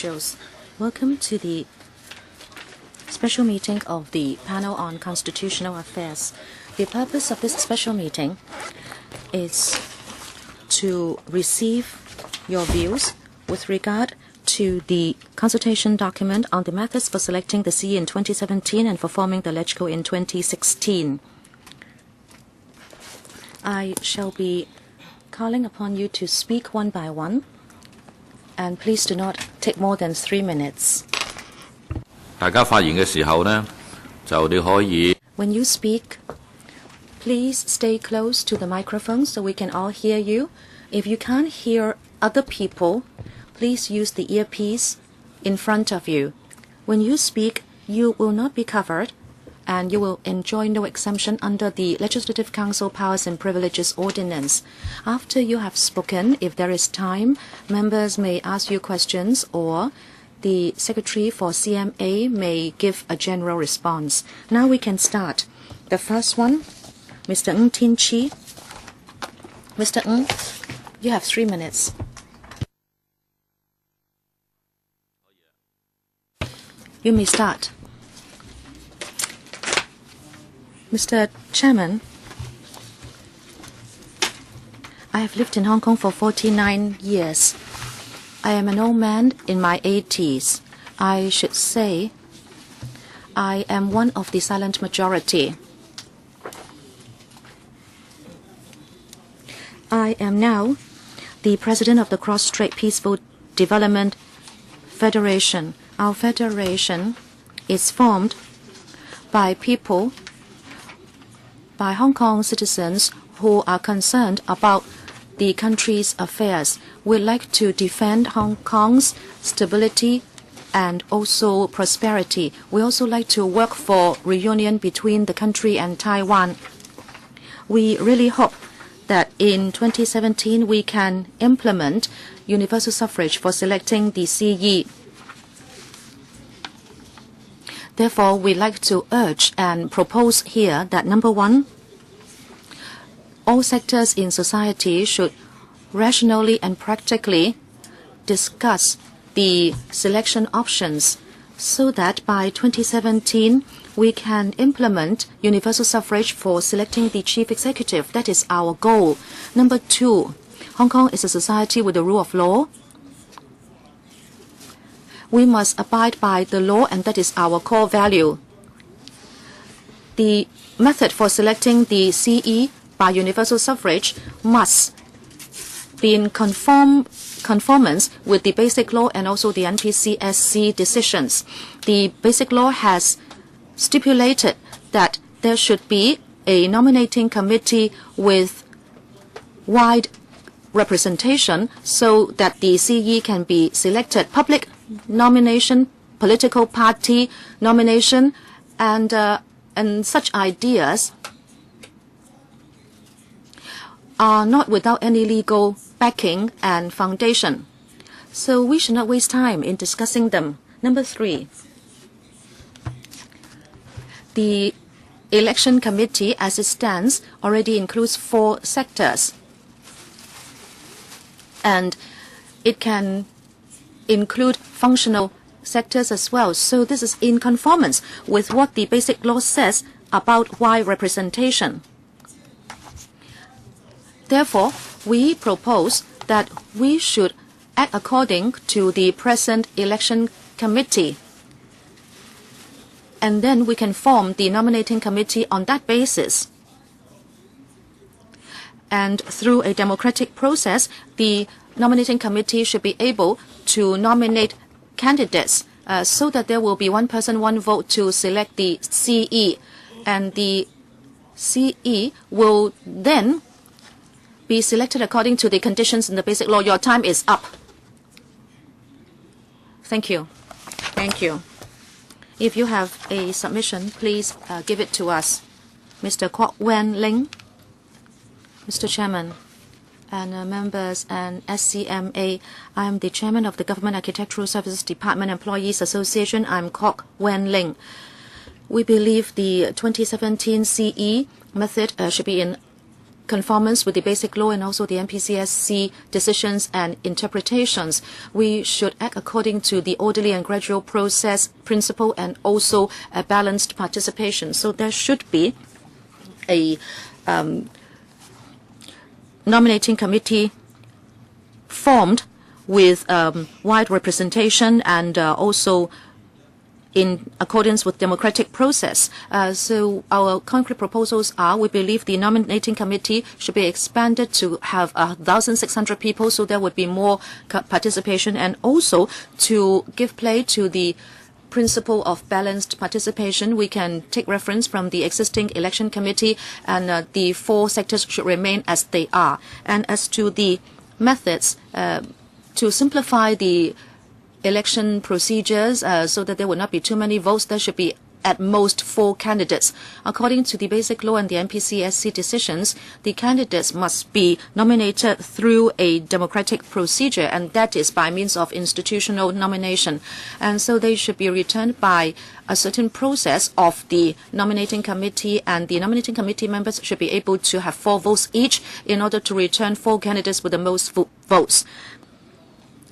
individuals. Welcome to the special meeting of the Panel on Constitutional Affairs. The purpose of this special meeting is to receive your views with regard to the consultation document on the methods for selecting the CE in 2017 and for forming the LegCo in 2016. I shall be calling upon you to speak one by one, and please do not take more than 3 minutes. 大家發言嘅時候呢，就你可以 When you speak, please stay close to the microphone so we can all hear you. If you can't hear other people, please use the earpiece in front of you. When you speak, you will not be covered, and you will enjoy no exemption under the Legislative Council Powers and Privileges Ordinance. After you have spoken, if there is time, members may ask you questions, or the Secretary for CMA may give a general response. Now we can start. The first one, Mr. Ng Tin Chi. Mr. Ng, you have 3 minutes. You may start. Mr. Chairman, I have lived in Hong Kong for 49 years. I am an old man in my 80s. I should say I am one of the silent majority. I am now the president of the Cross-Strait Peaceful Development Federation. Our federation is formed by people, by Hong Kong citizens who are concerned about the country's affairs. We'd like to defend Hong Kong's stability and also prosperity. We also like to work for reunion between the country and Taiwan. We really hope that in 2017 we can implement universal suffrage for selecting the CE. Therefore, we'd like to urge and propose here that number one, all sectors in society should rationally and practically discuss the selection options so that by 2017 we can implement universal suffrage for selecting the chief executive. That is our goal. Number two, Hong Kong is a society with the rule of law. We must abide by the law, and that is our core value. The method for selecting the CE by universal suffrage must be in conformance with the Basic Law and also the NPCSC decisions. The Basic Law has stipulated that there should be a nominating committee with wide representation so that the CE can be selected. Public nomination, political party nomination, and such ideas are not without any legal backing and foundation. So we should not waste time in discussing them. Number three, the election committee as it stands already includes 4 sectors. And it can include functional sectors as well. So this is in conformance with what the Basic Law says about wide representation. Therefore, we propose that we should act according to the present election committee. And then we can form the nominating committee on that basis. And through a democratic process, the nominating committee should be able to nominate candidates so that there will be one person, one vote to select the CE. And the CE will then be selected according to the conditions in the Basic Law. Your time is up. Thank you. Thank you. If you have a submission, please give it to us. Mr. Kwok Wen Ling. Mr. Chairman and members and SCMA, I am the chairman of the Government Architectural Services Department Employees Association. I'm Kwok Wen Ling. We believe the 2017 CE method should be in conformance with the basic law and also the MPCSC decisions and interpretations. We should act according to the orderly and gradual process principle and also a balanced participation. So there should be a nominating committee formed with wide representation and also in accordance with democratic process. So our concrete proposals are, we believe the nominating committee should be expanded to have 1,600 people, so there would be more participation, and also to give play to the principle of balanced participation. We can take reference from the existing election committee, and the 4 sectors should remain as they are. And as to the methods, to simplify the election procedures so that there will not be too many votes, there should be at most 4 candidates. According to the basic law and the MPCSC decisions, the candidates must be nominated through a democratic procedure, and that is by means of institutional nomination. And so they should be returned by a certain process of the nominating committee, and the nominating committee members should be able to have 4 votes each in order to return 4 candidates with the most votes.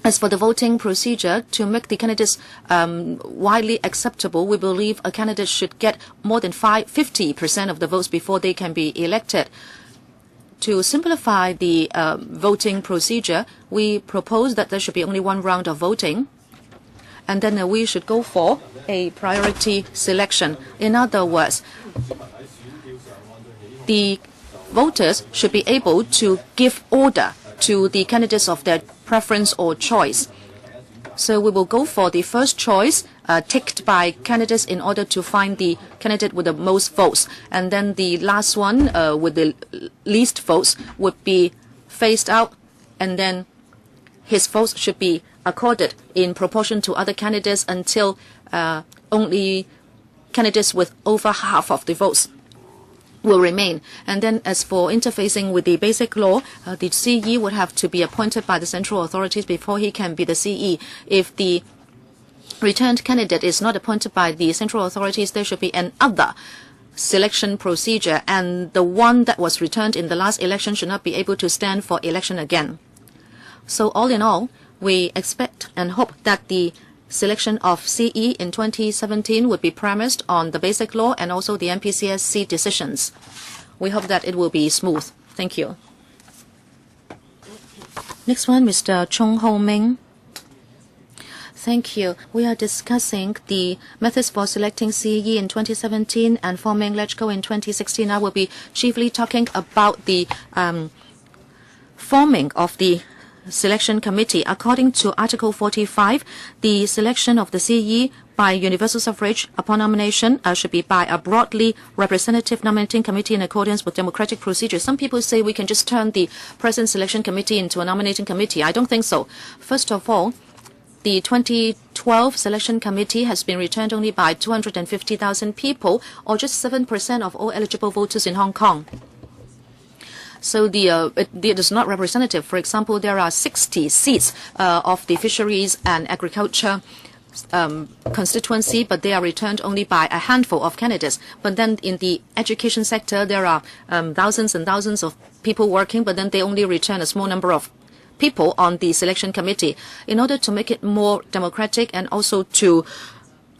As for the voting procedure, to make the candidates widely acceptable, we believe a candidate should get more than 50% of the votes before they can be elected. To simplify the voting procedure, we propose that there should be only 1 round of voting, and then we should go for a priority selection. In other words, the voters should be able to give order to the candidates of their preference or choice. So we will go for the first choice ticked by candidates in order to find the candidate with the most votes. And then the last one with the least votes would be phased out, and then his votes should be accorded in proportion to other candidates until only candidates with over half of the votes will remain. And then as for interfacing with the basic law, the CE would have to be appointed by the central authorities before he can be the CE. If the returned candidate is not appointed by the central authorities, there should be another selection procedure, and the one that was returned in the last election should not be able to stand for election again. So all in all, we expect and hope that the selection of CE in 2017 would be premised on the basic law and also the MPCSC decisions. We hope that it will be smooth. Thank you. Next one, Mr. Chung Ho Ming. Thank you. We are discussing the methods for selecting CE in 2017 and forming LegCo in 2016. I will be chiefly talking about the forming of the selection committee. According to Article 45, the selection of the CE by universal suffrage upon nomination should be by a broadly representative nominating committee in accordance with democratic procedures. Some people say we can just turn the present selection committee into a nominating committee. I don't think so. First of all, the 2012 selection committee has been returned only by 250,000 people, or just 7% of all eligible voters in Hong Kong. So it is not representative. For example, there are 60 seats of the fisheries and agriculture constituency, but they are returned only by a handful of candidates. But then in the education sector, there are thousands and thousands of people working, but then they only return a small number of people on the selection committee. In order to make it more democratic and also to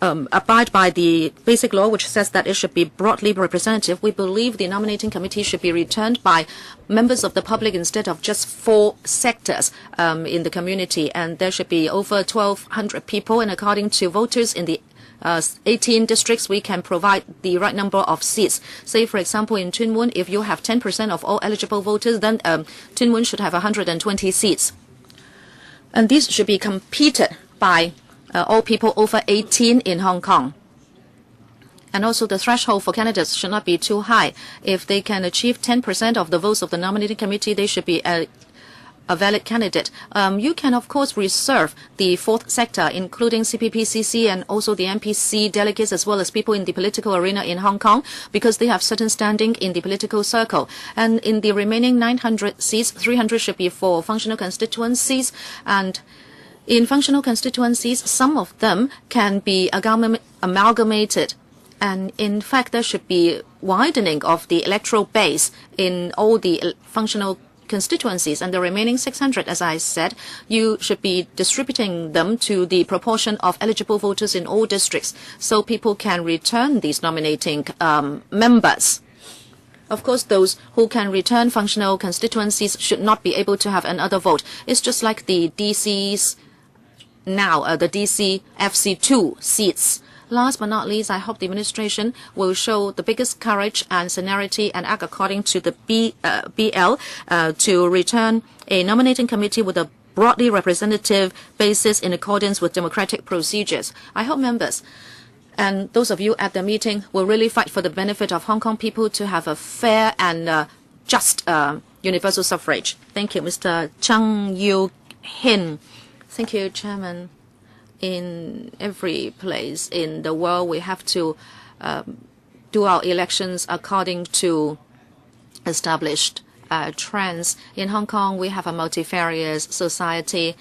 abide by the basic law, which says that it should be broadly representative, we believe the nominating committee should be returned by members of the public instead of just 4 sectors in the community. And there should be over 1,200 people. And according to voters in the 18 districts, we can provide the right number of seats. Say, for example, in Tuen Mun, if you have 10% of all eligible voters, then Tuen Mun should have 120 seats. And these should be competed by all people over 18 in Hong Kong. And also the threshold for candidates should not be too high. If they can achieve 10% of the votes of the nominating committee, they should be a valid candidate. You can, of course, reserve the 4th sector, including CPPCC and also the MPC delegates, as well as people in the political arena in Hong Kong, because they have certain standing in the political circle. And in the remaining 900 seats, 300 should be for functional constituencies. And in functional constituencies, some of them can be amalgamated And in fact, there should be widening of the electoral base in all the functional constituencies, and the remaining 600, as I said, you should be distributing them to the proportion of eligible voters in all districts so people can return these nominating members. Of course, those who can return functional constituencies should not be able to have another vote. It's just like the DCs now, the DC FC2 seats. Last but not least, I hope the administration will show the biggest courage and seniority and act according to the BL to return a nominating committee with a broadly representative basis in accordance with democratic procedures. I hope members and those of you at the meeting will really fight for the benefit of Hong Kong people to have a fair and just universal suffrage. Thank you, Mr. Chang Yu-hin. Thank you, Chairman. In every place in the world, we have to do our elections according to established trends. In Hong Kong, we have a multifarious society,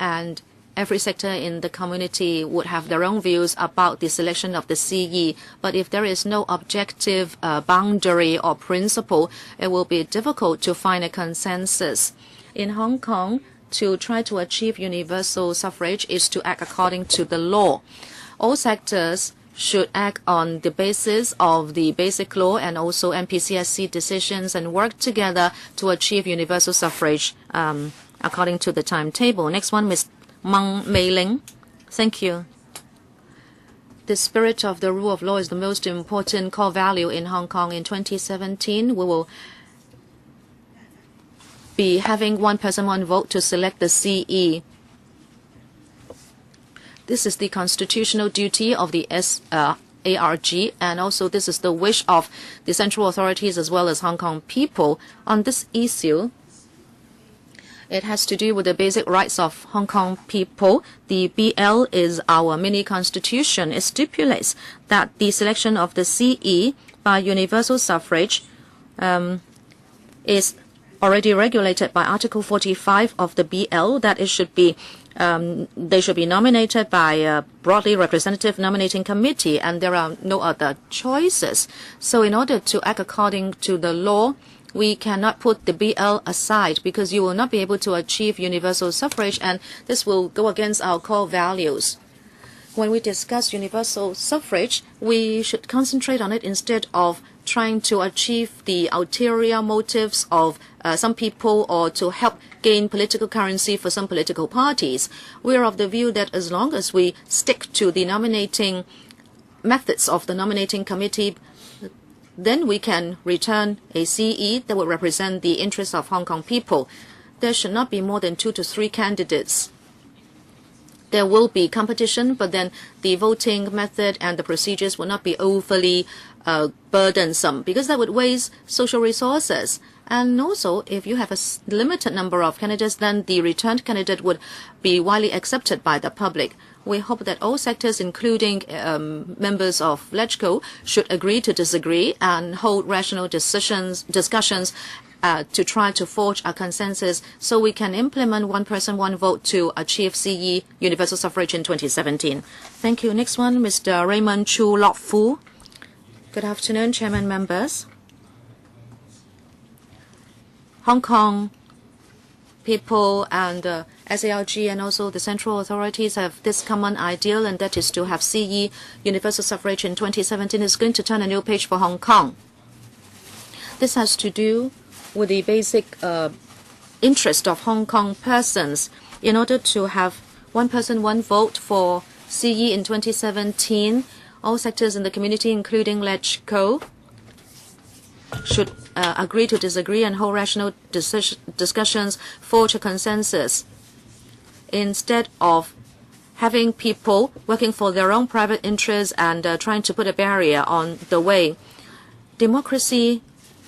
and every sector in the community would have their own views about the selection of the CE. But if there is no objective boundary or principle, it will be difficult to find a consensus. In Hong Kong, to try to achieve universal suffrage is to act according to the law. All sectors should act on the basis of the basic law and also MPCSC decisions and work together to achieve universal suffrage according to the timetable. Next one, Ms. Meng Mei-ling. Thank you. The spirit of the rule of law is the most important core value in Hong Kong. In 2017, we will be having one person, one vote to select the CE. This is the constitutional duty of the ARG, and also this is the wish of the central authorities as well as Hong Kong people. On this issue, it has to do with the basic rights of Hong Kong people. The BL is our mini constitution. It stipulates that the selection of the CE by universal suffrage is already regulated by Article 45 of the BL, that it should be they should be nominated by a broadly representative nominating committee, and there are no other choices. So in order to act according to the law, we cannot put the BL aside because you will not be able to achieve universal suffrage, and this will go against our core values. When we discuss universal suffrage, we should concentrate on it instead of trying to achieve the ulterior motives of some people or to help gain political currency for some political parties. We are of the view that as long as we stick to the nominating methods of the nominating committee, then we can return a CE that will represent the interests of Hong Kong people. There should not be more than 2 to 3 candidates. There will be competition, but then the voting method and the procedures will not be overly burdensome because that would waste social resources. And also, if you have a limited number of candidates, then the returned candidate would be widely accepted by the public. We hope that all sectors, including members of LegCo, should agree to disagree and hold rational discussions to try to forge a consensus so we can implement one person, one vote to achieve CE universal suffrage in 2017. Thank you. Next one, Mr. Raymond Chu Lok Fu. Good afternoon, Chairman, members. Hong Kong people and SARG and also the central authorities have this common ideal, and that is to have CE universal suffrage in 2017. It's going to turn a new page for Hong Kong. This has to do with the basic interest of Hong Kong persons. In order to have one person, one vote for CE in 2017, all sectors in the community, including LegCo, should agree to disagree and hold rational discussions, forge a consensus, instead of having people working for their own private interests and trying to put a barrier on the way. Democracy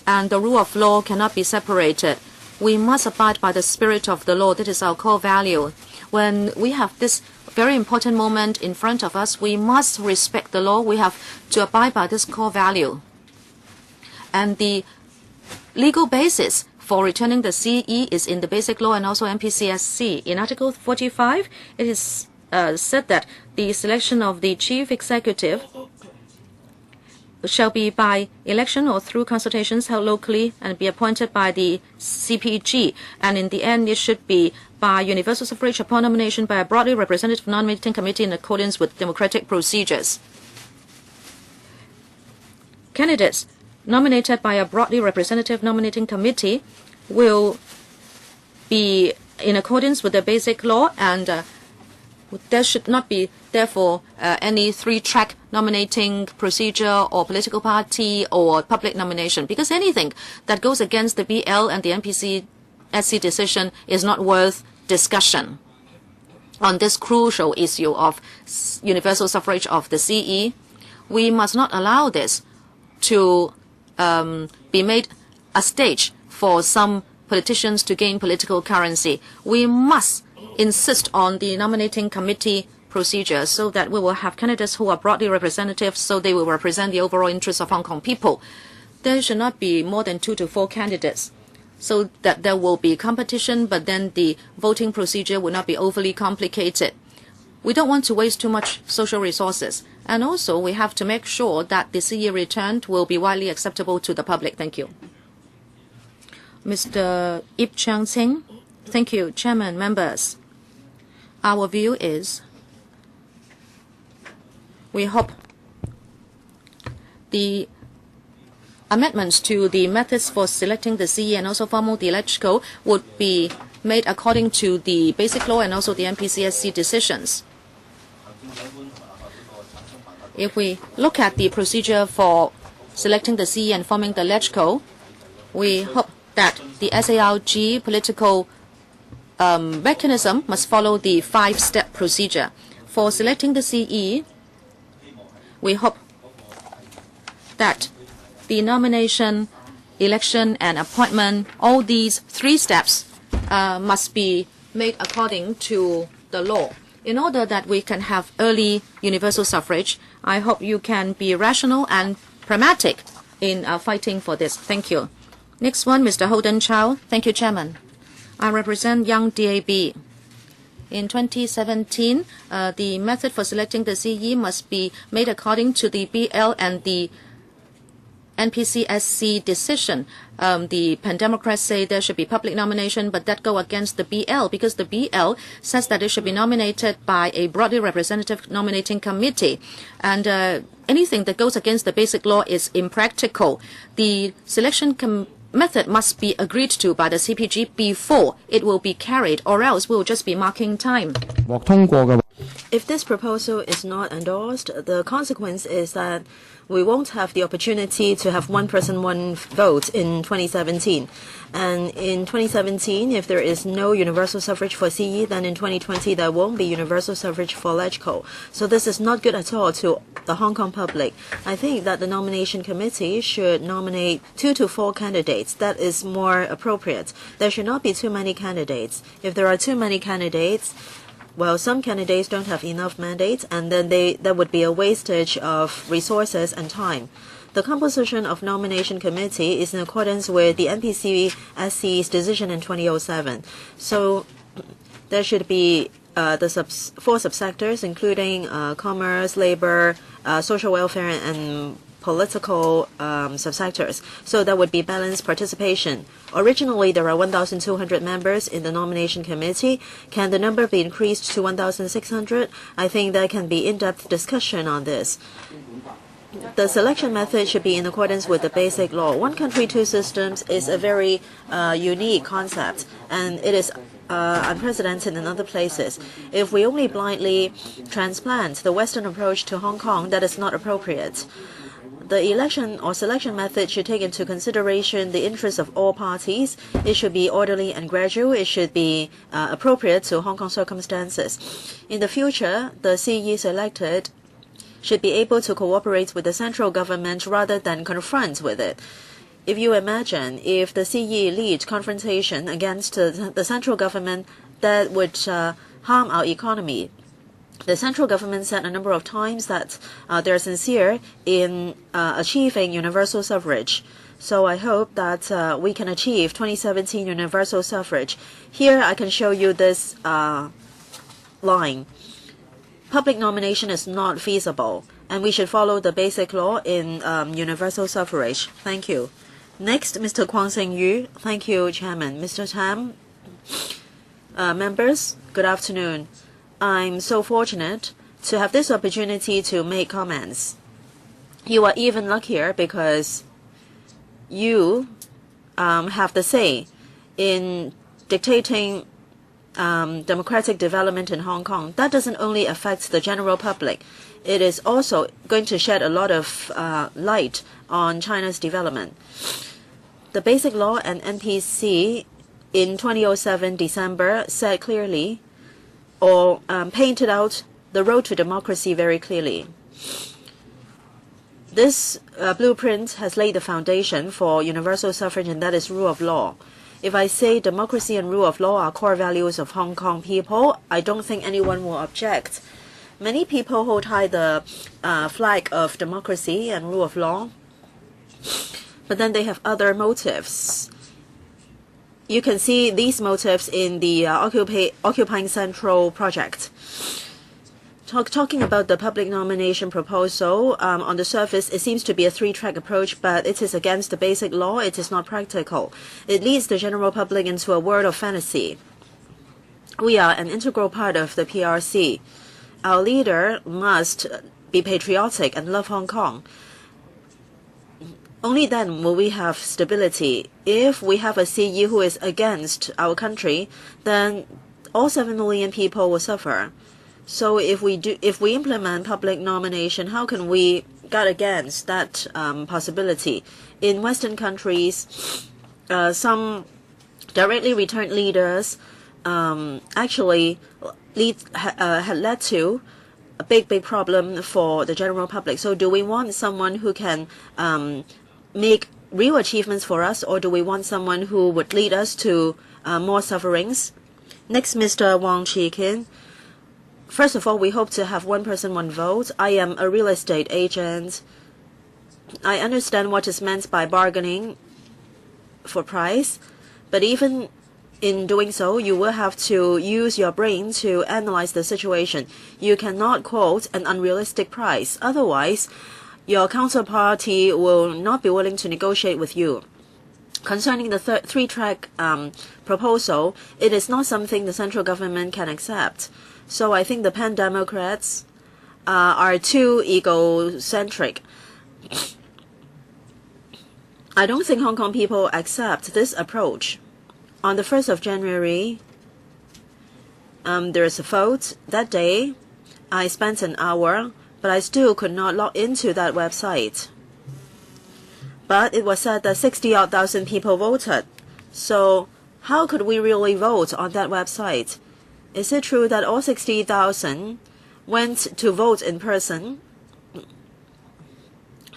and the rule of law cannot be separated. We must abide by the spirit of the law. That is our core value. When we have this very important moment in front of us, we must respect the law. We have to abide by this core value. And the legal basis for returning the CE is in the Basic Law and also MPCSC. In Article 45, it is said that the selection of the chief executive shall be by election or through consultations held locally and be appointed by the CPG. And in the end, it should be by universal suffrage upon nomination by a broadly representative nominating committee in accordance with democratic procedures. Candidates nominated by a broadly representative nominating committee will be in accordance with the basic law, and there should not be, therefore, any three-track nominating procedure or political party or public nomination, because anything that goes against the BL and the NPC-SC decision is not worth discussion. On this crucial issue of universal suffrage of the CE, we must not allow this to be made a stage for some politicians to gain political currency. We must insist on the nominating committee procedure so that we will have candidates who are broadly representative, so they will represent the overall interests of Hong Kong people. There should not be more than 2 to 4 candidates, so that there will be competition, but then the voting procedure will not be overly complicated. We don't want to waste too much social resources. And also, we have to make sure that the CE return will be widely acceptable to the public. Thank you. Mr. Ip Chang Sing. Thank you, Chairman, members. Our view is we hope the amendments to the methods for selecting the CE and also formal the electoral would be made according to the basic law and also the NPCSC decisions. If we look at the procedure for selecting the CE and forming the electoral, we hope that the SARG political mechanism must follow the 5-step procedure. For selecting the CE, we hope that the nomination, election, and appointment, all these 3 steps must be made according to the law. In order that we can have early universal suffrage, I hope you can be rational and pragmatic in fighting for this. Thank you. Next one, Mr. Holden Chow. Thank you, Chairman. I represent Young DAB. In 2017, the method for selecting the CE must be made according to the BL and the NPCSC decision. The Pan-Democrats say there should be public nomination, but that go against the BL because the BL says that it should be nominated by a broadly representative nominating committee. And anything that goes against the basic law is impractical. The selection method must be agreed to by the CPG before it will be carried, or else we will just be marking time. If this proposal is not endorsed, the consequence is that we won't have the opportunity to have one person, one vote in 2017. And in 2017, if there is no universal suffrage for CE, then in 2020 there won't be universal suffrage for LegCo. So this is not good at all to the Hong Kong public. I think that the nomination committee should nominate 2 to 4 candidates. That is more appropriate. There should not be too many candidates. If there are too many candidates, well, some candidates don't have enough mandates, and then there would be a wastage of resources and time. The composition of nomination committee is in accordance with the NPC-SC's decision in 2007. So there should be the 4 subsectors, including commerce, labor, social welfare, and political subsectors. So that would be balanced participation. Originally, there are 1,200 members in the nomination committee. Can the number be increased to 1,600? I think there can be in-depth discussion on this. The selection method should be in accordance with the basic law. One country, 2 systems is a very unique concept, and it is unprecedented in other places. If we only blindly transplant the Western approach to Hong Kong, that is not appropriate. The election or selection method should take into consideration the interests of all parties. It should be orderly and gradual. It should be appropriate to Hong Kong circumstances. In the future, the CE selected should be able to cooperate with the central government rather than confront with it. If you imagine, if the CE lead confrontation against the central government, that would harm our economy. The central government said a number of times that they're sincere in achieving universal suffrage. So I hope that we can achieve 2017 universal suffrage. Here I can show you this line. public nomination is not feasible, and we should follow the basic law in universal suffrage. Thank you. Next, Mr. Kwang Seng-yu. Thank you, Chairman. Mr. Tam, members, good afternoon. I'm so fortunate to have this opportunity to make comments. You are even luckier because you have the say in dictating democratic development in Hong Kong. That doesn't only affect the general public. It is also going to shed a lot of light on China's development. The Basic Law and NPC in 2007 December said clearly, or painted out the road to democracy very clearly. This blueprint has laid the foundation for universal suffrage, and that is rule of law. If I say democracy and rule of law are core values of Hong Kong people, I don't think anyone will object. Many people hold high the flag of democracy and rule of law, but then they have other motives. You can see these motives in the Occupying Central project. Talking about the public nomination proposal, on the surface, it seems to be a three-track approach, but it is against the basic law. It is not practical. It leads the general public into a world of fantasy. We are an integral part of the PRC. Our leader must be patriotic and love Hong Kong. Only then will we have stability. If we have a CE who is against our country, then all 7 million people will suffer. So if we implement public nomination, how can we guard against that possibility? In Western countries, some directly returned leaders actually had led to a big problem for the general public. So do we want someone who can make real achievements for us, or do we want someone who would lead us to more sufferings? Next, Mr. Wang Chi-kin. First of all, we hope to have one person, one vote. I am a real estate agent. I understand what is meant by bargaining for price, but even in doing so, you will have to use your brain to analyze the situation. You cannot quote an unrealistic price. Otherwise, your counterparty will not be willing to negotiate with you. Concerning the three-track proposal, it is not something the central government can accept. So I think the pan-democrats are too egocentric. I don't think Hong Kong people accept this approach. On the 1st of January, there is a vote. That day, I spent an hour, but I still could not log into that website. But it was said that 60,000 people voted. So how could we really vote on that website? Is it true that all 60,000 went to vote in person?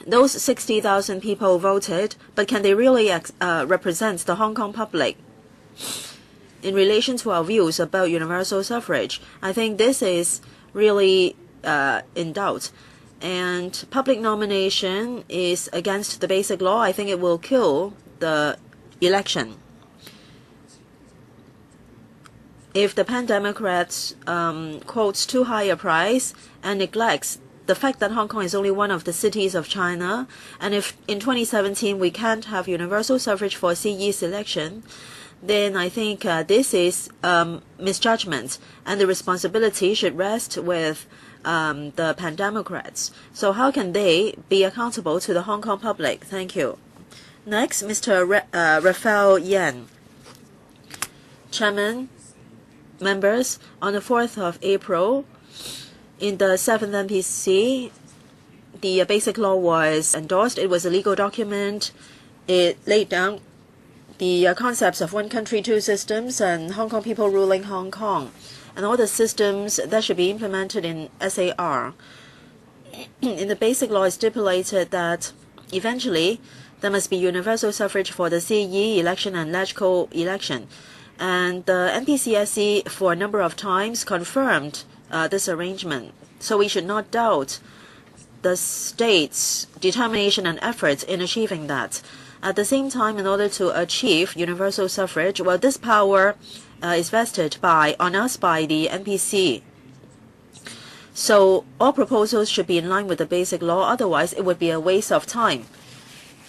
Those 60,000 people voted, but can they really represent the Hong Kong public? In relation to our views about universal suffrage, I think this is really in doubt. And public nomination is against the basic law. I think it will kill the election. If the pan-democrats quotes too high a price and neglects the fact that Hong Kong is only one of the cities of China, and if in 2017 we can't have universal suffrage for CE selection, then I think this is misjudgment, and the responsibility should rest with the pan-democrats. So how can they be accountable to the Hong Kong public? Thank you. Next, Mr. Raphael Yan. Chairman, members, on the 4th of April, in the 7th MPC, the basic law was endorsed. It was a legal document. It laid down the concepts of one country, two systems, and Hong Kong people ruling Hong Kong, and all the systems that should be implemented in SAR. In the basic law, it stipulated that eventually there must be universal suffrage for the CE election and LegCo election. And the NPCSC for a number of times confirmed this arrangement. So we should not doubt the state's determination and efforts in achieving that. At the same time, in order to achieve universal suffrage, well, this power is vested on us by the NPC. So all proposals should be in line with the basic law, otherwise it would be a waste of time.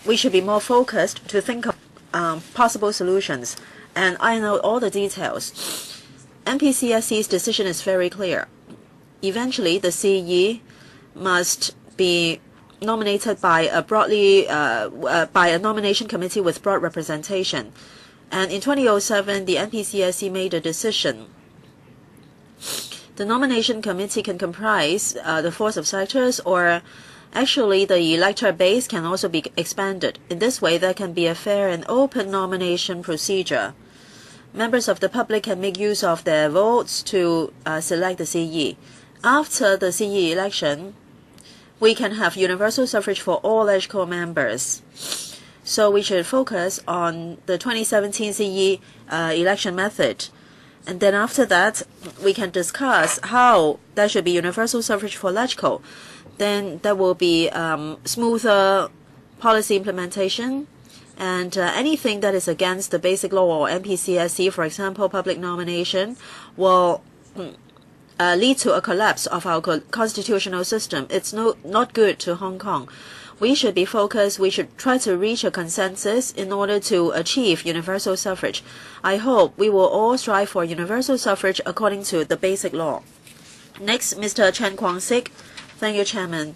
We should be more focused to think of possible solutions and iron out all the details. NPCSC's decision is very clear. Eventually, the CE must be nominated by a nomination committee with broad representation. And in 2007, the NPCSC made a decision. The nomination committee can comprise the force of sectors, or actually the elector base can also be expanded. In this way, there can be a fair and open nomination procedure. Members of the public can make use of their votes to select the CE. After the CE election, we can have universal suffrage for all EDGCO members. So we should focus on the 2017 CE election method. And then after that, we can discuss how there should be universal suffrage for EDGCO. Then there will be smoother policy implementation. And anything that is against the basic law or NPCSC, for example, public nomination, will lead to a collapse of our constitutional system. It's not good to Hong Kong. We should be focused. We should try to reach a consensus in order to achieve universal suffrage. I hope we will all strive for universal suffrage according to the basic law. Next, Mr. Chen Kwang-sik. Thank you, Chairman.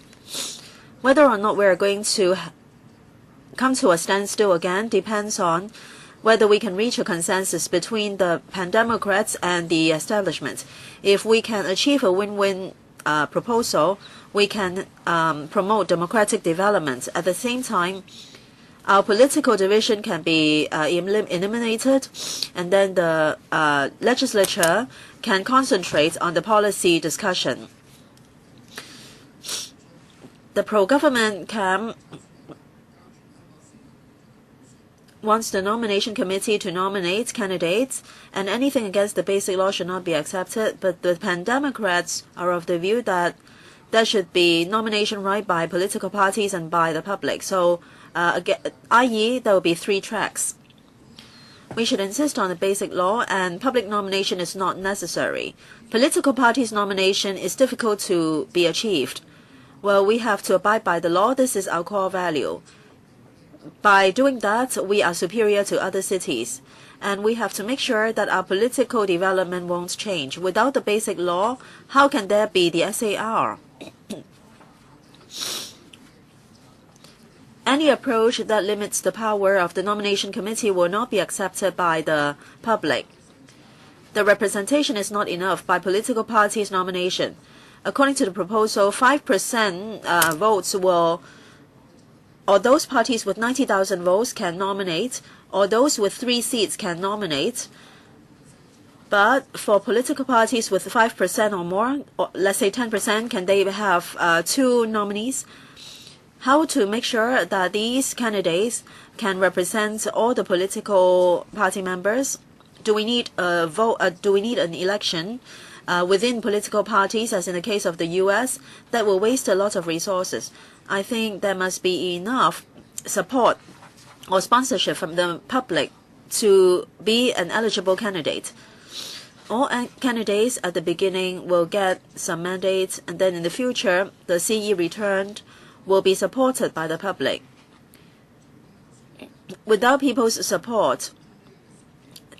Whether or not we are going to come to a standstill again depends on whether we can reach a consensus between the pan-democrats and the establishment. If we can achieve a win-win proposal, we can promote democratic development. At the same time, our political division can be eliminated, and then the legislature can concentrate on the policy discussion. The pro-government camp wants the nomination committee to nominate candidates, and anything against the basic law should not be accepted. But the pan-democrats are of the view that there should be nomination right by political parties and by the public. So, i.e., there will be 3 tracks. We should insist on the basic law, and public nomination is not necessary. Political parties' nomination is difficult to be achieved. Well, we have to abide by the law. This is our core value. By doing that, we are superior to other cities. And we have to make sure that our political development won't change. Without the basic law, how can there be the SAR? Any approach that limits the power of the nomination committee will not be accepted by the public. The representation is not enough by political parties' nomination. According to the proposal, 5% votes will, or those parties with 90,000 votes can nominate, or those with 3 seats can nominate. But for political parties with 5% or more, or let's say 10%, can they have 2 nominees? How to make sure that these candidates can represent all the political party members? Do we need a vote? Do we need an election within political parties, as in the case of the U.S.? That will waste a lot of resources. I think there must be enough support or sponsorship from the public to be an eligible candidate. All candidates at the beginning will get some mandates, and then in the future, the CE returned will be supported by the public. Without people's support,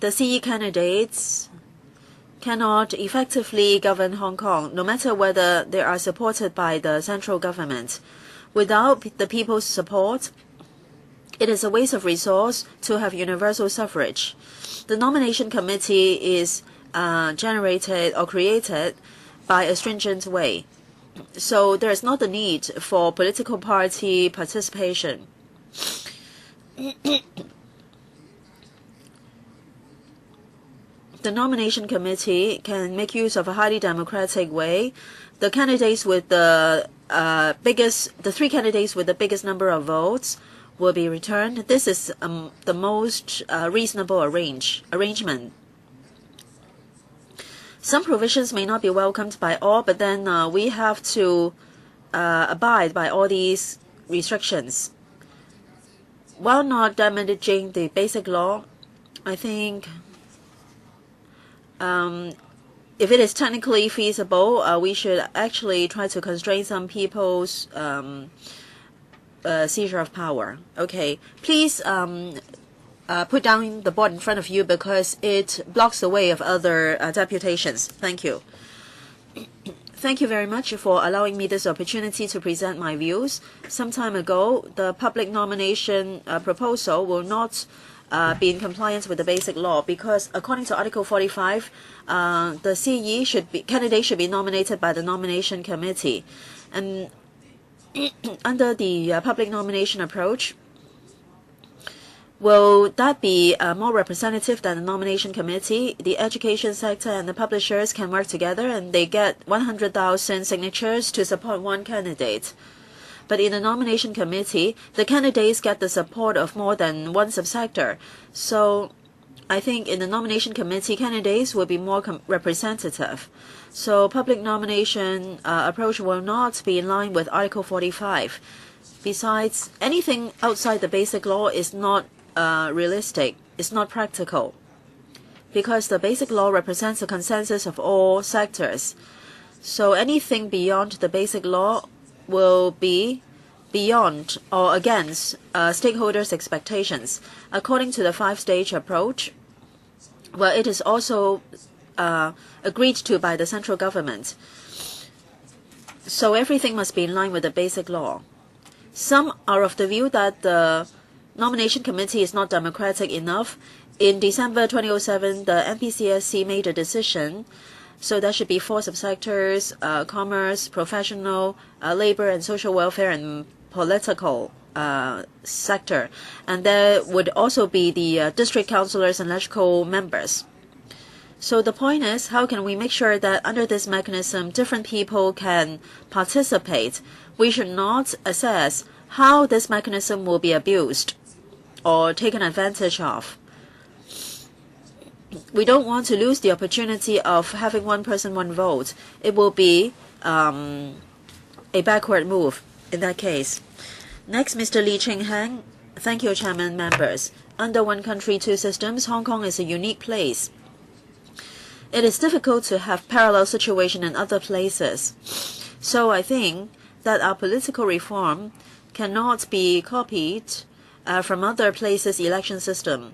the CE candidates cannot effectively govern Hong Kong, no matter whether they are supported by the central government. Without the people's support, it is a waste of resource to have universal suffrage. The nomination committee is generated or created by a stringent way. So there is not the need for political party participation. The nomination committee can make use of a highly democratic way. The candidates with the 3 candidates with the biggest number of votes will be returned. This is the most reasonable arrangement. Some provisions may not be welcomed by all, but then we have to abide by all these restrictions. While not damaging the basic law, I think if it is technically feasible, we should actually try to constrain some people's seizure of power. Okay, please put down the board in front of you because it blocks the way of other deputations. Thank you. Thank you very much for allowing me this opportunity to present my views. Some time ago, the public nomination proposal will not be in compliance with the basic law because according to Article 45, the candidate should be nominated by the nomination committee. And under the public nomination approach, will that be more representative than the nomination committee? The education sector and the publishers can work together and they get 100,000 signatures to support one candidate. But in the nomination committee, the candidates get the support of more than one subsector. So I think in the nomination committee, candidates will be more representative. So public nomination approach will not be in line with Article 45. Besides, anything outside the basic law is not realistic. It's not practical because the basic law represents a consensus of all sectors. So anything beyond the basic law will be beyond or against stakeholders' expectations. According to the 5-stage approach, well, it is also agreed to by the central government. So everything must be in line with the basic law. Some are of the view that the nomination committee is not democratic enough. In December 2007, the MPCSC made a decision. So there should be 4 subsectors: commerce, professional, labor and social welfare, and political sector. And there would also be the district councillors and electoral members. So the point is, how can we make sure that under this mechanism, different people can participate? We should not assess how this mechanism will be abused or taken advantage of. We don't want to lose the opportunity of having one person, one vote. It will be a backward move in that case. Next, Mr. Lee Ching-hang. Thank you, Chairman, members. Under one country, two systems, Hong Kong is a unique place. It is difficult to have parallel situation in other places. So I think that our political reform cannot be copied from other places' election system.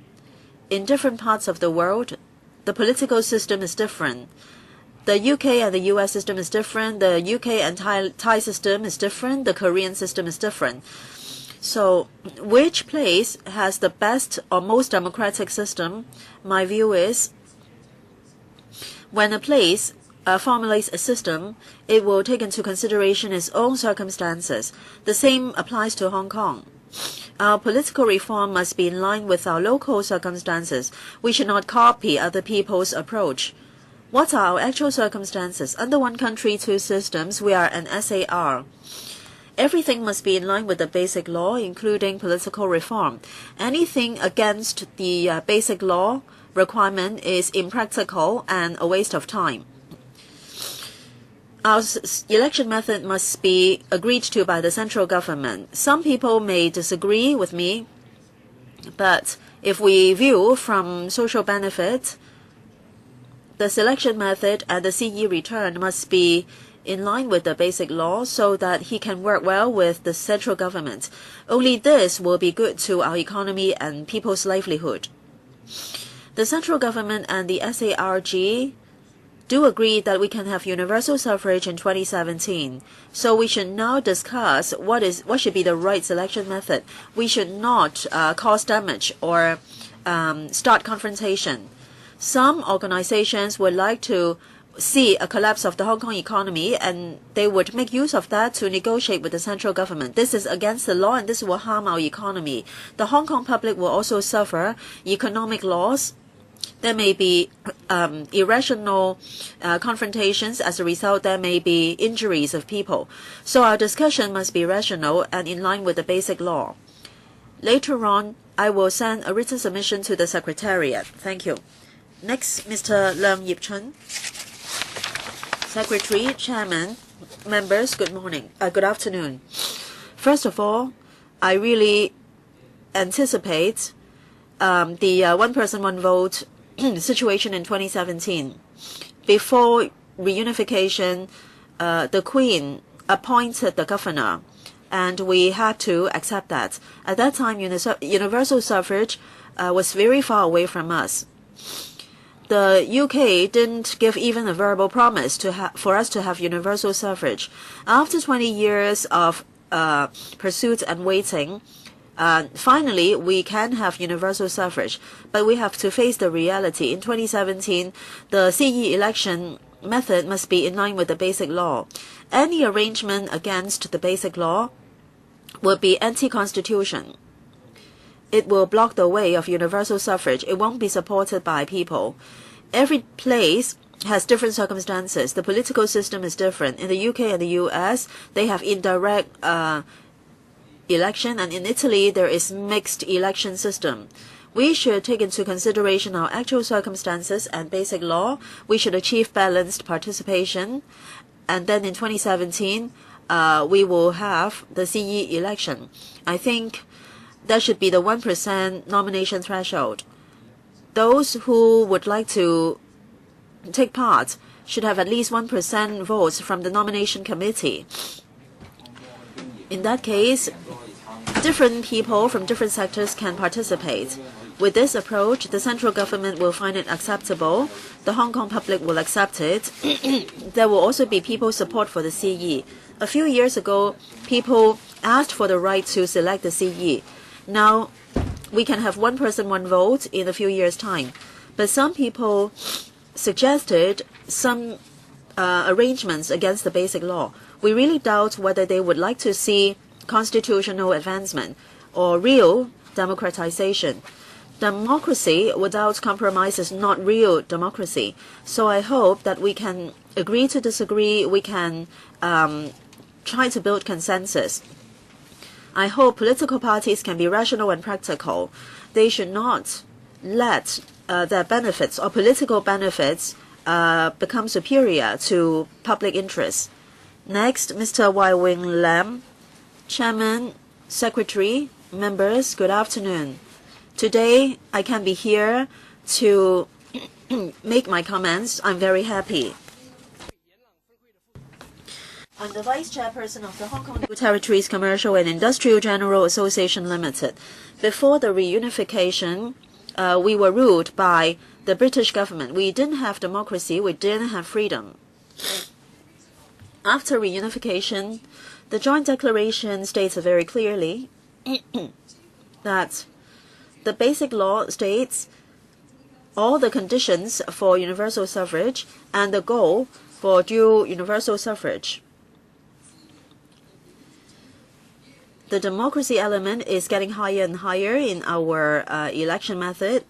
In different parts of the world, the political system is different. The UK and the US system is different. The UK and Thai system is different. The Korean system is different. So which place has the best or most democratic system? My view is when a place formulates a system, it will take into consideration its own circumstances. The same applies to Hong Kong. Our political reform must be in line with our local circumstances. We should not copy other people's approach. What are our actual circumstances? Under one country, two systems, we are an SAR. Everything must be in line with the basic law, including political reform. Anything against the basic law requirement is impractical and a waste of time. Our election method must be agreed to by the central government. Some people may disagree with me, but if we view from social benefit, the selection method and the CE return must be in line with the basic law so that he can work well with the central government. Only this will be good to our economy and people's livelihood. The central government and the SARG do agree that we can have universal suffrage in 2017. So we should now discuss what should be the right selection method. We should not cause damage or start confrontation. Some organizations would like to see a collapse of the Hong Kong economy, and they would make use of that to negotiate with the central government. This is against the law, and this will harm our economy. The Hong Kong public will also suffer economic loss. There may be irrational confrontations. As a result, there may be injuries of people. So our discussion must be rational and in line with the basic law. Later on, I will send a written submission to the Secretariat. Thank you. Next, Mr. Leung Yip-chun. Secretary, Chairman, members, good morning. Good afternoon. First of all, I really anticipate the one person, one vote situation in 2017. before reunification, the Queen appointed the governor, and we had to accept that. At that time, universal suffrage was very far away from us. The UK didn't give even a verbal promise for us to have universal suffrage. After 20 years of pursuit and waiting, finally we can have universal suffrage. But we have to face the reality. In 2017, the CE election method must be in line with the Basic Law. Any arrangement against the Basic Law will be anti-constitution. It will block the way of universal suffrage. It won't be supported by people. Every place has different circumstances. The political system is different. In the UK and the US, they have indirect election, and in Italy, there is mixed election system. We should take into consideration our actual circumstances and Basic Law. We should achieve balanced participation. And then in 2017, we will have the CE election. I think that should be the 1% nomination threshold. Those who would like to take part should have at least 1% votes from the nomination committee. In that case, different people from different sectors can participate. With this approach, the central government will find it acceptable. The Hong Kong public will accept it. There will also be people's support for the CE. A few years ago, people asked for the right to select the CE. Now, we can have one person, one vote in a few years' time. But some people suggested some arrangements against the Basic Law. We really doubt whether they would like to see constitutional advancement or real democratization. Democracy without compromise is not real democracy. So I hope that we can agree to disagree. We can try to build consensus. I hope political parties can be rational and practical. They should not let their benefits or political benefits become superior to public interests. Next, Mr. Wai Wing Lam, Chairman, Secretary, members, good afternoon. Today, I can be here to make my comments. I'm very happy. I'm the Vice Chairperson of the Hong Kong Pt3 Commercial and Industrial General Association Limited. Before the reunification, we were ruled by the British government. We didn't have democracy. We didn't have freedom. After reunification, the joint declaration states very clearly that the Basic Law states all the conditions for universal suffrage and the goal for dual universal suffrage. The democracy element is getting higher and higher in our election method,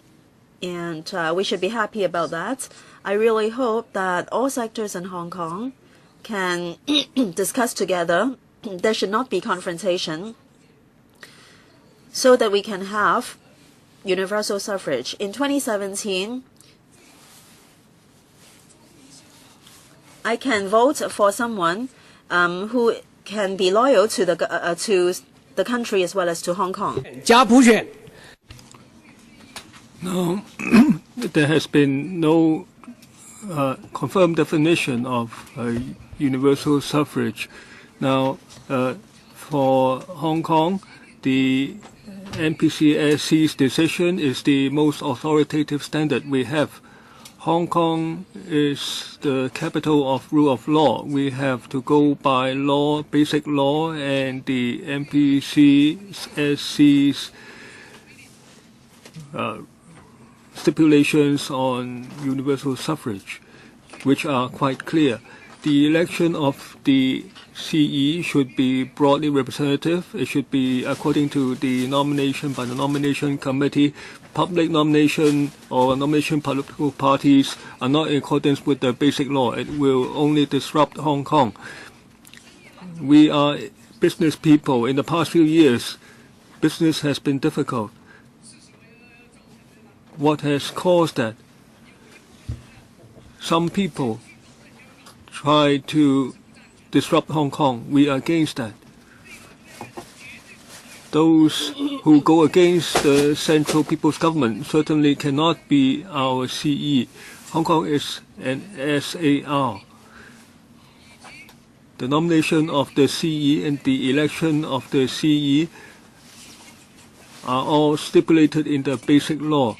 and we should be happy about that. I really hope that all sectors in Hong Kong can discuss together. There should not be confrontation, so that we can have universal suffrage. In 2017, I can vote for someone who can be loyal to the country as well as to Hong Kong. No, there has been no confirmed definition of universal suffrage. Now, for Hong Kong, the NPCSC's decision is the most authoritative standard we have. Hong Kong is the capital of rule of law. We have to go by law, Basic Law, and the NPCSC's stipulations on universal suffrage, which are quite clear. The election of the CE should be broadly representative. It should be according to the nomination by the nomination committee. Public nomination or nomination political parties are not in accordance with the Basic Law. It will only disrupt Hong Kong. We are business people. In the past few years, business has been difficult. What has caused that? Some people try to disrupt Hong Kong. We are against that. Those who go against the Central People's Government certainly cannot be our CE. Hong Kong is an SAR. The nomination of the CE and the election of the CE are all stipulated in the basic law.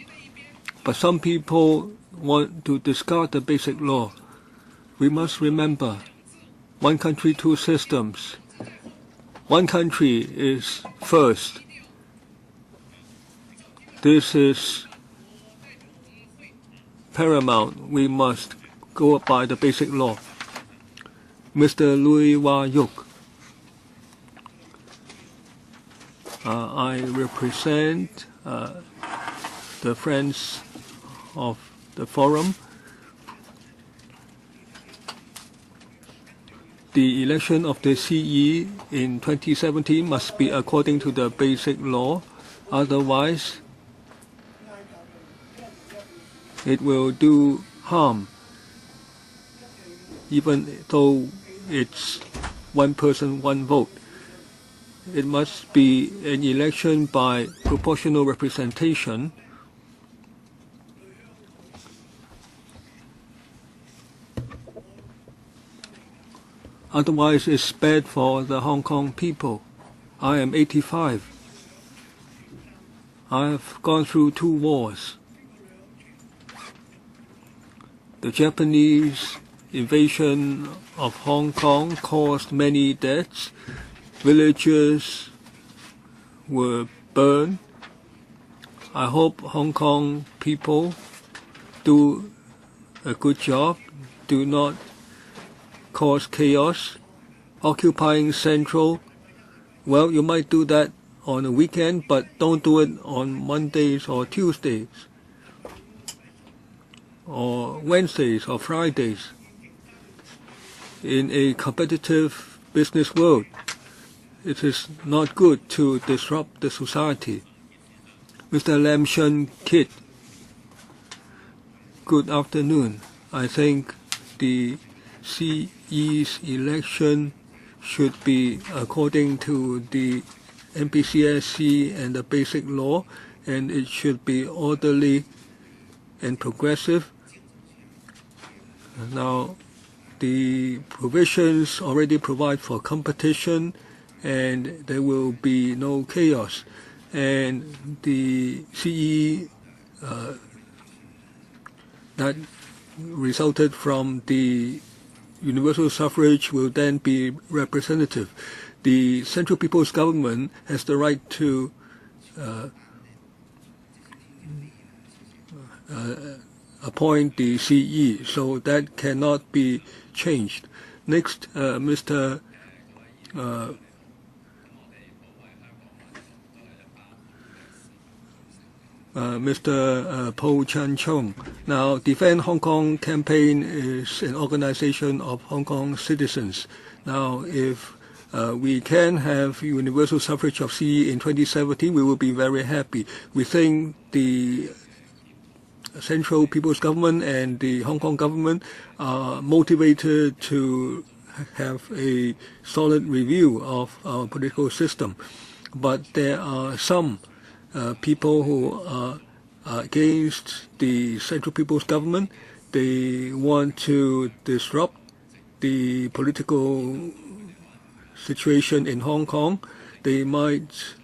But some people want to discard the basic law. We must remember, one country, two systems. One country is first. This is paramount. We must go by the basic law. Mr. Louis Wah Yuk, I represent the friends of the forum. The election of the CE in 2017 must be according to the basic law. Otherwise, it will do harm, even though it's one person, one vote. It must be an election by proportional representation. Otherwise, it's bad for the Hong Kong people. I am 85. I have gone through 2 wars. The Japanese invasion of Hong Kong caused many deaths. Villages were burned. I hope Hong Kong people do a good job, do not cause chaos. Occupying Central, well, you might do that on a weekend, but don't do it on Mondays or Tuesdays or Wednesdays or Fridays. In a competitive business world, it is not good to disrupt the society. Mr. Lam Shun Kit, good afternoon. I think the CE's election should be according to the NPCSC and the basic law, and it should be orderly and progressive. Now, the provisions already provide for competition, and there will be no chaos. And the CE that resulted from the universal suffrage will then be representative. The Central People's Government has the right to appoint the CE, so that cannot be changed. Next, Mr. Po Chan Chung. Now, Defend Hong Kong campaign is an organization of Hong Kong citizens. Now, if we can have universal suffrage of CE in 2017, we will be very happy. We think the Central People's Government and the Hong Kong government are motivated to have a solid review of our political system. But there are some people who are against the Central People's Government. They want to disrupt the political situation in Hong Kong. They might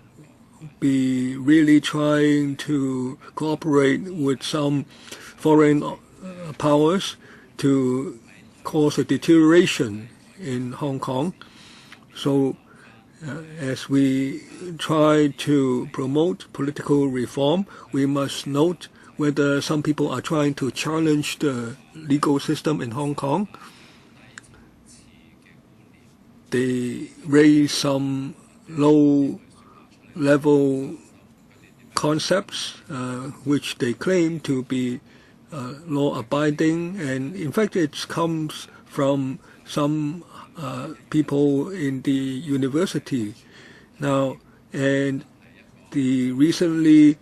be really trying to cooperate with some foreign powers to cause a deterioration in Hong Kong. So as we try to promote political reform, we must note whether some people are trying to challenge the legal system in Hong Kong. They raise some low-level concepts which they claim to be law-abiding, and in fact it comes from some people in the university now, and the recently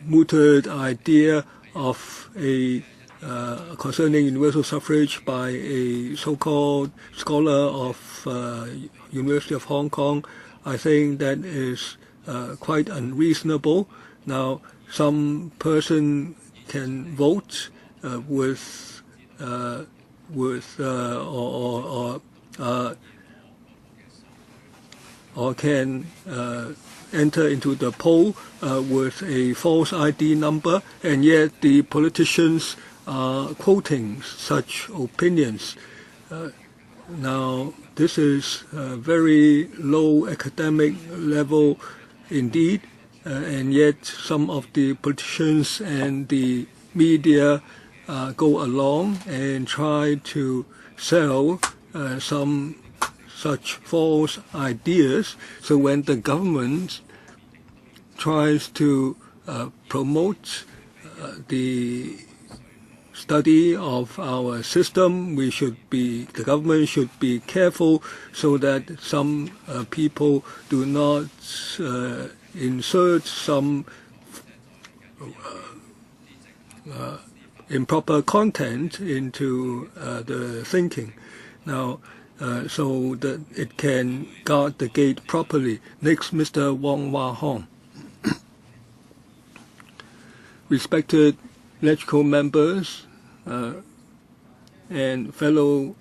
mooted idea of a concerning universal suffrage by a so-called scholar of University of Hong Kong, I think that is quite unreasonable. Now, some person can vote or can enter into the poll with a false ID number, and yet the politicians are quoting such opinions. Now, this is a very low academic level indeed, and yet some of the politicians and the media go along and try to sell some such false ideas. So when the government tries to promote the study of our system, the government should be careful so that some people do not insert some improper content into the thinking. Now, so that it can guard the gate properly. Next, Mr. Wong Wah Hong. Respected electrical members and fellow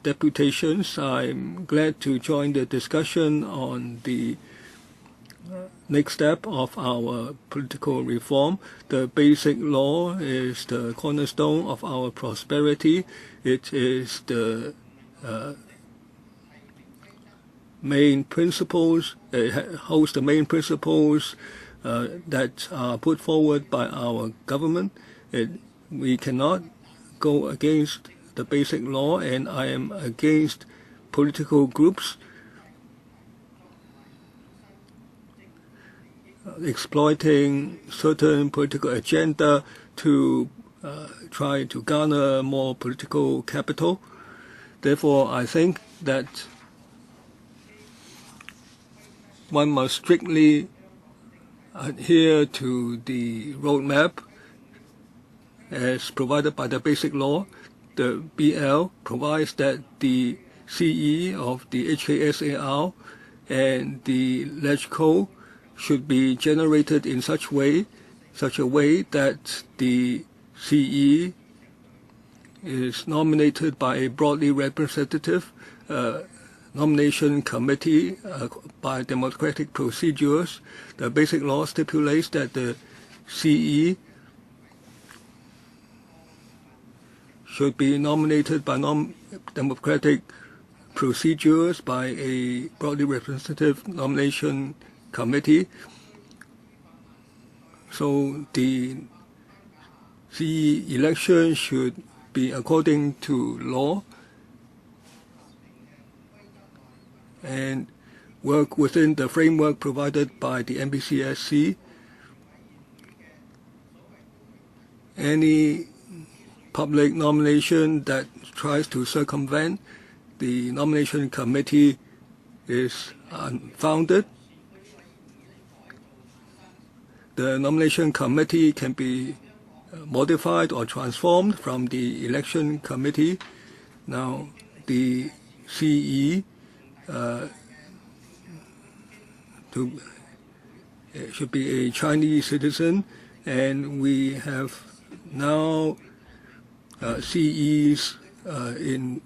deputations, I'm glad to join the discussion on the next step of our political reform. The basic law is the cornerstone of our prosperity. It is the main principles, it holds the main principles that are put forward by our government. We cannot go against the basic law, and I am against political groups exploiting certain political agenda to try to garner more political capital. Therefore, I think that one must strictly adhere to the roadmap as provided by the basic law. The BL provides that the CE of the HKSAR and the electrical should be generated in such a way that the CE is nominated by a broadly representative nomination committee by democratic procedures. The basic law stipulates that the CE should be nominated by democratic procedures by a broadly representative nomination committee. So the CE election should be according to law and work within the framework provided by the MBCSC. Any public nomination that tries to circumvent the nomination committee is unfounded. The nomination committee can be modified or transformed from the election committee. Now, the CE should be a Chinese citizen, and we have now CEs in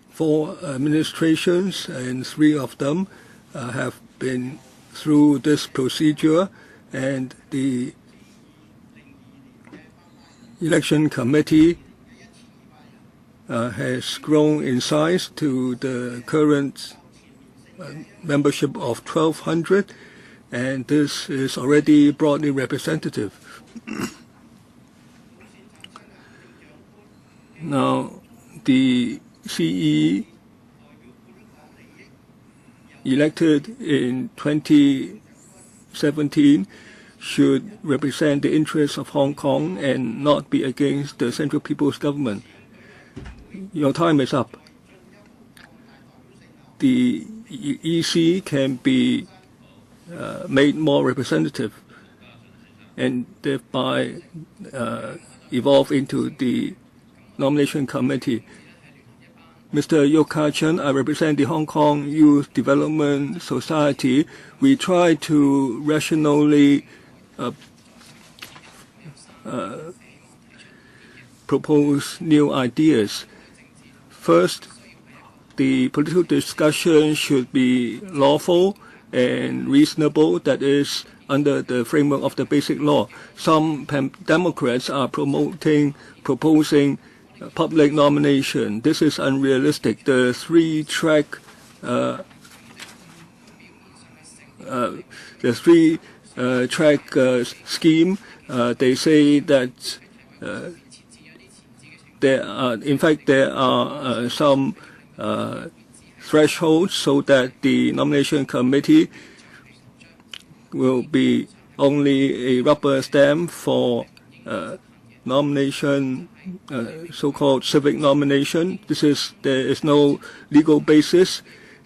4 administrations, and 3 of them have been through this procedure, and the election committee has grown in size to the current membership of 1,200, and this is already broadly representative. Now, the CE elected in 2017 should represent the interests of Hong Kong and not be against the Central People's Government. Your time is up. The EC can be made more representative and thereby evolve into the nomination committee. Mr. Yoka Chen, I represent the Hong Kong Youth Development Society. We try to rationally propose new ideas. First, the political discussion should be lawful and reasonable, that is, under the framework of the Basic Law. Some Democrats are proposing public nomination. This is unrealistic. The three-track scheme, they say that there are some thresholds so that the nomination committee will be only a rubber stamp for nomination, so-called civic nomination. There is no legal basis.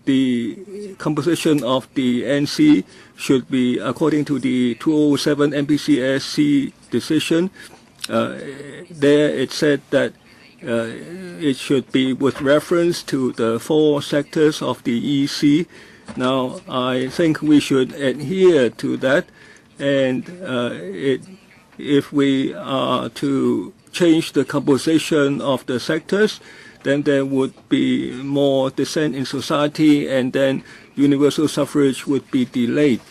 The composition of the NC should be according to the 2007 MPCSC decision. There it said that it should be with reference to the 4 sectors of the EC. Now, I think we should adhere to that, and if we are to change the composition of the sectors, then there would be more dissent in society, and then universal suffrage would be delayed.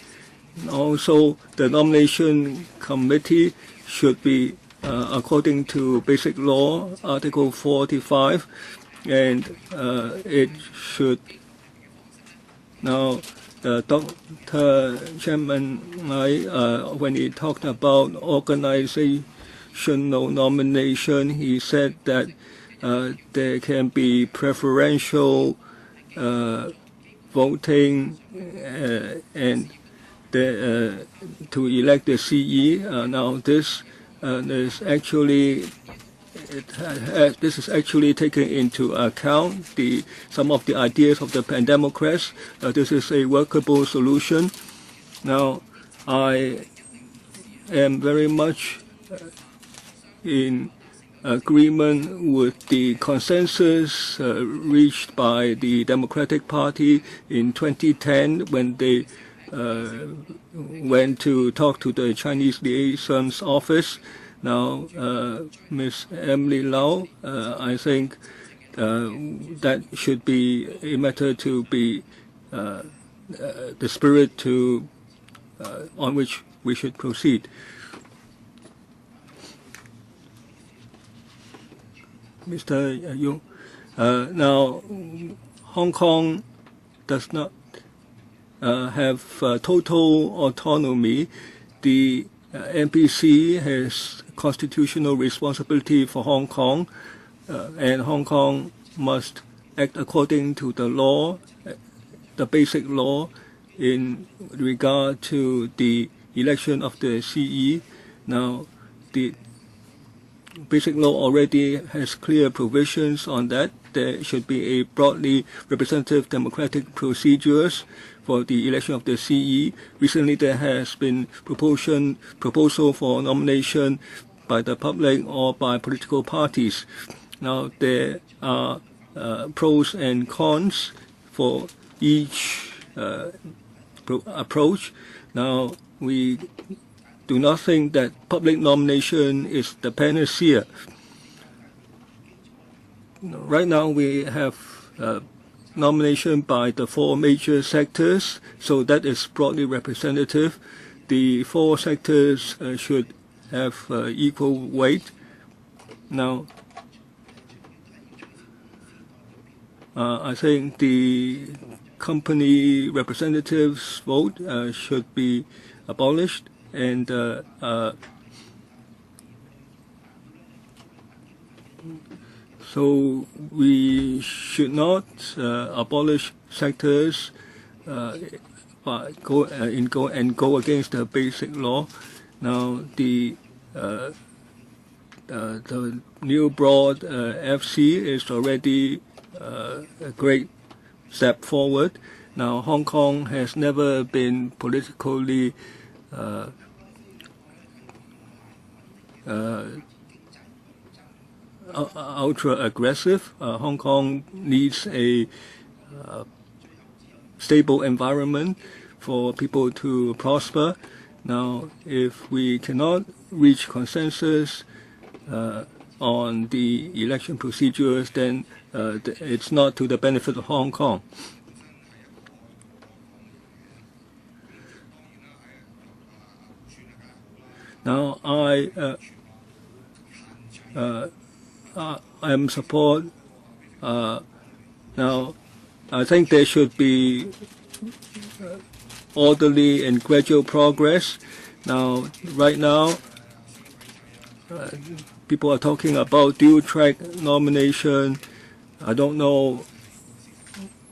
Also, the nomination committee should be according to Basic Law, Article 45, and it should. Now, Dr. Chairman, when he talked about organizational nomination, he said that there can be preferential voting and to elect the CE. Now, this is actually taking into account some of the ideas of the Democrats. This is a workable solution. Now, I am very much in agreement with the consensus reached by the Democratic Party in 2010 when they went to talk to the Chinese liaison's office. Now, Ms. Emily Lau, I think that should be a matter to be the spirit on which we should proceed. Mr. Yung, now Hong Kong does not have total autonomy. The NPC has constitutional responsibility for Hong Kong, and Hong Kong must act according to the law, the Basic Law, in regard to the election of the CE. Now, the Basic Law already has clear provisions on that. There should be a broadly representative democratic procedures for the election of the CE. Recently, there has been proposal for nomination by the public or by political parties. Now, there are pros and cons for each approach. Now, we do not think that public nomination is the panacea. Right now, we have nomination by the 4 major sectors, so that is broadly representative. The 4 sectors should have equal weight. Now, I think the company representatives vote should be abolished, and so we should not abolish sectors go against the Basic Law. Now, the new broad FC is already a great step forward. Now, Hong Kong has never been politically ultra-aggressive. Hong Kong needs a stable environment for people to prosper. Now, if we cannot reach consensus on the election procedures, then it's not to the benefit of Hong Kong. Now, I am support. Now, I think there should be orderly and gradual progress. Now, right now, people are talking about dual-track nomination. I don't know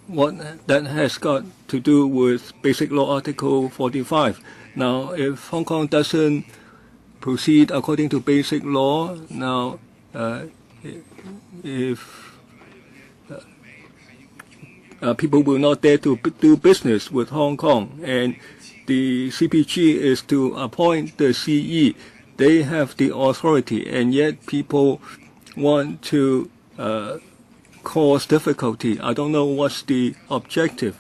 what that has got to do with Basic Law Article 45. Now, if Hong Kong doesn't proceed according to Basic Law, now if people will not dare to do business with Hong Kong, and the CPG is to appoint the CE. They have the authority, and yet people want to cause difficulty. I don't know what's the objective.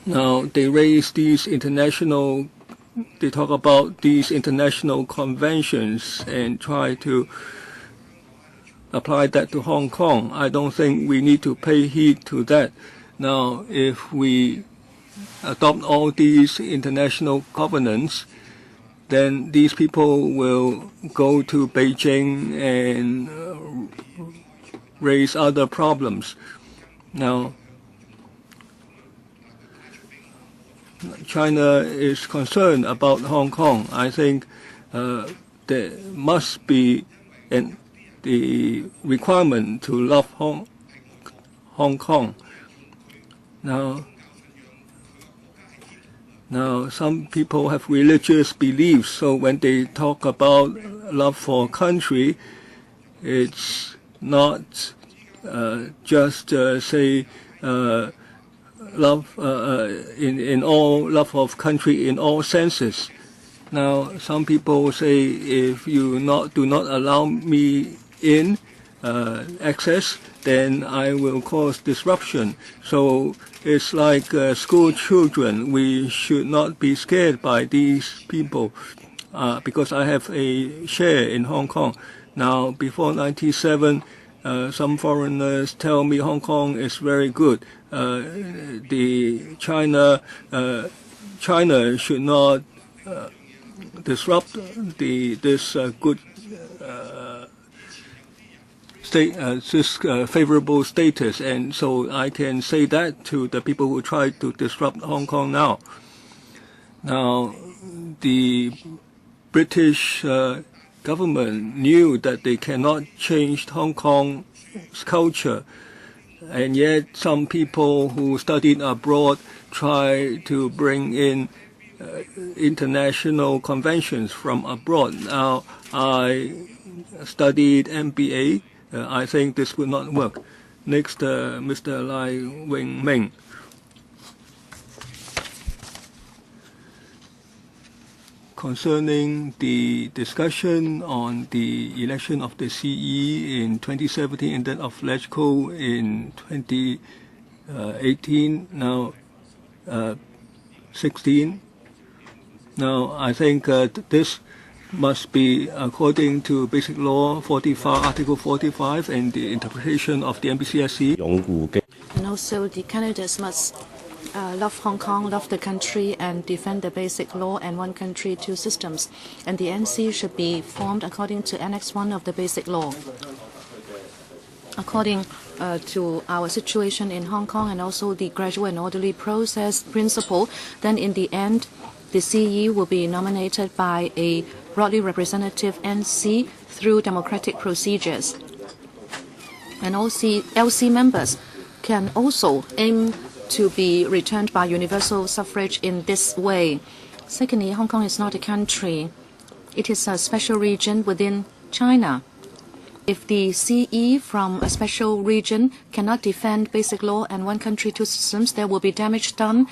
Now, they talk about these international conventions and try to apply that to Hong Kong. I don't think we need to pay heed to that. Now, if we adopt all these international covenants, then these people will go to Beijing and raise other problems. Now, China is concerned about Hong Kong. I think there must be the requirement to love Hong Kong. Now, some people have religious beliefs, so when they talk about love for country, it's not just say love in all love of country in all senses. Now, some people say if you do not allow me in access, then I will cause disruption. So it's like school children. We should not be scared by these people because I have a share in Hong Kong. Now, before 1997, some foreigners tell me Hong Kong is very good. China should not disrupt this good this favorable status, and so I can say that to the people who try to disrupt Hong Kong now. Now, the British government knew that they cannot change Hong Kong's culture, and yet some people who studied abroad try to bring in international conventions from abroad. Now, I studied MBA. I think this will not work. Next, Mr. Lai Wing-Ming. Concerning the discussion on the election of the CE in 2017 and that of LegCo in 2018, now 16. Now, I think this must be according to Basic Law 45, Article 45, and the interpretation of the MBCSC. And also the candidates must love Hong Kong, love the country, and defend the basic law and one country, two systems. And the NC should be formed according to Annex 1 of the basic law. According to our situation in Hong Kong and also the gradual and orderly process principle, then in the end, the CE will be nominated by a broadly representative NC through democratic procedures. And LC members can also aim to be returned by universal suffrage in this way. Secondly, Hong Kong is not a country. It is a special region within China. If the CE from a special region cannot defend basic law and one country, two systems, there will be damage done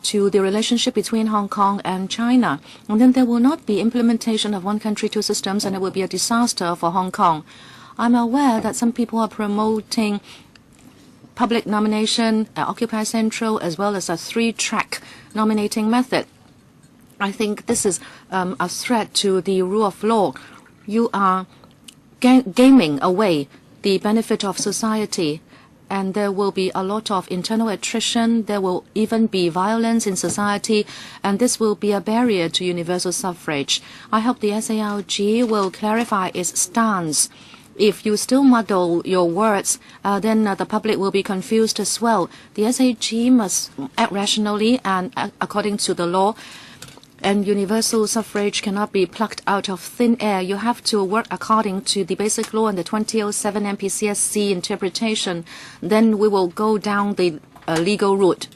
to the relationship between Hong Kong and China. And then there will not be implementation of one country, two systems, and it will be a disaster for Hong Kong. I'm aware that some people are promoting public nomination, Occupy Central, as well as a three-track nominating method. I think this is a threat to the rule of law. You are gaming away the benefit of society, and there will be a lot of internal attrition. There will even be violence in society, and this will be a barrier to universal suffrage. I hope the SALG will clarify its stance. If you still muddle your words, then the public will be confused as well. The SAG must act rationally and according to the law. And universal suffrage cannot be plucked out of thin air. You have to work according to the basic law and the 2007 MPCSC interpretation. Then we will go down the legal route.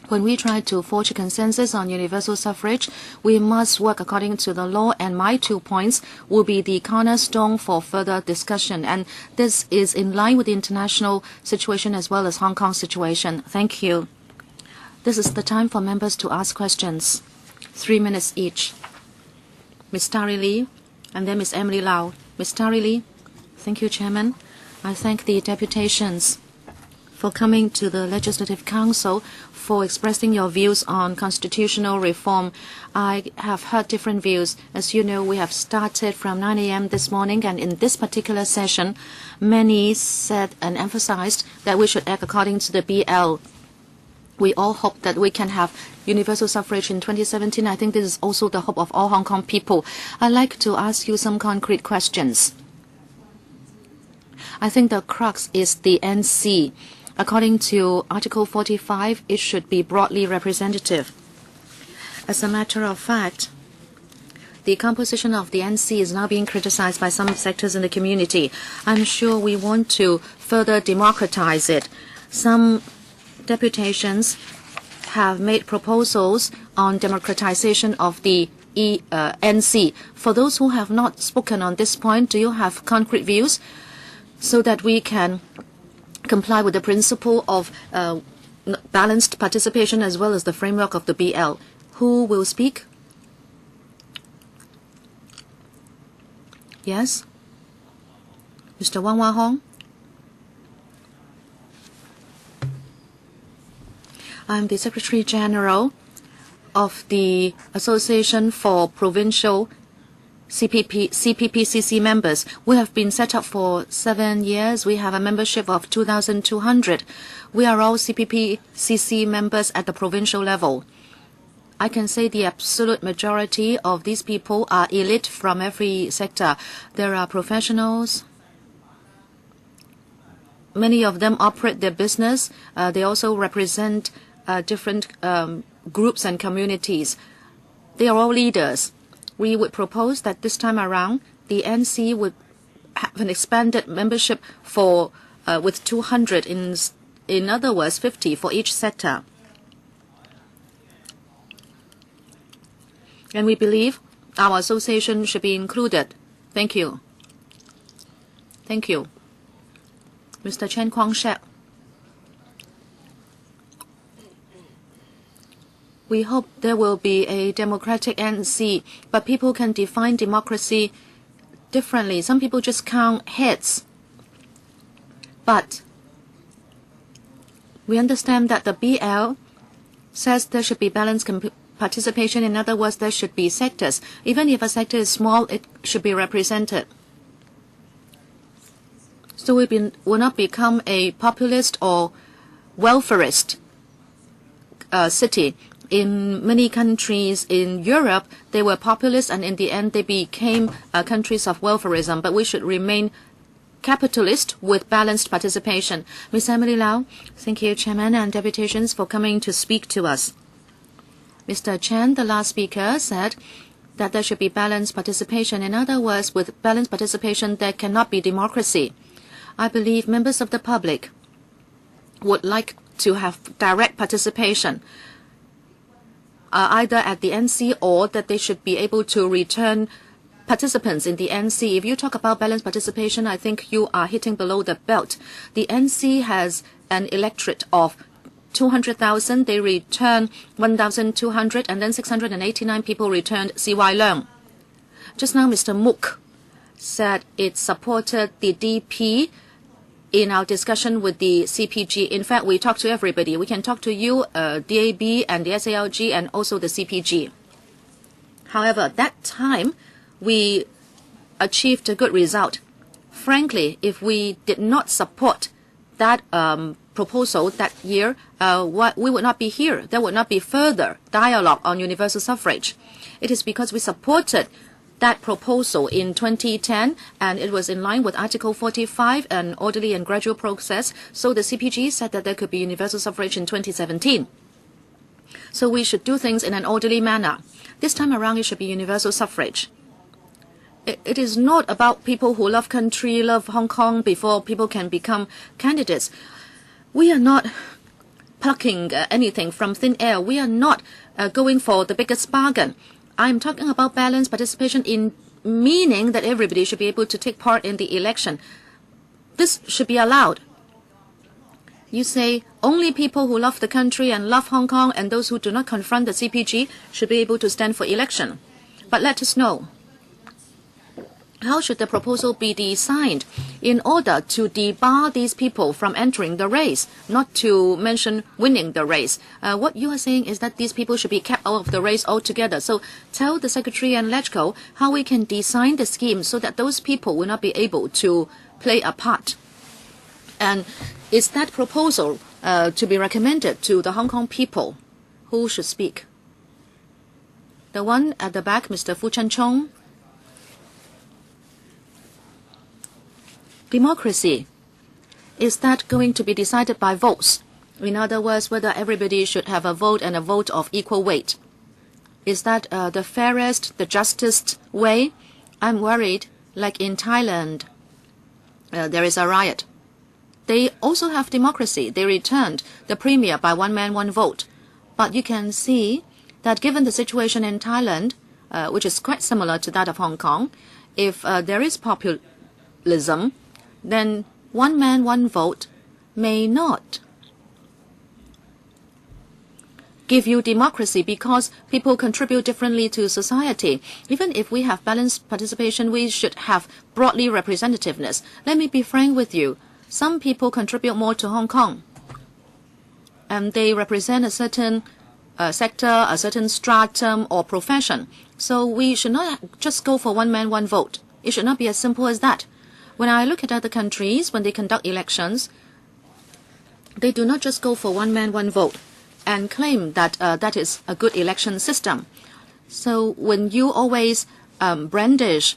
When we try to forge a consensus on universal suffrage, we must work according to the law, and my 2 points will be the cornerstone for further discussion. And this is in line with the international situation as well as Hong Kong situation. Thank you. This is the time for members to ask questions. 3 minutes each. Ms. Tari Lee, and then Ms. Emily Lau. Ms. Tari Lee. Thank you, Chairman. I thank the deputations for coming to the Legislative Council, for expressing your views on constitutional reform. I have heard different views. As you know, we have started from 9 a.m. this morning, and in this particular session, many said and emphasized that we should act according to the BL. We all hope that we can have universal suffrage in 2017. I think this is also the hope of all Hong Kong people. I'd like to ask you some concrete questions. I think the crux is the NC. According to Article 45, it should be broadly representative. As a matter of fact, the composition of the NC is now being criticized by some sectors in the community. I'm sure we want to further democratize it. Some deputations have made proposals on democratization of the NC. For those who have not spoken on this point, do you have concrete views so that we can comply with the principle of balanced participation as well as the framework of the BL? Who will speak? Yes? Mr. Wang Wah Hong? I'm the Secretary General of the Association for Provincial CPPCC members. We have been set up for 7 years. We have a membership of 2,200. We are all CPPCC members at the provincial level. I can say the absolute majority of these people are elite from every sector. There are professionals. Many of them operate their business. They also represent different groups and communities. They are all leaders. We would propose that this time around, the NC would have an expanded membership for with 200, in other words, 50 for each sector. And we believe our association should be included. Thank you. Thank you. Mr. Chen Kwang-shek. We hope there will be a democratic NC, but people can define democracy differently. Some people just count heads. But we understand that the BL says there should be balanced participation. In other words, there should be sectors. Even if a sector is small, it should be represented. So we will not become a populist or welfarist city. In many countries in Europe, they were populist, and in the end they became countries of welfarism. But we should remain capitalist with balanced participation. Ms. Emily Lau, thank you, Chairman and deputations, for coming to speak to us. Mr. Chen, the last speaker, said that there should be balanced participation. In other words, with balanced participation, there cannot be democracy. I believe members of the public would like to have direct participation, either at the NC or that they should be able to return participants in the NC. If you talk about balanced participation, I think you are hitting below the belt. The NC has an electorate of 200,000. They return 1,200, and then 689 people returned CY Leung. Just now, Mr. Mook said it supported the DP in our discussion with the CPG. In fact, we talked to everybody. We can talk to you, DAB and the SALG and also the CPG. However, that time we achieved a good result. Frankly, if we did not support that proposal that year, we would not be here. There would not be further dialogue on universal suffrage. It is because we supported that proposal in 2010, and it was in line with Article 45, an orderly and gradual process. So the CPG said that there could be universal suffrage in 2017. So we should do things in an orderly manner. This time around, it should be universal suffrage. It is not about people who love country, love Hong Kong before people can become candidates. We are not plucking anything from thin air. We are not going for the biggest bargain. I'm talking about balanced participation in meaning that everybody should be able to take part in the election. This should be allowed. You say only people who love the country and love Hong Kong and those who do not confront the CPG should be able to stand for election. But let us know, how should the proposal be designed in order to debar these people from entering the race, not to mention winning the race? What you are saying is that these people should be kept out of the race altogether. So tell the Secretary and LegCo how we can design the scheme so that those people will not be able to play a part. And is that proposal to be recommended to the Hong Kong people? Who should speak? The one at the back, Mr. Fu Chen Chong. Democracy, is that going to be decided by votes? In other words, whether everybody should have a vote and a vote of equal weight. Is that the fairest, the justest way? I'm worried, like in Thailand, there is a riot. They also have democracy. They returned the premier by one man, one vote. But you can see that given the situation in Thailand, which is quite similar to that of Hong Kong, if there is populism, then one man, one vote may not give you democracy because people contribute differently to society. Even if we have balanced participation, we should have broadly representativeness. Let me be frank with you. Some people contribute more to Hong Kong, and they represent a certain sector, a certain stratum or profession. So we should not just go for one man, one vote. It should not be as simple as that. When I look at other countries, when they conduct elections, they do not just go for one man, one vote and claim that that is a good election system. So when you always brandish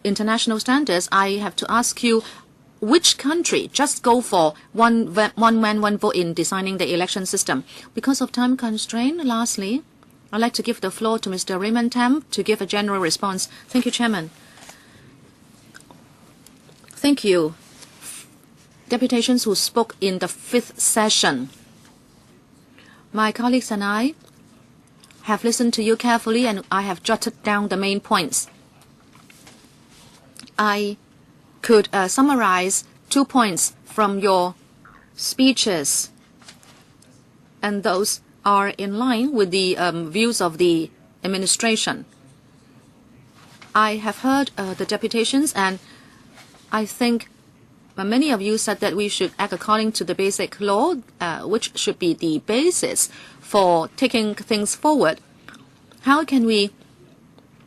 international standards, I have to ask you, which country just go for one man, one vote in designing the election system? Because of time constraint, lastly, I'd like to give the floor to Mr. Raymond Tam to give a general response. Thank you, Chairman. Thank you. Deputations who spoke in the 5th session. My colleagues and I have listened to you carefully, and I have jotted down the main points. I could summarize 2 points from your speeches, and those are in line with the views of the administration. I have heard the deputations, and I think many of you said that we should act according to the basic law, which should be the basis for taking things forward. How can we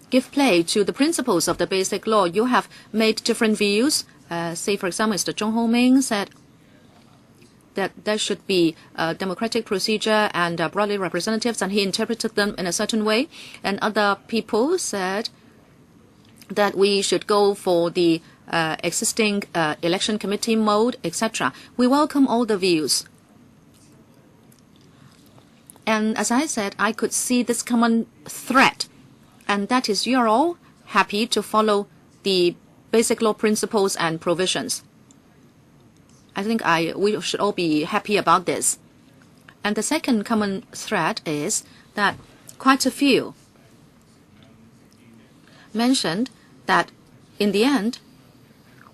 give play to the principles of the basic law? You have made different views. Say, for example, Mr. Zhong Ho-ming said that there should be a democratic procedure and broadly representatives, and he interpreted them in a certain way. And other people said that we should go for the existing election committee mode, etc. We welcome all the views. And as I said, I could see this common thread, and that is you are all happy to follow the basic law principles and provisions. I think we should all be happy about this. And the second common thread is that quite a few mentioned that in the end,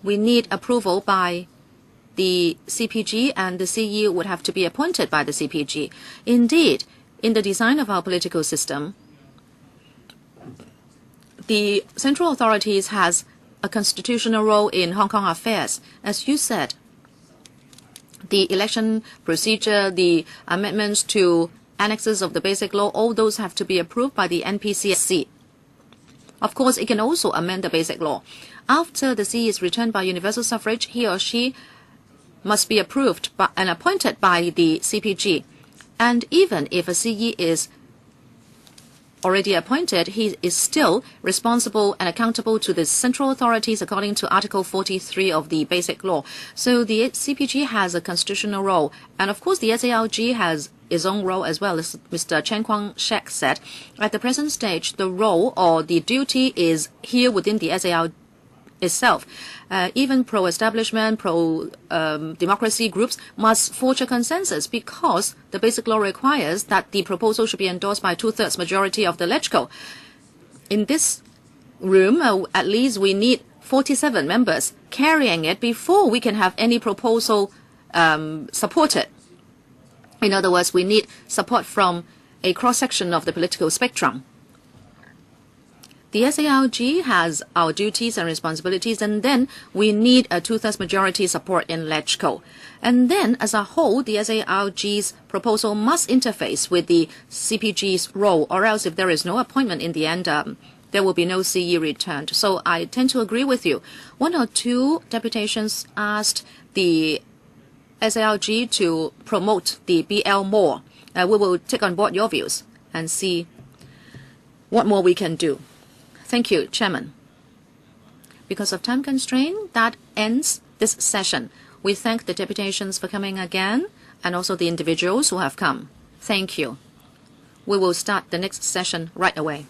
we need approval by the CPG, and the CE would have to be appointed by the CPG. Indeed, in the design of our political system, the central authorities has a constitutional role in Hong Kong affairs. As you said, the election procedure, the amendments to annexes of the Basic Law, all those have to be approved by the NPCC. Of course, it can also amend the Basic Law. After the CE is returned by universal suffrage, he or she must be approved and appointed by the CPG. And even if a CE is already appointed, he is still responsible and accountable to the central authorities according to Article 43 of the Basic Law. So the CPG has a constitutional role. And of course, the SALG has its own role as well, as Mr. Chen Kwang-shek said. At the present stage, the role or the duty is here within the SALG itself. Even pro-establishment, pro-democracy groups must forge a consensus because the Basic Law requires that the proposal should be endorsed by 2/3 majority of the LegCo. In this room, at least we need 47 members carrying it before we can have any proposal supported. In other words, we need support from a cross-section of the political spectrum. The SALG has our duties and responsibilities, and then we need a 2/3 majority support in LegCo. And then, as a whole, the SALG's proposal must interface with the CPG's role, or else if there is no appointment in the end, there will be no CE returned. So I tend to agree with you. One or two deputations asked the SALG to promote the BL more. We will take on board your views and see what more we can do. Thank you, Chairman. Because of time constraint, that ends this session. We thank the deputations for coming again and also the individuals who have come. Thank you. We will start the next session right away.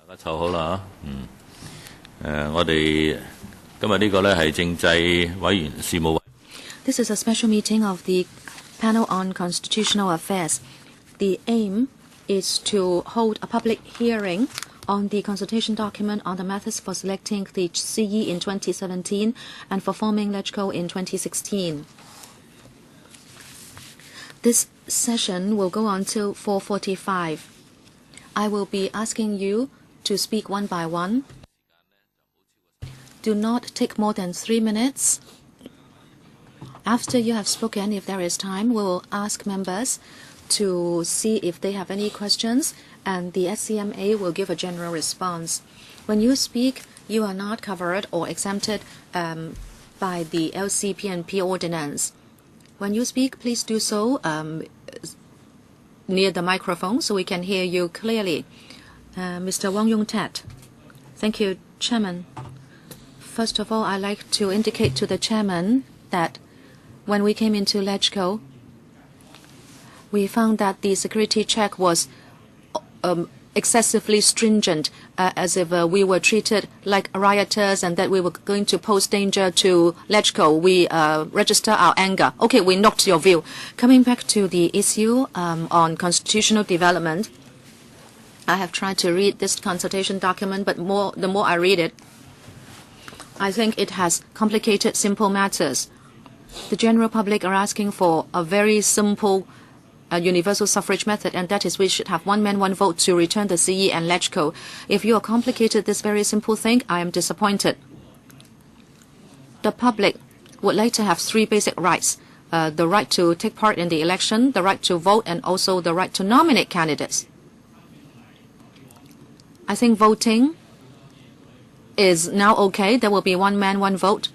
大家湊好啦我哋今日呢個呢係政制委員事務委。This is a special meeting of the Panel on Constitutional Affairs. The aim is to hold a public hearing on the consultation document on the methods for selecting the CE in 2017 and for forming LegCo in 2016. This session will go on till 4:45. I will be asking you to speak one by one. Do not take more than 3 minutes. After you have spoken, if there is time, we will ask members to see if they have any questions, and the SCMA will give a general response. When you speak, you are not covered or exempted by the LCPNP ordinance. When you speak, please do so near the microphone so we can hear you clearly. Mr. Wang Yong-tat. Thank you, Chairman. First of all, I'd like to indicate to the Chairman that when we came into LegCo, we found that the security check was excessively stringent, as if we were treated like rioters and that we were going to pose danger to LegCo. We register our anger. Okay, we note your view. Coming back to the issue on constitutional development, I have tried to read this consultation document, but the more I read it, I think it has complicated simple matters. The general public are asking for a very simple universal suffrage method, and that is we should have one man, one vote to return the CE and LegCo. If you are complicated this very simple thing, I am disappointed. The public would like to have 3 basic rights. The right to take part in the election, the right to vote, and also the right to nominate candidates. I think voting is now okay. There will be one man, one vote.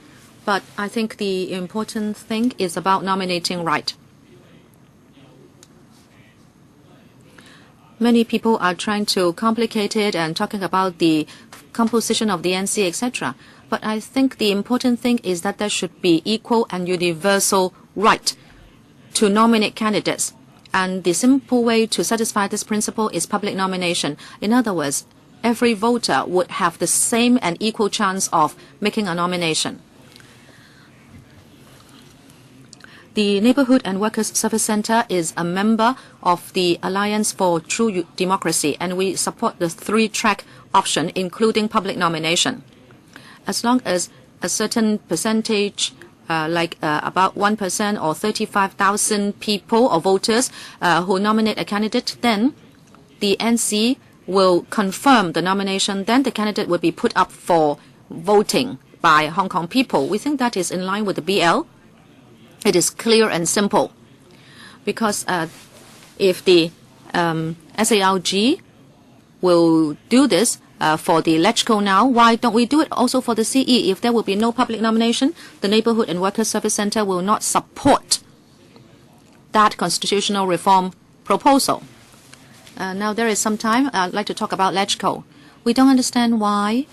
But I think the important thing is about nominating right. Many people are trying to complicate it and talking about the composition of the NC, etc. But I think the important thing is that there should be equal and universal right to nominate candidates. And the simple way to satisfy this principle is public nomination. In other words, every voter would have the same and equal chance of making a nomination. The Neighborhood and Workers' Service Center is a member of the Alliance for True Democracy, and we support the 3-track option, including public nomination. As long as a certain percentage, about 1% or 35,000 people or voters who nominate a candidate, then the NC will confirm the nomination. Then the candidate will be put up for voting by Hong Kong people. We think that is in line with the BL. It is clear and simple, because if the SALG will do this for the LegCo now, why don't we do it also for the CE? If there will be no public nomination, the Neighborhood and Workers' Service Center will not support that constitutional reform proposal. Now there is some time. I'd like to talk about LegCo. We don't understand why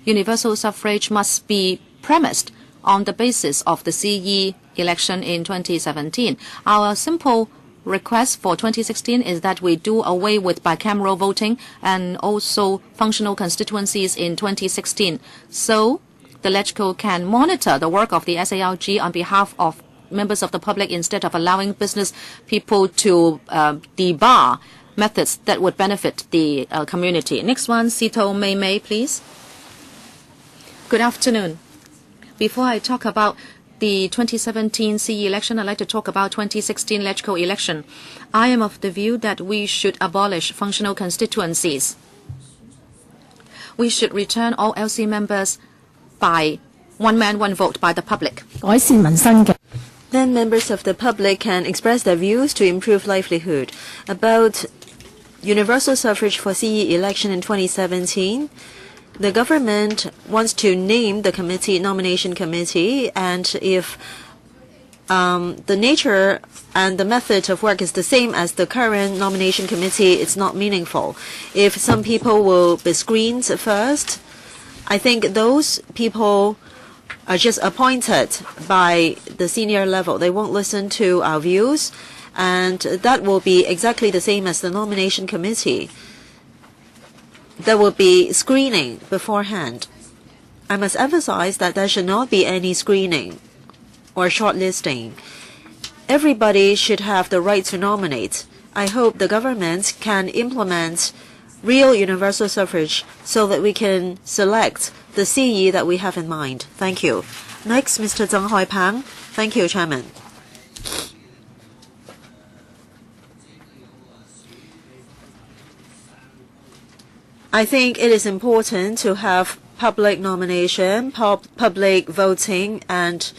universal suffrage must be premised on the basis of the CE election in 2017. Our simple request for 2016 is that we do away with bicameral voting and also functional constituencies in 2016. So the LegCo can monitor the work of the SALG on behalf of members of the public instead of allowing business people to debar methods that would benefit the community. Next one, Sito Mei Mei, please. Good afternoon. Before I talk about the 2017 CE election, I'd like to talk about 2016 LegCo election. I am of the view that we should abolish functional constituencies. We should return all LC members by one man, one vote by the public. Then members of the public can express their views to improve livelihood. About universal suffrage for CE election in 2017, the government wants to name the committee, nomination committee, and if the nature and the method of work is the same as the current nomination committee, it's not meaningful. If some people will be screened first, I think those people are just appointed by the senior level. They won't listen to our views, and that will be exactly the same as the nomination committee. There will be screening beforehand. I must emphasize that there should not be any screening or shortlisting. Everybody should have the right to nominate. I hope the government can implement real universal suffrage so that we can select the CE that we have in mind. Thank you. Next, Mr. Zheng Hoipang. Thank you, Chairman. I think it is important to have public nomination, public voting, and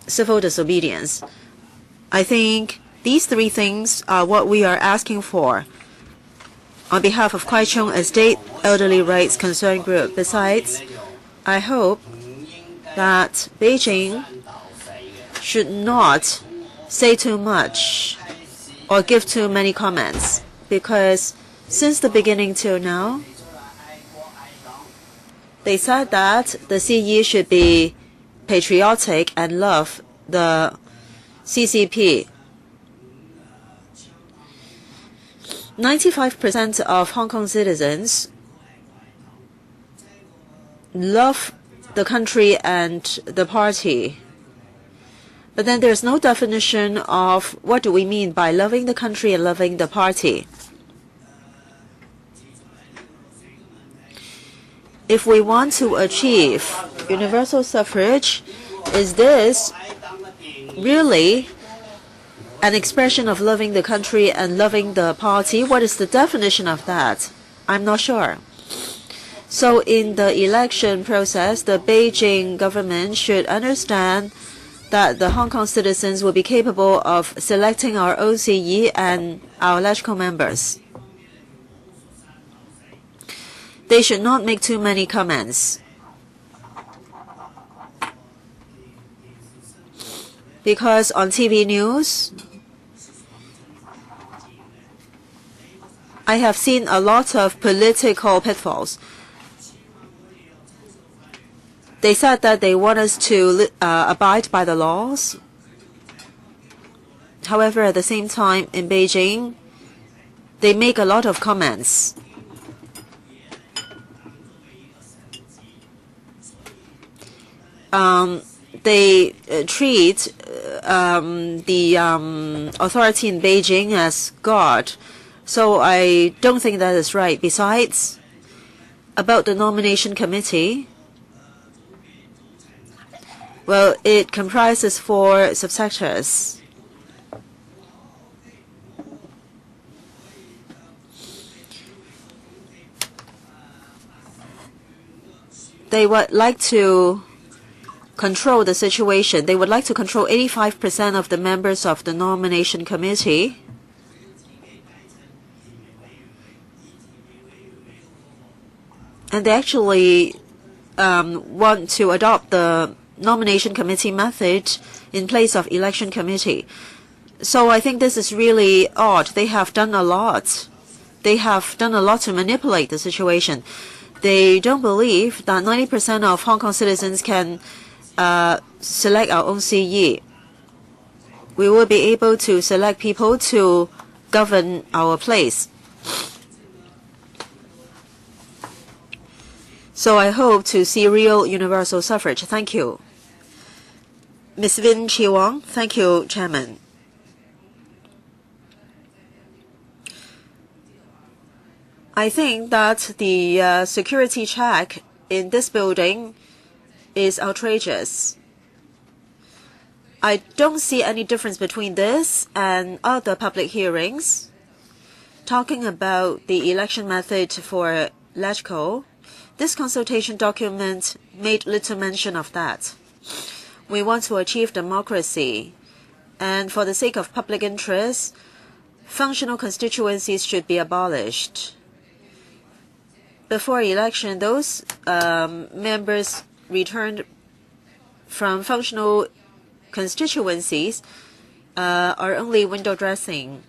civil disobedience. I think these 3 things are what we are asking for on behalf of Kwai Chung Estate Elderly Rights Concern Group. Besides, I hope that Beijing should not say too much or give too many comments, because since the beginning till now, they said that the CE should be patriotic and love the CCP. 95% of Hong Kong citizens love the country and the party. But then there's no definition of what do we mean by loving the country and loving the party. If we want to achieve universal suffrage, is this really an expression of loving the country and loving the party? What is the definition of that? I'm not sure. So in the election process, the Beijing government should understand that the Hong Kong citizens will be capable of selecting our OCE and our LegCo members. They should not make too many comments, because on TV news, I have seen a lot of political pitfalls. They said that they want us to abide by the laws. However, at the same time, in Beijing, they make a lot of comments. They treat the authority in Beijing as God. So I don't think that is right. Besides, about the nomination committee, well, it comprises 4 subsectors. They would like to control the situation. They would like to control 85% of the members of the nomination committee. And they actually want to adopt the nomination committee method in place of election committee. So I think this is really odd. They have done a lot. They have done a lot to manipulate the situation. They don't believe that 90% of Hong Kong citizens can select our own CE. We will be able to select people to govern our place. So I hope to see real universal suffrage. Thank you. Ms. Vin Chi Wong. Thank you, Chairman. I think that the security check in this building is outrageous. I don't see any difference between this and other public hearings. Talking about the election method for LegCo, this consultation document made little mention of that. We want to achieve democracy, and for the sake of public interest, functional constituencies should be abolished. Before election, those members returned from functional constituencies are only window dressing.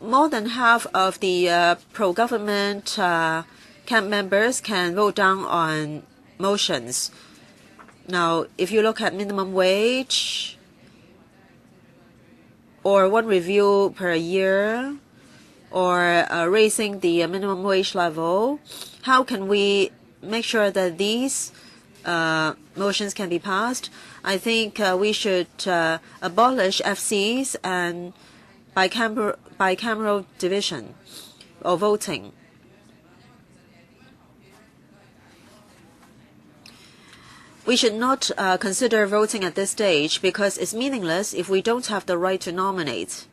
More than half of the pro-government camp members can vote down on motions. Now, if you look at minimum wage or one review per year or raising the minimum wage level, how can we make sure that these motions can be passed? I think we should abolish FCs and bicameral division or voting. We should not consider voting at this stage because it's meaningless if we don't have the right to nominate.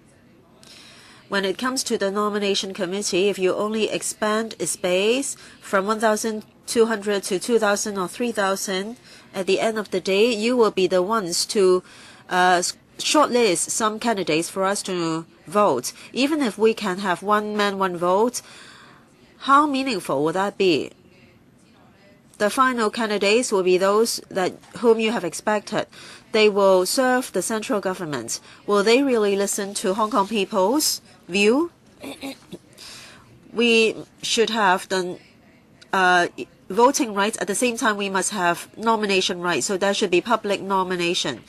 When it comes to the nomination committee, if you only expand its base from 1,200 to 2,000 or 3,000, at the end of the day, you will be the ones to shortlist some candidates for us to vote. Even if we can have one man, one vote, how meaningful would that be? The final candidates will be those whom you have expected. They will serve the central government. Will they really listen to Hong Kong people's view? We should have the voting rights. At the same time, we must have nomination rights. So there should be public nomination.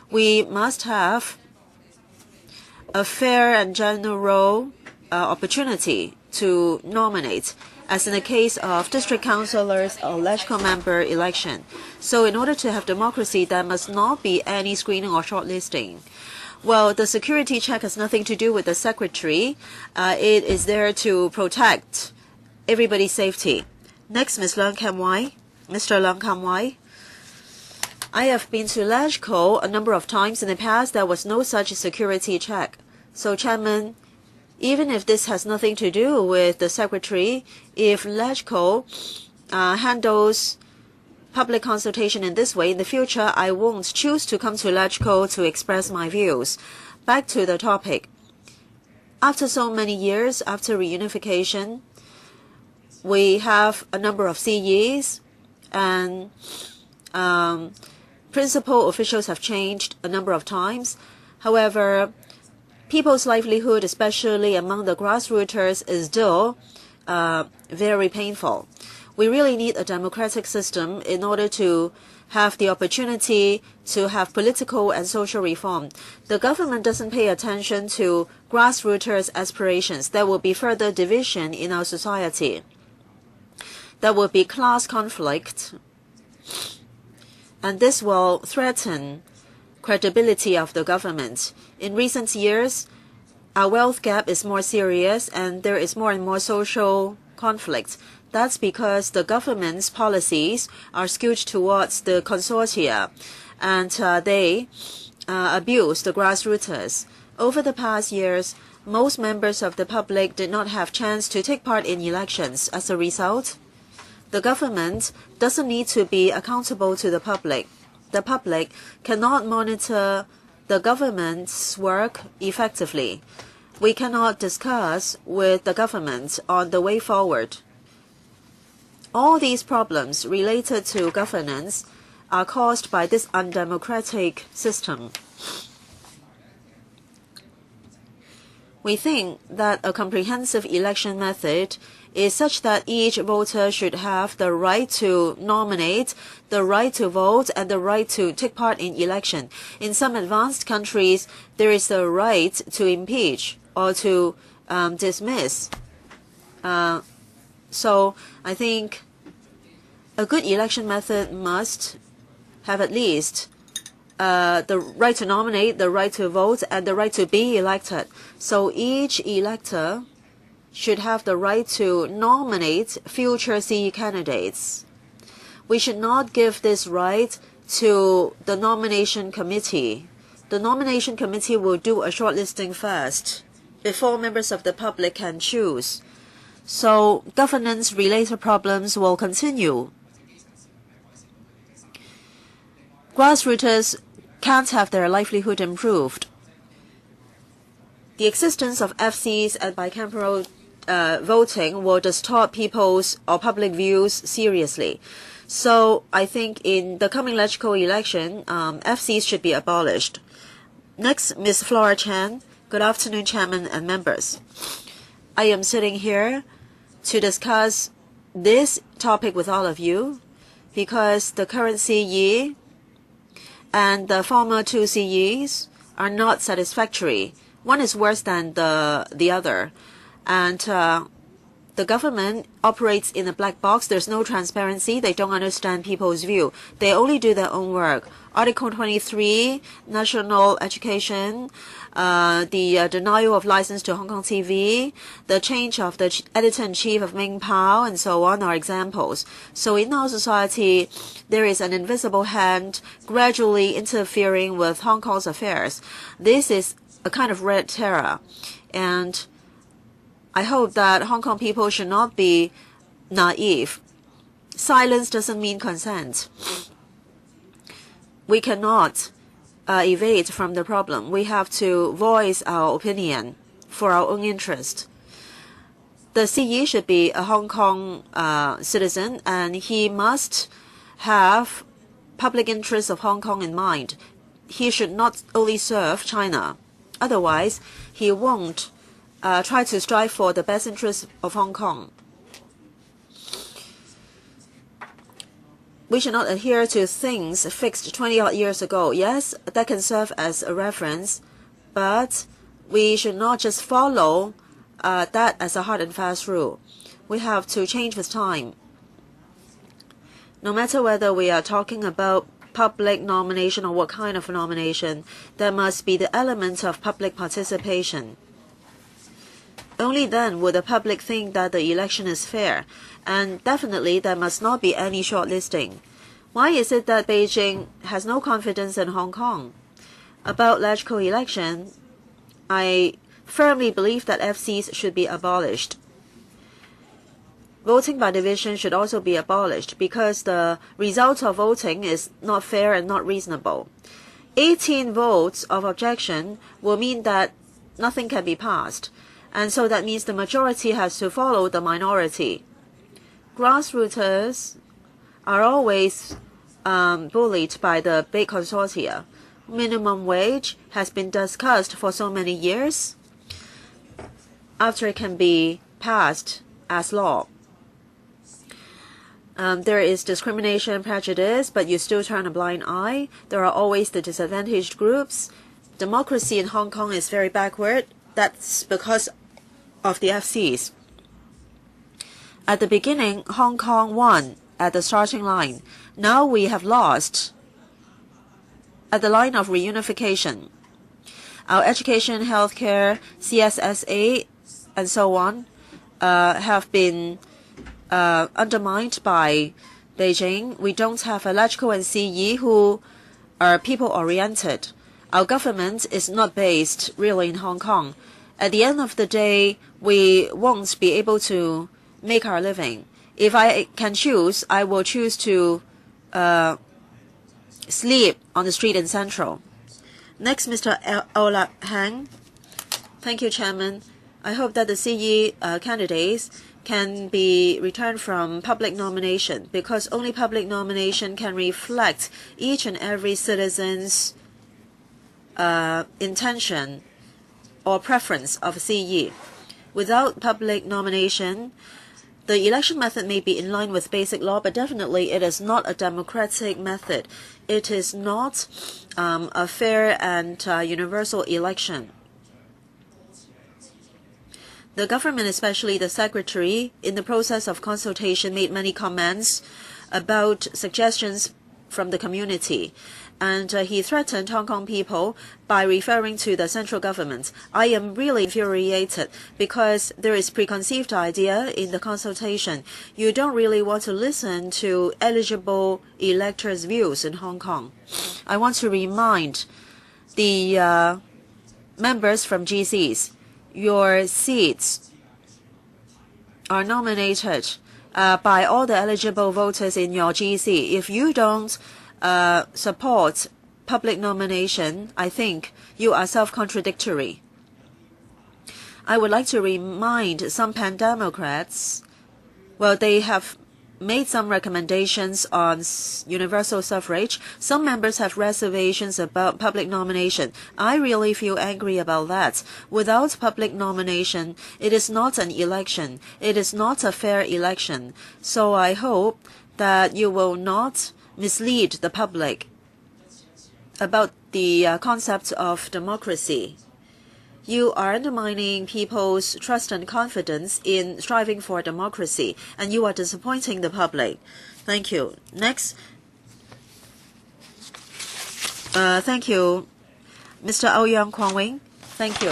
We must have a fair and general opportunity to nominate, as in the case of district councillors or LegCo member election. So in order to have democracy, there must not be any screening or shortlisting. Well, the security check has nothing to do with the secretary. It is there to protect everybody's safety. Next, Ms. Leung Kam-wai. Mr. Leung Kam-wai. I have been to LegCo a number of times in the past. There was no such security check. So, Chairman, even if this has nothing to do with the secretary, if LegCo handles public consultation in this way, in the future, I won't choose to come to LegCo to express my views. Back to the topic. After so many years, after reunification, we have a number of CEs, and principal officials have changed a number of times. However, people's livelihood, especially among the grassroots, is still very painful. We really need a democratic system in order to have the opportunity to have political and social reform. The government doesn't pay attention to grassroots aspirations. There will be further division in our society. There will be class conflict, and this will threaten credibility of the government. In recent years, our wealth gap is more serious, and there is more and more social conflict. That's because the government's policies are skewed towards the consortia, and they abuse the grassroots. Over the past years, most members of the public did not have chance to take part in elections. As a result, the government doesn't need to be accountable to the public. The public cannot monitor the government's work effectively. We cannot discuss with the government on the way forward. All these problems related to governance are caused by this undemocratic system. We think that a comprehensive election method is such that each voter should have the right to nominate, the right to vote, and the right to take part in election. In some advanced countries, there is the right to impeach or to dismiss. So I think a good election method must have at least the right to nominate, the right to vote, and the right to be elected. So each elector should have the right to nominate future CE candidates. We should not give this right to the nomination committee. The nomination committee will do a shortlisting first before members of the public can choose. So governance-related problems will continue. Grassroots can't have their livelihood improved. The existence of FCs and bicameral voting will distort people's or public views seriously. So I think in the coming LegCo election, FCs should be abolished. Next, Ms. Flora Chan. Good afternoon, Chairman and members. I am sitting here to discuss this topic with all of you because the current CE and the former two CEs are not satisfactory. One is worse than the other. And the government operates in a black box. There's no transparency. They don't understand people's view. They only do their own work. Article 23, national education, the denial of license to Hong Kong TV, the change of the editor-in-chief of Ming Pao, and so on are examples. So in our society, there is an invisible hand gradually interfering with Hong Kong's affairs. This is a kind of red terror. And I hope that Hong Kong people should not be naive. Silence doesn't mean consent. We cannot evade from the problem. We have to voice our opinion for our own interest. The CE should be a Hong Kong citizen, and he must have public interests of Hong Kong in mind. He should not only serve China. Otherwise, he won't try to strive for the best interests of Hong Kong. we should not adhere to things fixed 20-odd years ago. Yes, that can serve as a reference, but we should not just follow that as a hard and fast rule. We have to change with time. No matter whether we are talking about public nomination or what kind of nomination, there must be the element of public participation. Only then will the public think that the election is fair, and definitely there must not be any shortlisting. Why is it that Beijing has no confidence in Hong Kong? About logical election, I firmly believe that FCs should be abolished. Voting by division should also be abolished because the result of voting is not fair and not reasonable. 18 votes of objection will mean that nothing can be passed, and so that means the majority has to follow the minority. Grassrooters are always bullied by the big consortia. Minimum wage has been discussed for so many years after it can be passed as law. There is discrimination and prejudice, but you still turn a blind eye. There are always the disadvantaged groups. Democracy in Hong Kong is very backward. That's because of the FCs. At the beginning, Hong Kong won at the starting line. Now we have lost at the line of reunification. Our education, healthcare, CSSA, and so on have been undermined by Beijing. We don't have electrical and CE who are people-oriented. Our government is not based really in Hong Kong. At the end of the day, we won't be able to make our living. If I can choose, I will choose to sleep on the street in Central. Next, Mr. Ola Hang. Thank you, Chairman. I hope that the CE candidates can be returned from public nomination, because only public nomination can reflect each and every citizen's intention or preference of CE. Without public nomination, the election method may be in line with basic law, but definitely it is not a democratic method. It is not a fair and universal election. The government, especially the secretary, in the process of consultation made many comments about suggestions from the community. And he threatened Hong Kong people by referring to the central government. I am really infuriated because there is preconceived idea in the consultation. You don't really want to listen to eligible electors' views in Hong Kong. I want to remind the members from GCs, your seats are nominated by all the eligible voters in your GC. If you don't support public nomination, I think you are self-contradictory. I would like to remind some pan-democrats, well, they have made some recommendations on universal suffrage. Some members have reservations about public nomination. I really feel angry about that. Without public nomination, it is not an election. It is not a fair election. So I hope that you will not mislead the public about the concept of democracy. You are undermining people's trust and confidence in striving for democracy, and you are disappointing the public. Thank you. Next. Thank you. Mr. Ouyang Kwong Wing. Thank you.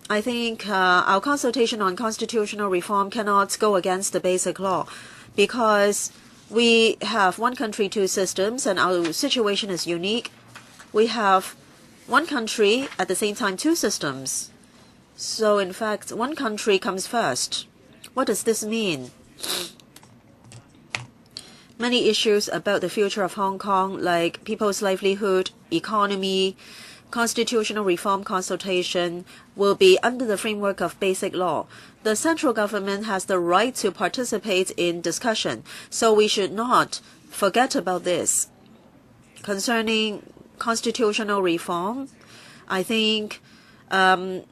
I think our consultation on constitutional reform cannot go against the basic law, because we have one country, two systems, and our situation is unique. We have one country, at the same time, two systems. So, in fact, one country comes first. What does this mean? Many issues about the future of Hong Kong, like people's livelihood, economy, constitutional reform consultation, will be under the framework of basic law. The central government has the right to participate in discussion, so we should not forget about this. Concerning constitutional reform, I think the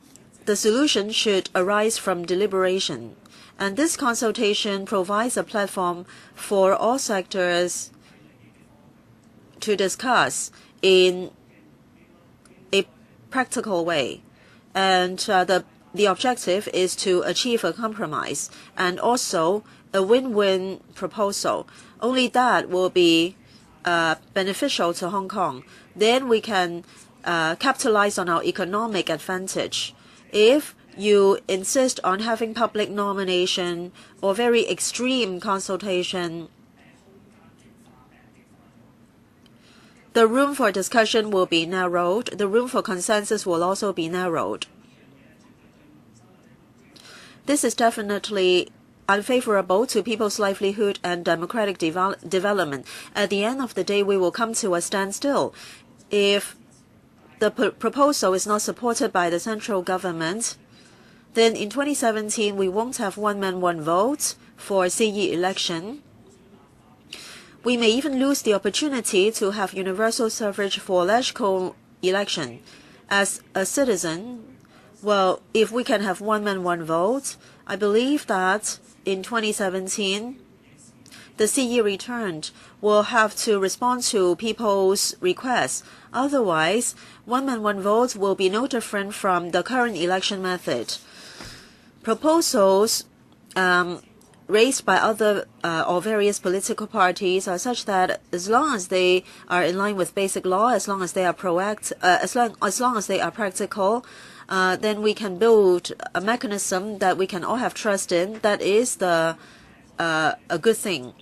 solution should arise from deliberation. And this consultation provides a platform for all sectors to discuss in a practical way. And the objective is to achieve a compromise and also a win-win proposal. Only that will be beneficial to Hong Kong. Then we can capitalize on our economic advantage. If you insist on having public nomination or very extreme consultation, the room for discussion will be narrowed. The room for consensus will also be narrowed. This is definitely unfavorable to people's livelihood and democratic development. At the end of the day, we will come to a standstill. If the proposal is not supported by the central government, then in 2017 we won't have one man, one vote for CE election. We may even lose the opportunity to have universal suffrage for LegCo election. As a citizen, well, if we can have one man, one vote, I believe that in 2017, the CE returned will have to respond to people's requests. Otherwise, one man, one vote will be no different from the current election method. Proposals raised by other or various political parties are such that as long as they are in line with basic law, as long as they are as long as they are practical, then we can build a mechanism that we can all have trust in. That is a good thing.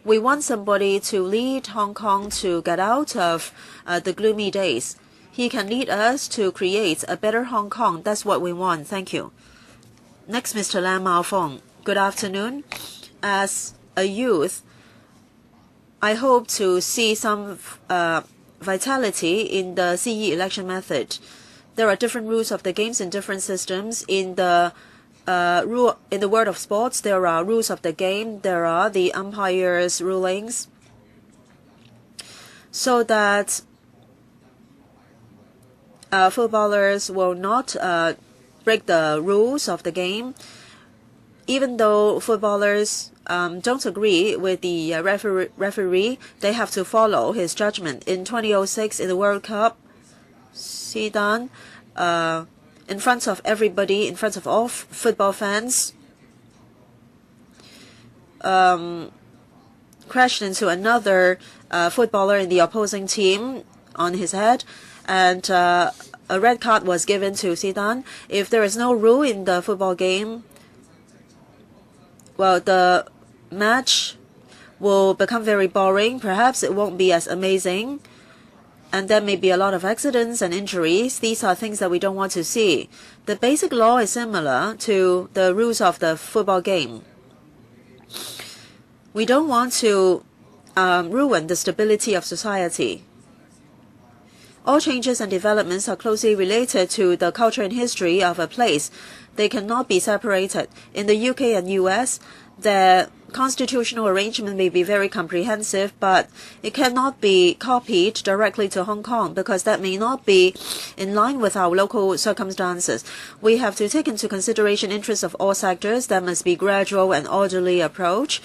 We want somebody to lead Hong Kong to get out of the gloomy days. He can lead us to create a better Hong Kong. That's what we want. Thank you. Next, Mr. Lam Maofeng. Good afternoon. As a youth, I hope to see some vitality in the CE election method. There are different rules of the games in different systems. In the world of sports, there are rules of the game. There are the umpires' rulings, so that footballers will not break the rules of the game. Even though footballers don't agree with the referee, they have to follow his judgment. In 2006, in the World Cup, Zidane, in front of everybody, in front of all football fans, crashed into another footballer in the opposing team on his head, and a red card was given to Zidane. If there is no rule in the football game, well, the match will become very boring. Perhaps it won't be as amazing. And there may be a lot of accidents and injuries. These are things that we don't want to see. The basic law is similar to the rules of the football game. We don't want to ruin the stability of society. All changes and developments are closely related to the culture and history of a place. They cannot be separated. In the UK and US, the constitutional arrangement may be very comprehensive, but it cannot be copied directly to Hong Kong because that may not be in line with our local circumstances. We have to take into consideration interests of all sectors. There must be gradual and orderly approach.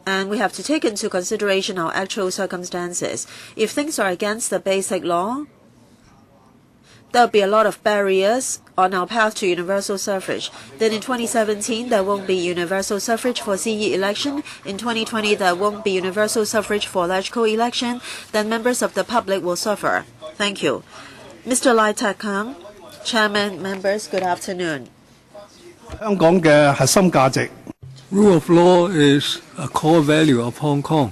And we have to take into consideration our actual circumstances. If things are against the basic law, there will be a lot of barriers on our path to universal suffrage. Then in 2017, there won't be universal suffrage for CE election. In 2020, there won't be universal suffrage for LegCo election. Then members of the public will suffer. Thank you. Mr. Lai Tak-kang, Chairman, members, good afternoon. 香港嘅核心價值 Rule of law is a core value of Hong Kong.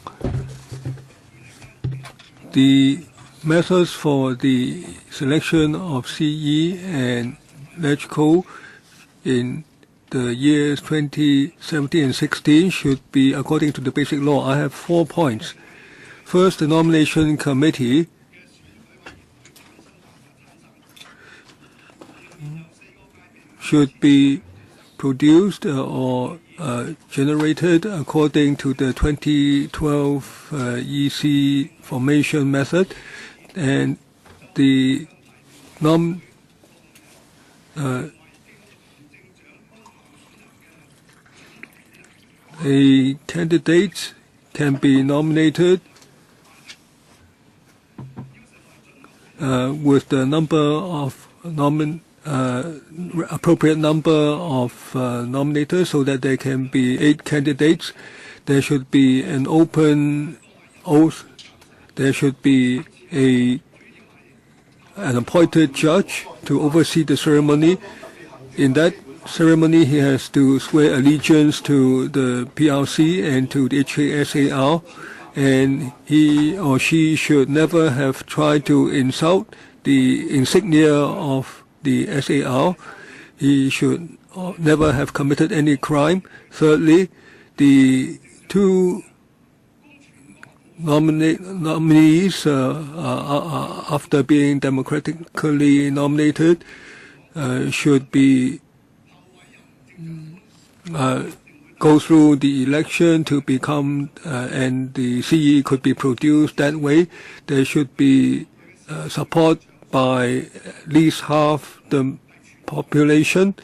The methods for the selection of CE and LegCo in the years 2017 and 16 should be according to the basic law. I have 4 points. First, the nomination committee should be produced or generated according to the 2012 EC formation method, and the a candidate can be nominated with the number of appropriate number of nominators, so that there can be 8 candidates. There should be an open oath. There should be an appointed judge to oversee the ceremony. In that ceremony, he has to swear allegiance to the PRC and to the HKSAR, and he or she should never have tried to insult the insignia of the SAR. He should never have committed any crime. Thirdly, the 2 nominees, after being democratically nominated, should be go through the election to become, and the CE could be produced that way. There should be support by at least half the population,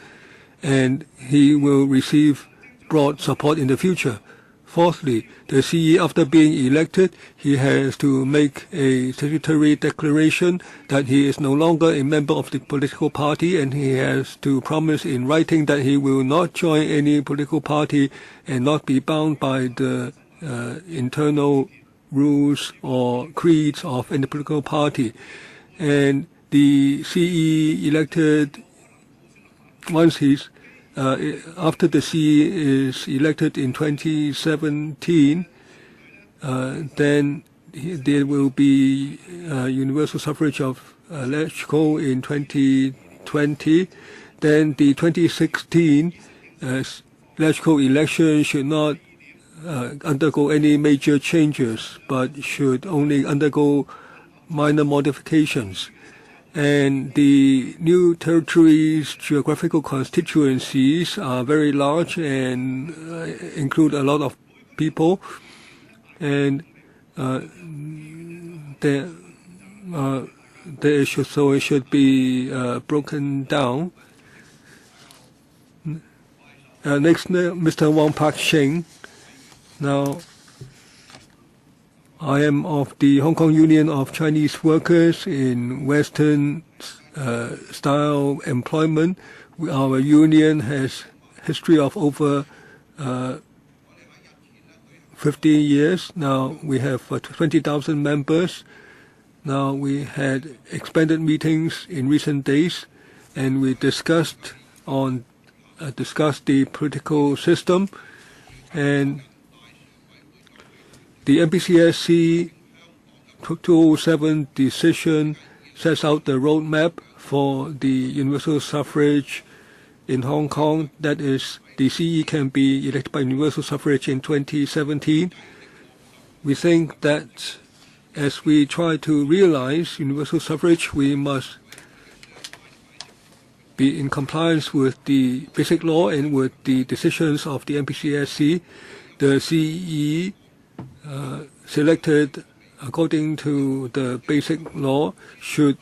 and he will receive broad support in the future. Fourthly, the CE, after being elected, he has to make a statutory declaration that he is no longer a member of the political party, and he has to promise in writing that he will not join any political party and not be bound by the internal rules or creeds of any political party. And the CE elected, once he's after the CE is elected in 2017, then there will be universal suffrage of electoral in 2020. Then the 2016 electoral election should not undergo any major changes, but should only undergo minor modifications. And the new territories' geographical constituencies are very large and include a lot of people, and it should be broken down. Next, Mr. Wong Pak Shing. Now, I am of the Hong Kong Union of Chinese Workers in Western style employment. Our union has history of over 15 years. Now we have 20,000 members. Now we had expanded meetings in recent days, and we discussed the political system, and the MPCSC 207 decision sets out the roadmap for the universal suffrage in Hong Kong. That is, the CE can be elected by universal suffrage in 2017. We think that as we try to realize universal suffrage, we must be in compliance with the basic law and with the decisions of the MPCSC. The CE selected according to the basic law should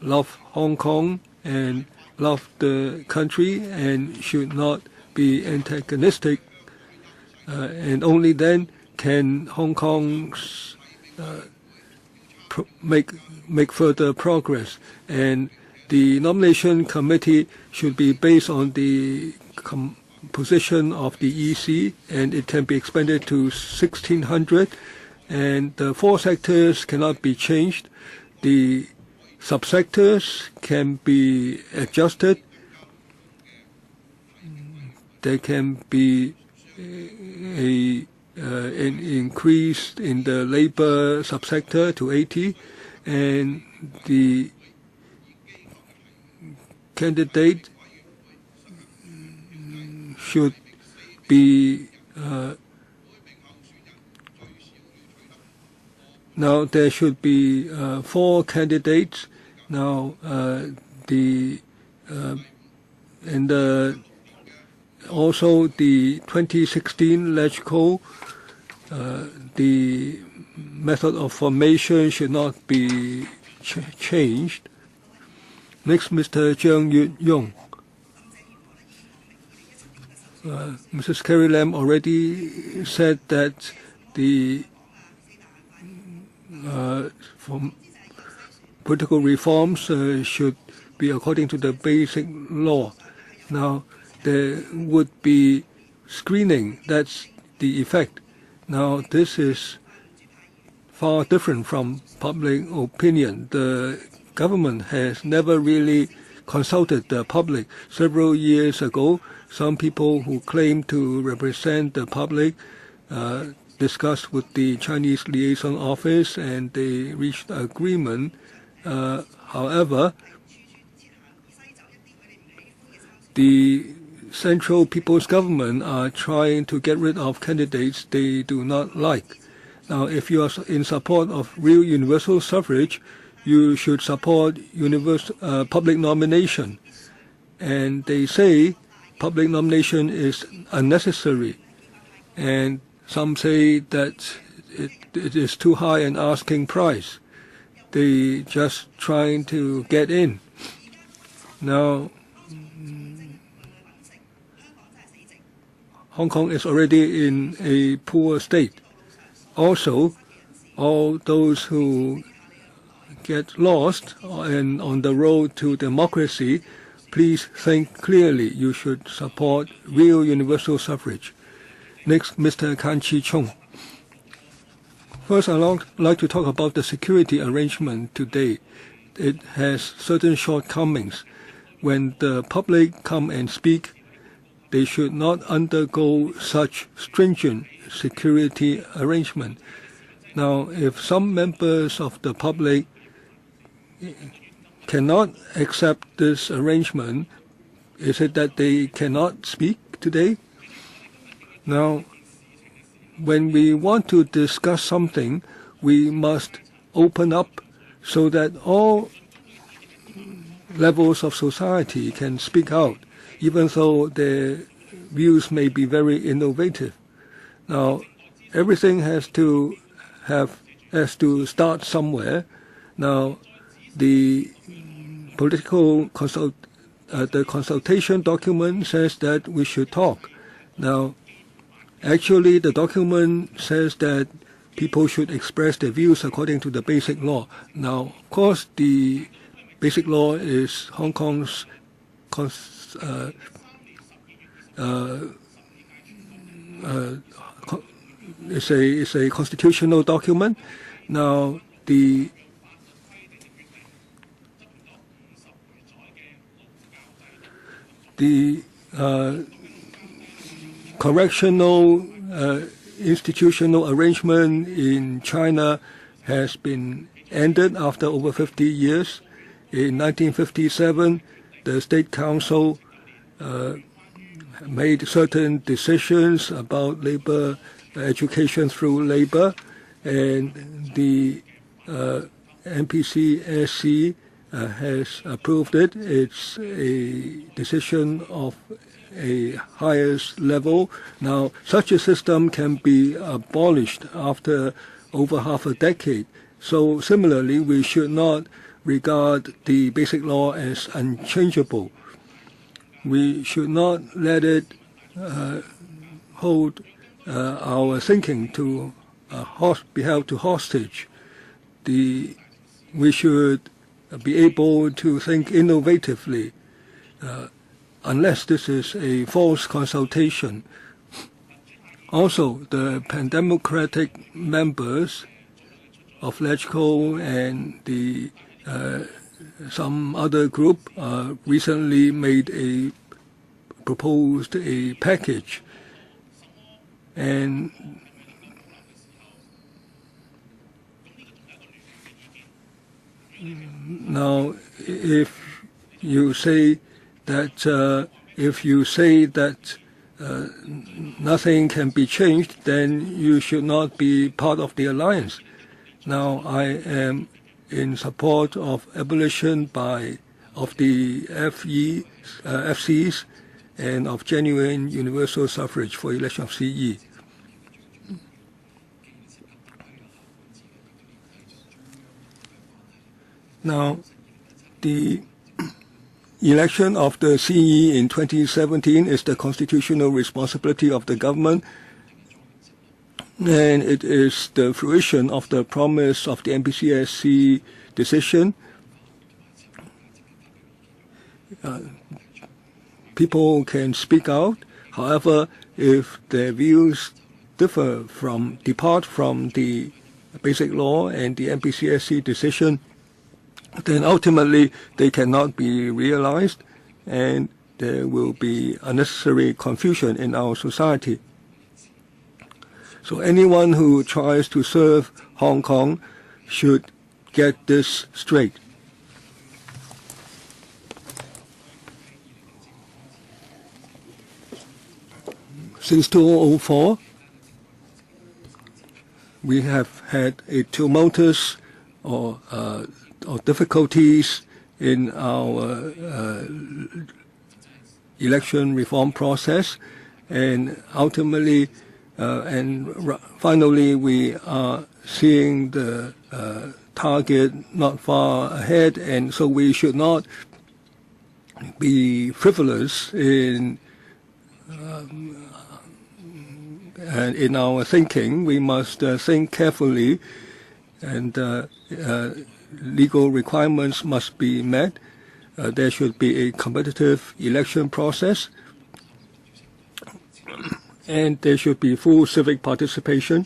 love Hong Kong and love the country and should not be antagonistic, and only then can Hong Kong make further progress. And the nomination committee should be based on the position of the EC, and it can be expanded to 1,600, and the 4 sectors cannot be changed. The subsectors can be adjusted. There can be an increase in the labor subsector to 80, and the candidate should be now there should be 4 candidates. Now also the 2016 electoral, the method of formation should not be changed. Next, Mr. Zhang Yong. Mrs. Carrie Lam already said that the political reforms should be according to the basic law. Now, there would be screening. That's the effect. Now, this is far different from public opinion. The government has never really consulted the public. Several years ago, some people who claim to represent the public discussed with the Chinese liaison office and they reached agreement. However, the central people's government are trying to get rid of candidates they do not like. Now, if you are in support of real universal suffrage, you should support public nomination. And they say public nomination is unnecessary. And some say that it is too high an asking price. They just trying to get in. Now, Hong Kong is already in a poor state. Also, all those who get lost and on the road to democracy, please think clearly. You should support real universal suffrage. Next, Mr. Kan Chi-chung. First, I'd like to talk about the security arrangement today. It has certain shortcomings. When the public come and speak, they should not undergo such stringent security arrangement. Now, if some members of the public cannot accept this arrangement, is it that they cannot speak today? Now, when we want to discuss something, we must open up so that all levels of society can speak out, even though their views may be very innovative. Now, everything has to start somewhere. Now, the the consultation document says that we should talk. Now, actually, the document says that people should express their views according to the basic law. Now, of course, the basic law is Hong Kong's it's a constitutional document. Now, the correctional institutional arrangement in China has been ended after over 50 years. In 1957, the State Council made certain decisions about labor education through labor, and the NPCSC has approved it. It's a decision of a highest level. Now, such a system can be abolished after over half a decade. So similarly, we should not regard the basic law as unchangeable. We should not let it hold our thinking to be held to hostage. We should be able to think innovatively, unless this is a false consultation. Also, the pan-democratic members of LegCo and some other group recently proposed a package, and now if you say that nothing can be changed, then you should not be part of the alliance. Now, I am in support of abolition of the FCs and of genuine universal suffrage for election of CE. Now, the Election of the CE in 2017 is the constitutional responsibility of the government, and it is the fruition of the promise of the NPCSC decision. People can speak out. However, if their views depart from the basic law and the NPCSC decision, then ultimately they cannot be realized, and there will be unnecessary confusion in our society. So anyone who tries to serve Hong Kong should get this straight. Since 2004, we have had a tumultuous or difficulties in our election reform process, and ultimately and finally we are seeing the target not far ahead, and so we should not be frivolous in our thinking. We must think carefully, and legal requirements must be met. There should be a competitive election process, and there should be full civic participation.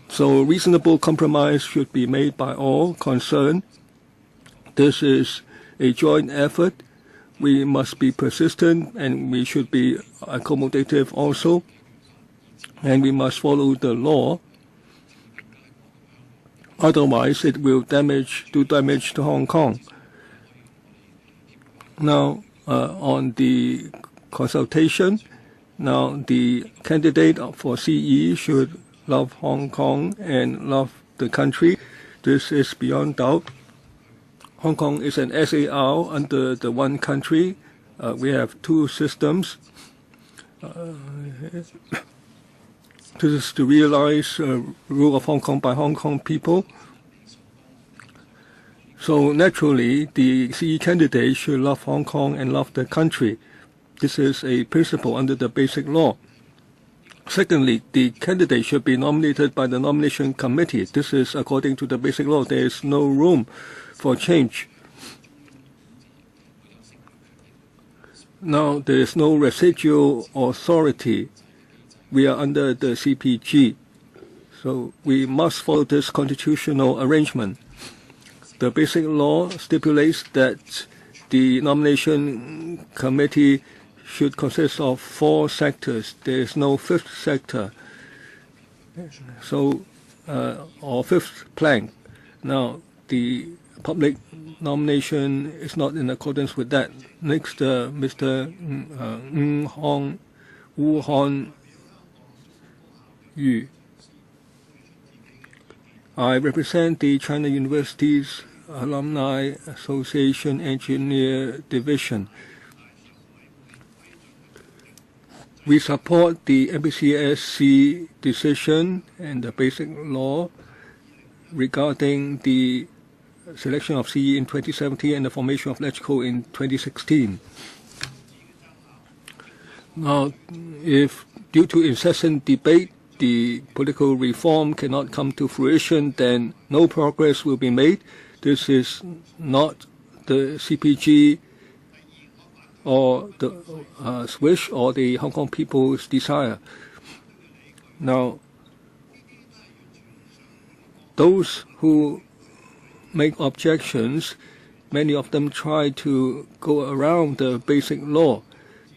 So reasonable compromise should be made by all concerned. This is a joint effort. We must be persistent, and we should be accommodative also, and we must follow the law. Otherwise, it will do damage to Hong Kong. Now, on the consultation, now the candidate for CE should love Hong Kong and love the country. This is beyond doubt. Hong Kong is an SAR under the one country. We have two systems. This is to realize rule of Hong Kong by Hong Kong people. So naturally, the CE candidate should love Hong Kong and love the country. This is a principle under the basic law. Secondly, the candidate should be nominated by the nomination committee. This is according to the basic law. There is no room for change. Now, there is no residual authority. We are under the CPG, so we must follow this constitutional arrangement. The basic law stipulates that the nomination committee should consist of 4 sectors. There is no 5th sector, so or 5th plank. Now, the public nomination is not in accordance with that. Next, Mr. Wu Hon Yu. I represent the China University's Alumni Association Engineer Division. We support the NPCSC decision and the basic law regarding the selection of CE in 2017 and the formation of LegCo in 2016. Now, if due to incessant debate the political reform cannot come to fruition, then no progress will be made. This is not the CPG or the wish or the Hong Kong people's desire. Now, those who make objections, many of them try to go around the basic law.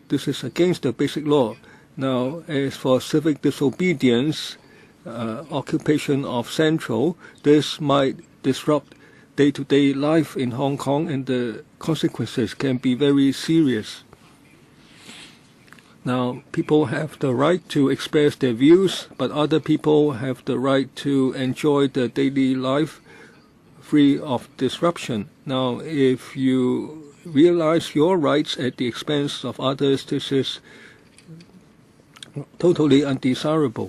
This is against the basic law. Now, as for civic disobedience, occupation of Central, this might disrupt day-to-day life in Hong Kong, and the consequences can be very serious. Now, people have the right to express their views, but other people have the right to enjoy their daily life free of disruption. Now, if you realize your rights at the expense of others, this is totally undesirable.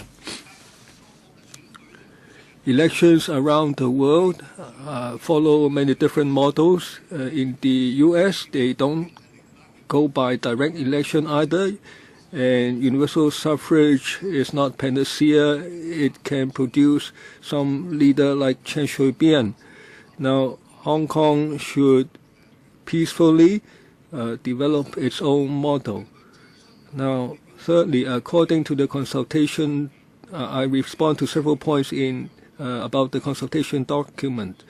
elections around the world follow many different models. In the U.S., they don't go by direct election either, and universal suffrage is not panacea. It can produce some leader like Chen Shui-bian. Now, Hong Kong should peacefully develop its own model. Now, thirdly, according to the consultation, I respond to several points in about the consultation document.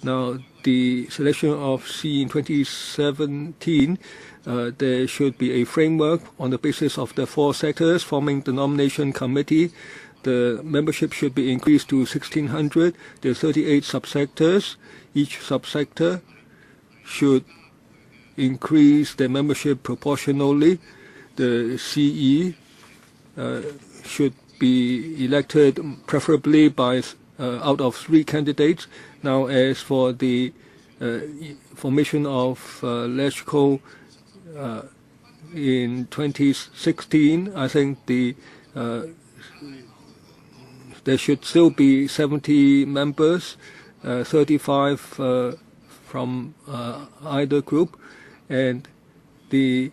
Now, the selection of C in 2017, there should be a framework on the basis of the 4 sectors forming the nomination committee. The membership should be increased to 1,600. There are 38 subsectors. Each subsector should increase their membership proportionally. The CE should be elected preferably by out of 3 candidates. Now, as for the formation of LegCo in 2016, I think there should still be 70 members, 35 from either group, and there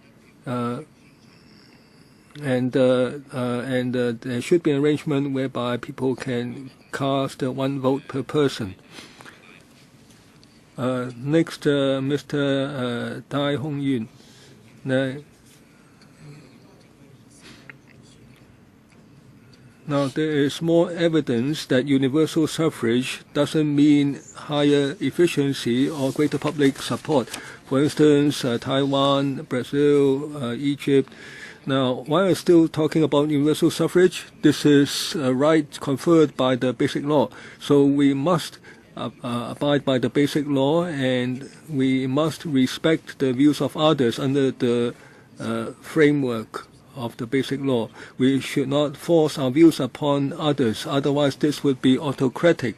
should be an arrangement whereby people can cast 1 vote per person. Next, Mr. Dai Hong Yun. Now, there is more evidence that universal suffrage doesn't mean higher efficiency or greater public support. For instance, Taiwan, Brazil, Egypt. Now, why are we still talking about universal suffrage? This is a right conferred by the Basic Law. So we must abide by the Basic Law, and we must respect the views of others under the framework of the Basic Law. We should not force our views upon others, otherwise this would be autocratic.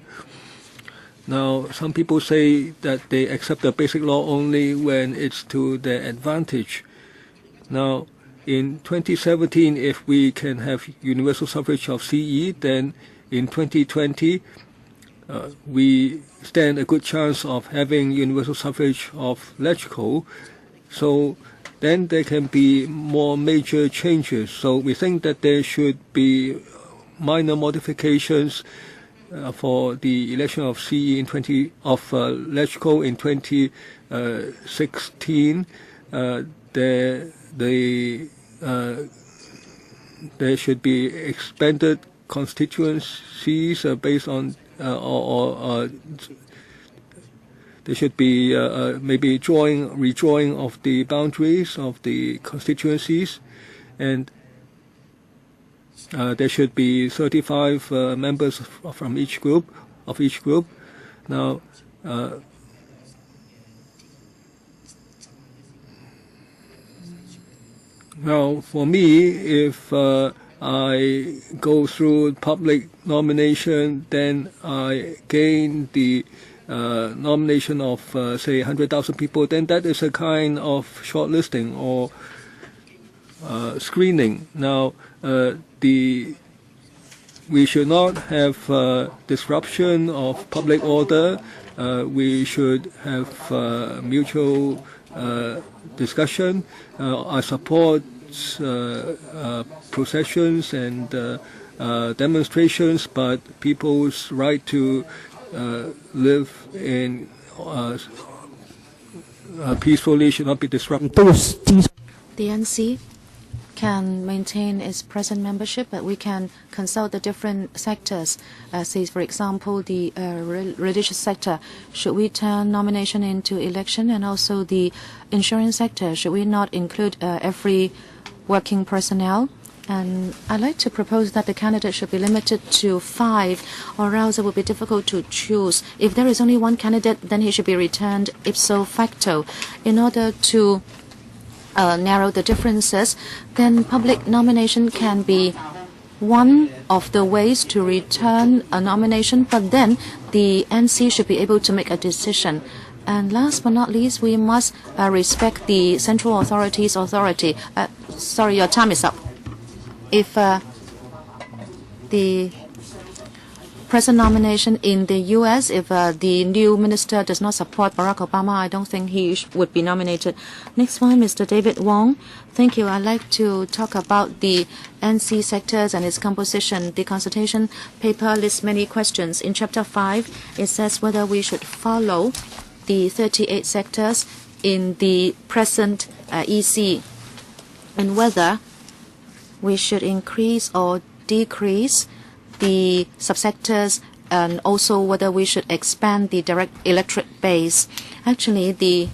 Now, some people say that they accept the Basic Law only when it's to their advantage. Now, in 2017, if we can have universal suffrage of CE, then in 2020, we stand a good chance of having universal suffrage of LegCo. So then there can be more major changes. So we think that there should be minor modifications for the election of CE in LegCo in 2016. There should be expanded constituencies based on there should be maybe redrawing of the boundaries of the constituencies, and there should be 35 members from each group. Now, for me, if I go through public nomination, then I gain the nomination of, say, 100,000 people, then that is a kind of shortlisting or screening. Now, we should not have disruption of public order. We should have mutual discussion. I support processions and demonstrations, but people's right to live in peacefully should not be disrupted. The NC can maintain its present membership, but we can consult the different sectors. Say, for example, the religious sector. Should we turn nomination into election? And also the insurance sector. Should we not include every working personnel? And I'd like to propose that the candidate should be limited to 5, or else it would be difficult to choose. If there is only 1 candidate, then he should be returned ipso facto. In order to narrow the differences, then public nomination can be one of the ways to return a nomination, but then the NC should be able to make a decision. And last but not least, we must respect the central authority's authority. Sorry, your time is up. If the president nomination in the U.S., if the new minister does not support Barack Obama, I don't think he would be nominated. Next one, Mr. David Wong. Thank you. I'd like to talk about the NC sectors and its composition. The consultation paper lists many questions. In Chapter 5, it says whether we should follow the 38 sectors in the present EC and whether we should increase or decrease the subsectors, and also whether we should expand the direct electorate base. Actually, the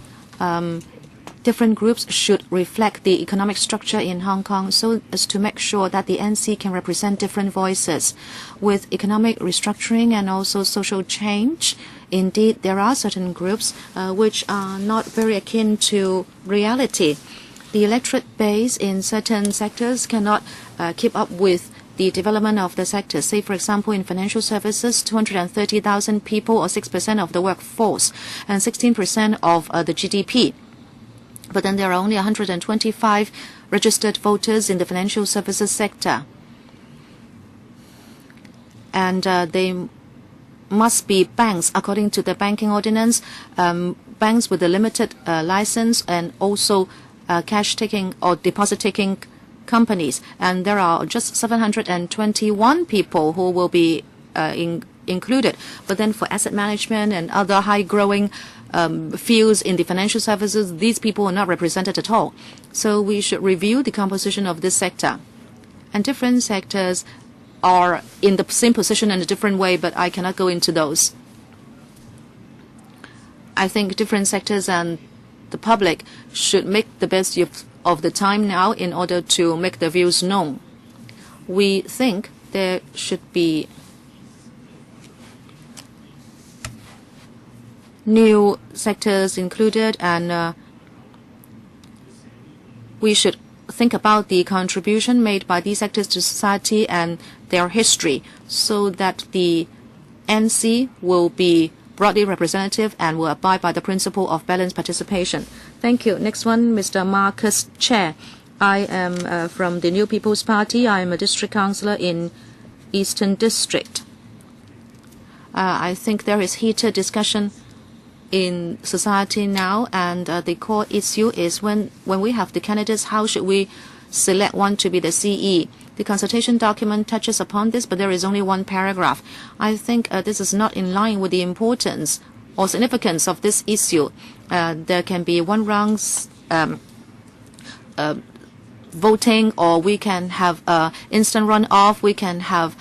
different groups should reflect the economic structure in Hong Kong so as to make sure that the NC can represent different voices. With economic restructuring and also social change, indeed, there are certain groups which are not very akin to reality. The electorate base in certain sectors cannot keep up with the development of the sector. Say, for example, in financial services, 230,000 people, or 6% of the workforce, and 16% of the GDP. But then there are only 125 registered voters in the financial services sector. And they must be banks, according to the banking ordinance, banks with a limited license, and also cash-taking or deposit-taking companies. And there are just 721 people who will be included. But then for asset management and other high-growing fields in the financial services, these people are not represented at all. So we should review the composition of this sector. And different sectors are in the same position in a different way, but I cannot go into those. I think different sectors and the public should make the best use of the time now in order to make their views known. We think there should be new sectors included, and we should think about the contribution made by these sectors to society and their history so that the NC will be broadly representative and will abide by the principle of balanced participation. Thank you. Next one, Mr. Marcus Chair. I am from the New People's Party. I am a district councillor in Eastern District. I think there is heated discussion in society now, and the core issue is when we have the candidates, how should we select one to be the CE? The consultation document touches upon this, but there is only one paragraph. I think this is not in line with the importance or significance of this issue. There can be one round voting, or we can have instant runoff, we can have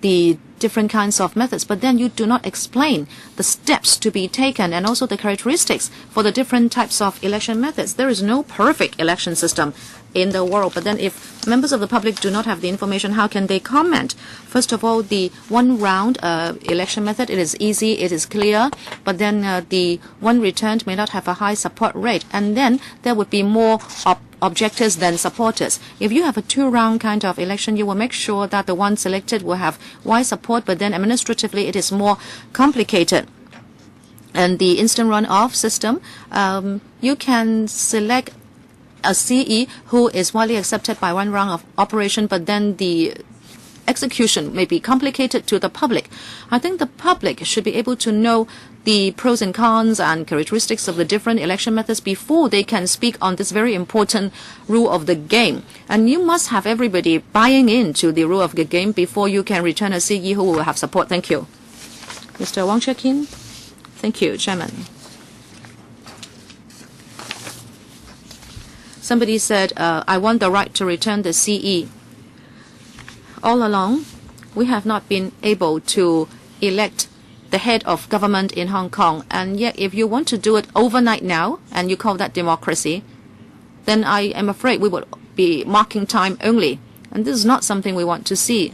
the different kinds of methods, but then you do not explain the steps to be taken and also the characteristics for the different types of election methods. There is no perfect election system in the world, but then if members of the public do not have the information, how can they comment? First of all, the one round election method, it is easy, it is clear, but then the one returned may not have a high support rate, and then there would be more objectors than supporters. If you have a two-round kind of election, you will make sure that the one selected will have wide support, but then administratively it is more complicated. And the instant runoff system, you can select a CE who is widely accepted by one round of operation, but then the execution may be complicated to the public. I think the public should be able to know the pros and cons and characteristics of the different election methods before they can speak on this very important rule of the game. And you must have everybody buying into the rule of the game before you can return a CE who will have support. Thank you. Mr. Wang Chekin. Thank you, Chairman. Somebody said, I want the right to return the CE. All along, we have not been able to elect the head of government in Hong Kong. And yet, if you want to do it overnight now, and you call that democracy, then I am afraid we would be marking time only. And this is not something we want to see.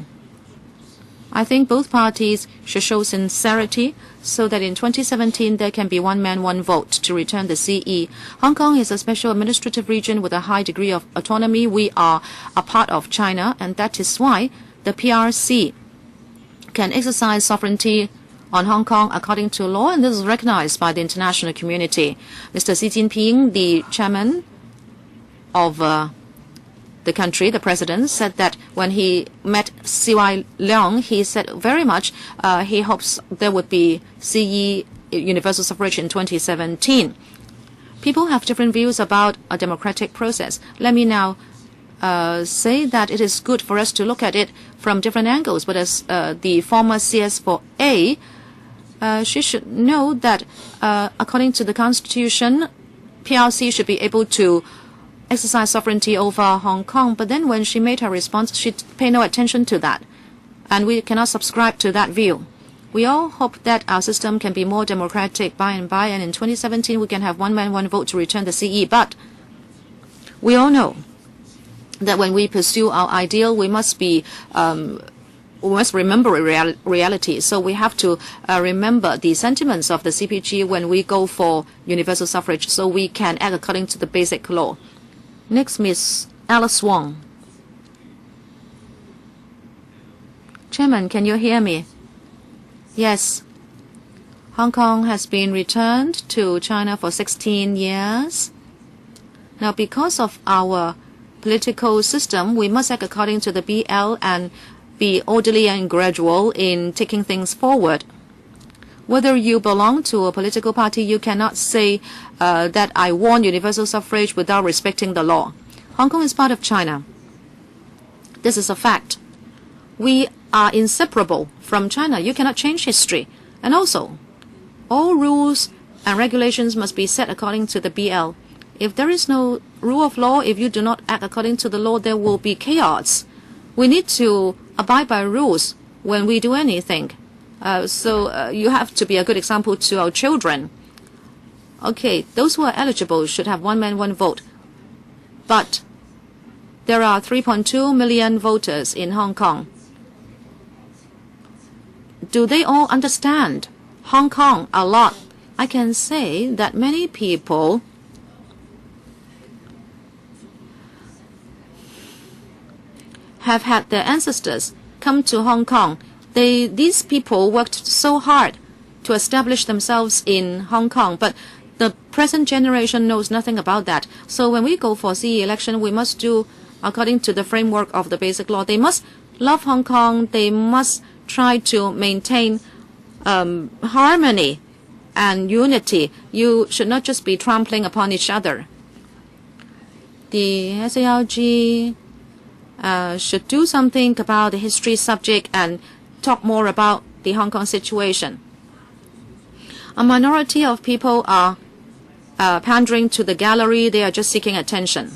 I think both parties should show sincerity so that in 2017 there can be one man, one vote to return the CE. Hong Kong is a special administrative region with a high degree of autonomy. We are a part of China, and that is why the PRC can exercise sovereignty on Hong Kong according to law, and this is recognized by the international community. Mr. Xi Jinping, the chairman of the country, the president, said that when he met CY Leung, he said very much he hopes there would be CE universal suffrage in 2017. People have different views about a democratic process. Let me now say that it is good for us to look at it from different angles. But as the former CS4A, she should know that according to the Constitution, PRC should be able to exercise sovereignty over Hong Kong. But then when she made her response, she paid no attention to that. And we cannot subscribe to that view. We all hope that our system can be more democratic by and by, and in 2017 we can have one man, one vote to return the CE. But we all know that when we pursue our ideal, we must remember reality. So we have to remember the sentiments of the CPG when we go for universal suffrage, so we can act according to the basic law. Next, Ms. Alice Wong. Chairman, can you hear me? Yes. Hong Kong has been returned to China for 16 years. Now, because of our political system, we must act according to the BL and be orderly and gradual in taking things forward. Whether you belong to a political party, you cannot say that I want universal suffrage without respecting the law. Hong Kong is part of China. This is a fact. We are inseparable from China. You cannot change history. And also, all rules and regulations must be set according to the BL. If there is no rule of law, if you do not act according to the law, there will be chaos. We need to abide by rules when we do anything. So you have to be a good example to our children. Okay, those who are eligible should have one man, one vote. But there are 3.2 million voters in Hong Kong. Do they all understand Hong Kong a lot? I can say that many people have had their ancestors come to Hong Kong. These people worked so hard to establish themselves in Hong Kong, but the present generation knows nothing about that. So when we go for CE election, we must do according to the framework of the basic law. They must love Hong Kong. They must try to maintain harmony and unity. You should not just be trampling upon each other. The SALG should do something about the history subject and talk more about the Hong Kong situation. A minority of people are pandering to the gallery. They are just seeking attention.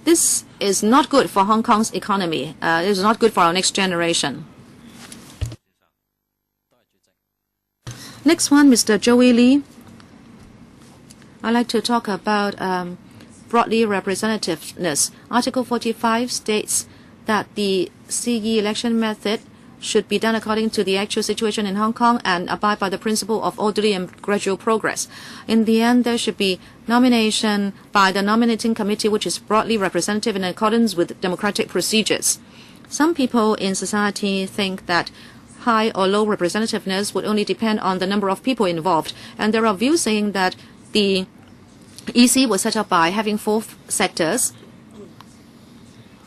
This is not good for Hong Kong's economy. It is not good for our next generation. Next one, Mr. Joey Lee. I'd like to talk about broadly representativeness. Article 45 states that the CE election method should be done according to the actual situation in Hong Kong and abide by the principle of orderly and gradual progress. In the end, there should be nomination by the nominating committee, which is broadly representative in accordance with democratic procedures. Some people in society think that high or low representativeness would only depend on the number of people involved. And there are views saying that the EC was set up by having 4 sectors,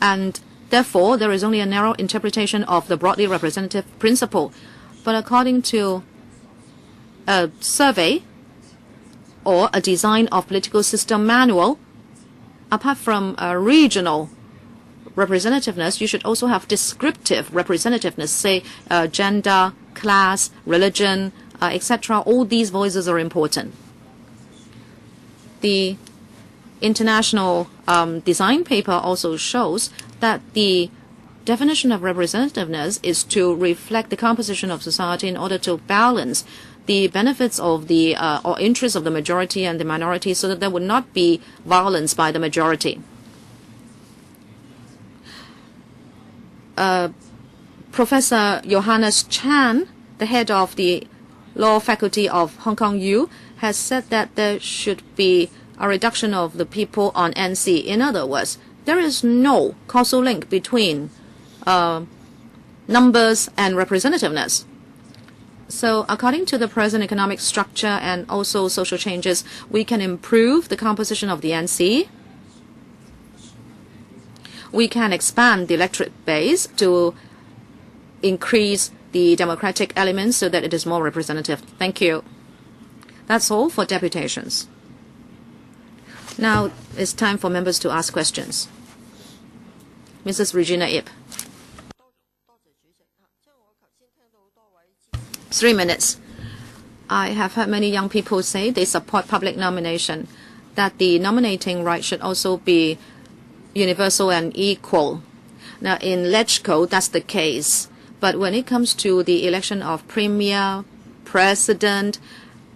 and therefore there is only a narrow interpretation of the broadly representative principle. But according to a survey or a design of political system manual, apart from regional representativeness, you should also have descriptive representativeness, say gender, class, religion, etc. All these voices are important. The international design paper also shows that the definition of representativeness is to reflect the composition of society in order to balance the benefits of the or interests of the majority and the minority, so that there would not be violence by the majority. Professor Johannes Chan, the head of the law faculty of Hong Kong U, has said that there should be a reduction of the people on NC. In other words, there is no causal link between numbers and representativeness. So according to the present economic structure and also social changes, we can improve the composition of the NC. we can expand the electorate base to increase the democratic elements so that it is more representative. Thank you. That's all for deputations. Now it's time for members to ask questions. Mrs. Regina Ip. 3 minutes. I have heard many young people say they support public nomination, that the nominating right should also be universal and equal. Now in LegCo, that's the case. But when it comes to the election of premier, president,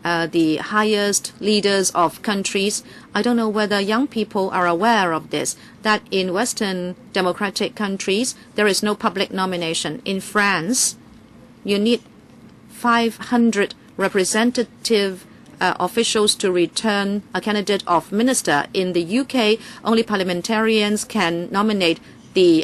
the highest leaders of countries, I don't know whether young people are aware of this, that in Western democratic countries, there is no public nomination. In France, you need 500 representative officials to return a candidate of minister. In the UK, only parliamentarians can nominate the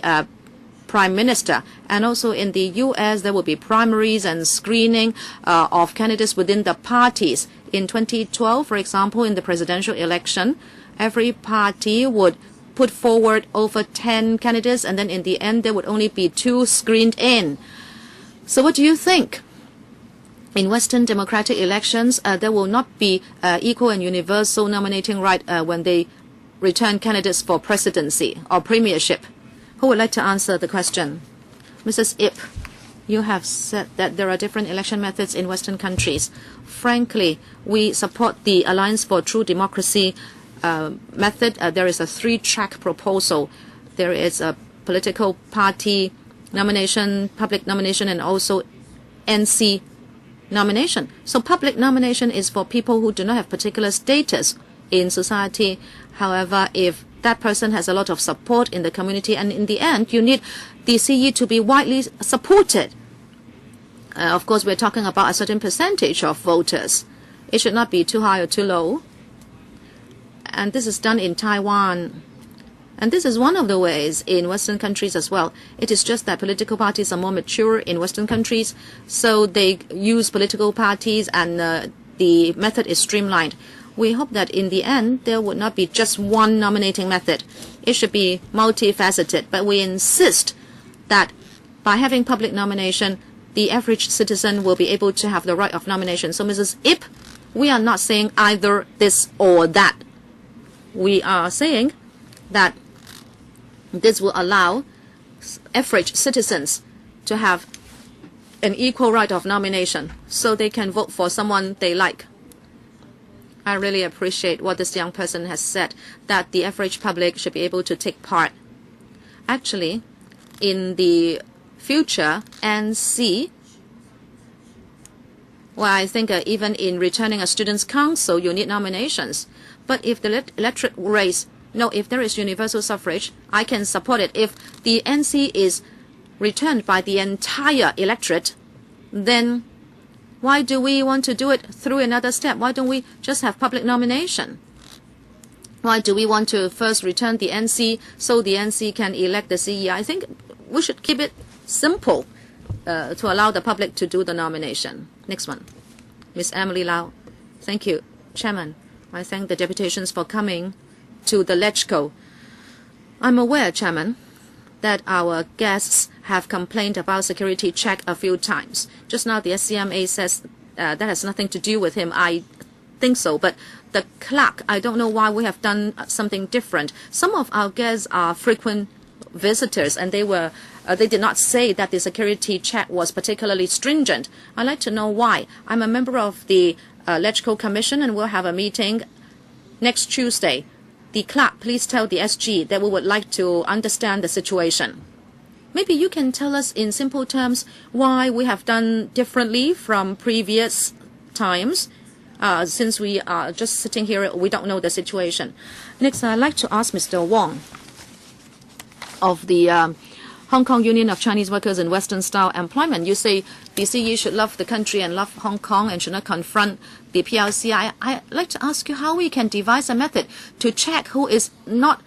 prime minister. And also in the US, there will be primaries and screening of candidates within the parties. In 2012, for example, in the presidential election, every party would put forward over 10 candidates, and then in the end, there would only be 2 screened in. So what do you think? In Western democratic elections, there will not be equal and universal nominating right when they return candidates for presidency or premiership. Who would like to answer the question? Mrs. Ip, you have said that there are different election methods in Western countries. Frankly, we support the Alliance for True Democracy method. There is a 3-track proposal. There is a political party nomination, public nomination, and also NC nomination. So public nomination is for people who do not have particular status in society. However, if that person has a lot of support in the community, and in the end, you need the CE to be widely supported. Of course, we're talking about a certain percentage of voters. It should not be too high or too low. And this is done in Taiwan. And this is one of the ways in Western countries as well. It is just that political parties are more mature in Western countries, so they use political parties and the method is streamlined. We hope that in the end, there would not be just one nominating method. It should be multifaceted, but we insist that by having public nomination, the average citizen will be able to have the right of nomination. So Mrs. Ip, we are not saying either this or that. We are saying that this will allow average citizens to have an equal right of nomination so they can vote for someone they like. I really appreciate what this young person has said, that the average public should be able to take part. Actually, in the future NC, well, I think even in returning a student's council, you need nominations. But if the electorate race, no, if there is universal suffrage, I can support it. If the NC is returned by the entire electorate, then why do we want to do it through another step? Why don't we just have public nomination? Why do we want to first return the NC so the NC can elect the CE? I think we should keep it simple to allow the public to do the nomination. Next one. Ms. Emily Lau. Thank you, Chairman. I thank the deputations for coming to the LegCo. I'm aware, Chairman, that our guests have complained about security check a few times. Just now the SCMA says that has nothing to do with him. I think so, but the clerk, I don't know why we have done something different. Some of our guests are frequent visitors, and they did not say that the security check was particularly stringent. I'd like to know why. I'm a member of the LegCo Commission, and we'll have a meeting next Tuesday. The clerk, please tell the SG that we would like to understand the situation. Maybe you can tell us in simple terms why we have done differently from previous times. Since we are just sitting here, we don't know the situation. Next, I'd like to ask Mr. Wong of the Hong Kong Union of Chinese Workers in Western Style Employment. You say the CE should love the country and love Hong Kong and should not confront the PLC. I'd like to ask you how we can devise a method to check who is not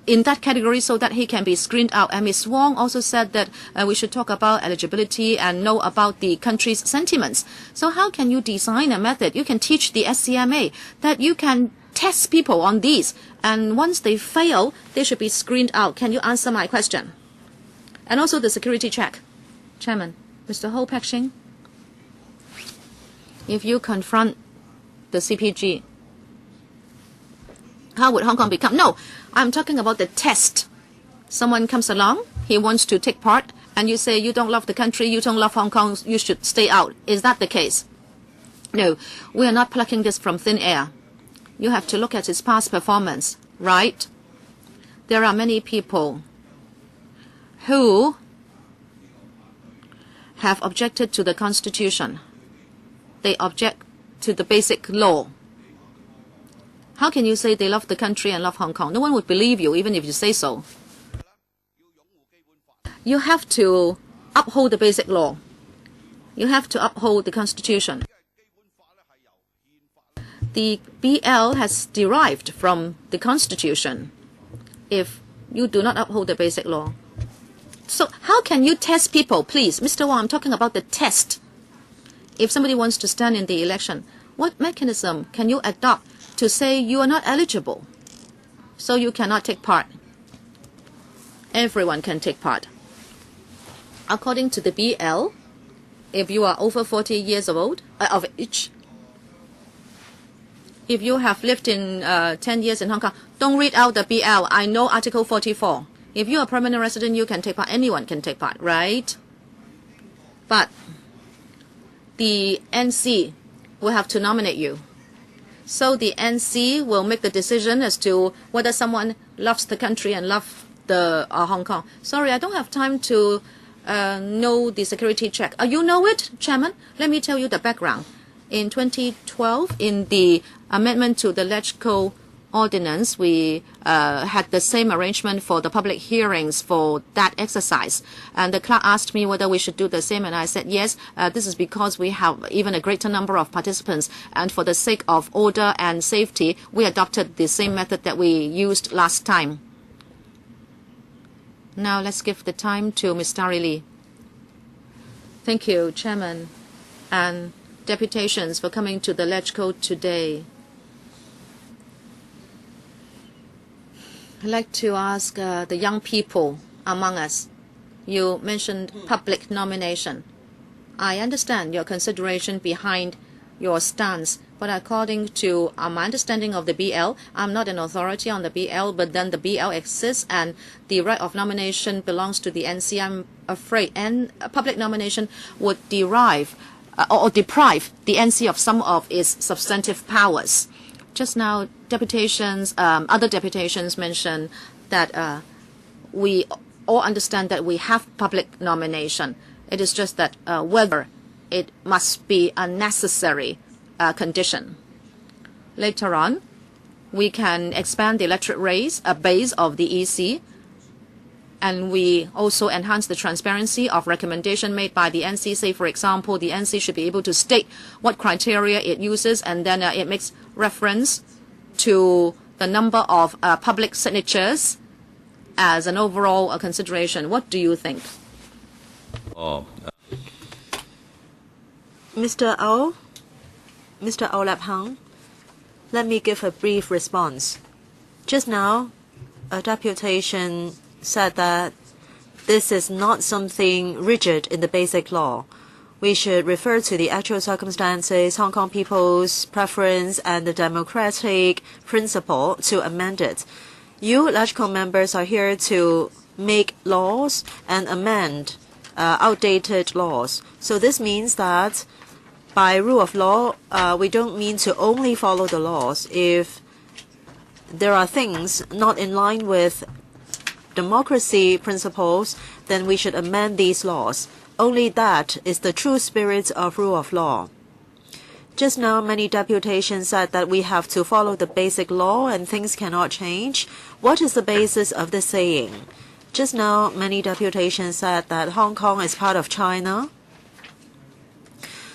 in that category so that he can be screened out. And Ms. Wong also said that we should talk about eligibility and know about the country's sentiments. So how can you design a method? You can teach the SCMA that you can test people on these, and once they fail, they should be screened out. Can you answer my question? And also the security check. Chairman, Mr. Ho Pek-shing, if you confront the CPG, how would Hong Kong become? No, I'm talking about the test. Someone comes along, he wants to take part, and you say you don't love the country, you don't love Hong Kong, you should stay out. Is that the case? No, we are not plucking this from thin air. You have to look at his past performance, right? There are many people who have objected to the Constitution. They object to the basic law. How can you say they love the country and love Hong Kong? No one would believe you, even if you say so. You have to uphold the basic law. You have to uphold the Constitution. The BL has derived from the Constitution if you do not uphold the basic law. So how can you test people? Please, Mr. Wong, I'm talking about the test. If somebody wants to stand in the election, what mechanism can you adopt to say you are not eligible, so you cannot take part? Everyone can take part. According to the BL, if you are over 40 years of age, if you have lived in 10 years in Hong Kong, don't read out the BL. I know Article 44. If you are a permanent resident, you can take part. Anyone can take part, right? But the NC will have to nominate you. So the NC will make the decision as to whether someone loves the country and loves the Hong Kong. Sorry, I don't have time to know the security check. You know it, Chairman? Let me tell you the background. In 2012, in the amendment to the LegCo ordinance, we had the same arrangement for the public hearings for that exercise. And the clerk asked me whether we should do the same, and I said yes. This is because we have even a greater number of participants, and for the sake of order and safety, we adopted the same method that we used last time. Now let's give the time to Ms. Tari Lee. Thank you, Chairman, and deputations for coming to the LegCo today. I'd like to ask the young people among us. You mentioned public nomination. I understand your consideration behind your stance, but according to my understanding of the BL, I'm not an authority on the BL, but then the BL exists and the right of nomination belongs to the NC. I'm afraid public nomination would derive or deprive the NC of some of its substantive powers. Just now, other deputations mentioned that we all understand that we have public nomination. It is just that whether it must be a necessary condition. Later on, we can expand the electorate base of the EC, and we also enhance the transparency of recommendation made by the NC. Say, for example, the NC should be able to state what criteria it uses, and then it makes reference to the number of public signatures as an overall consideration. What do you think? Mr. Au Lap Hang, let me give a brief response. Just now, a deputation said that this is not something rigid in the basic law. We should refer to the actual circumstances, Hong Kong people's preference, and the democratic principle to amend it. You, LegCo members, are here to make laws and amend outdated laws. So this means that by rule of law, we don't mean to only follow the laws. If there are things not in line with democracy principles, then we should amend these laws. Only that is the true spirit of rule of law. Just now, many deputations said that we have to follow the basic law and things cannot change. What is the basis of this saying? Just now, many deputations said that Hong Kong is part of China,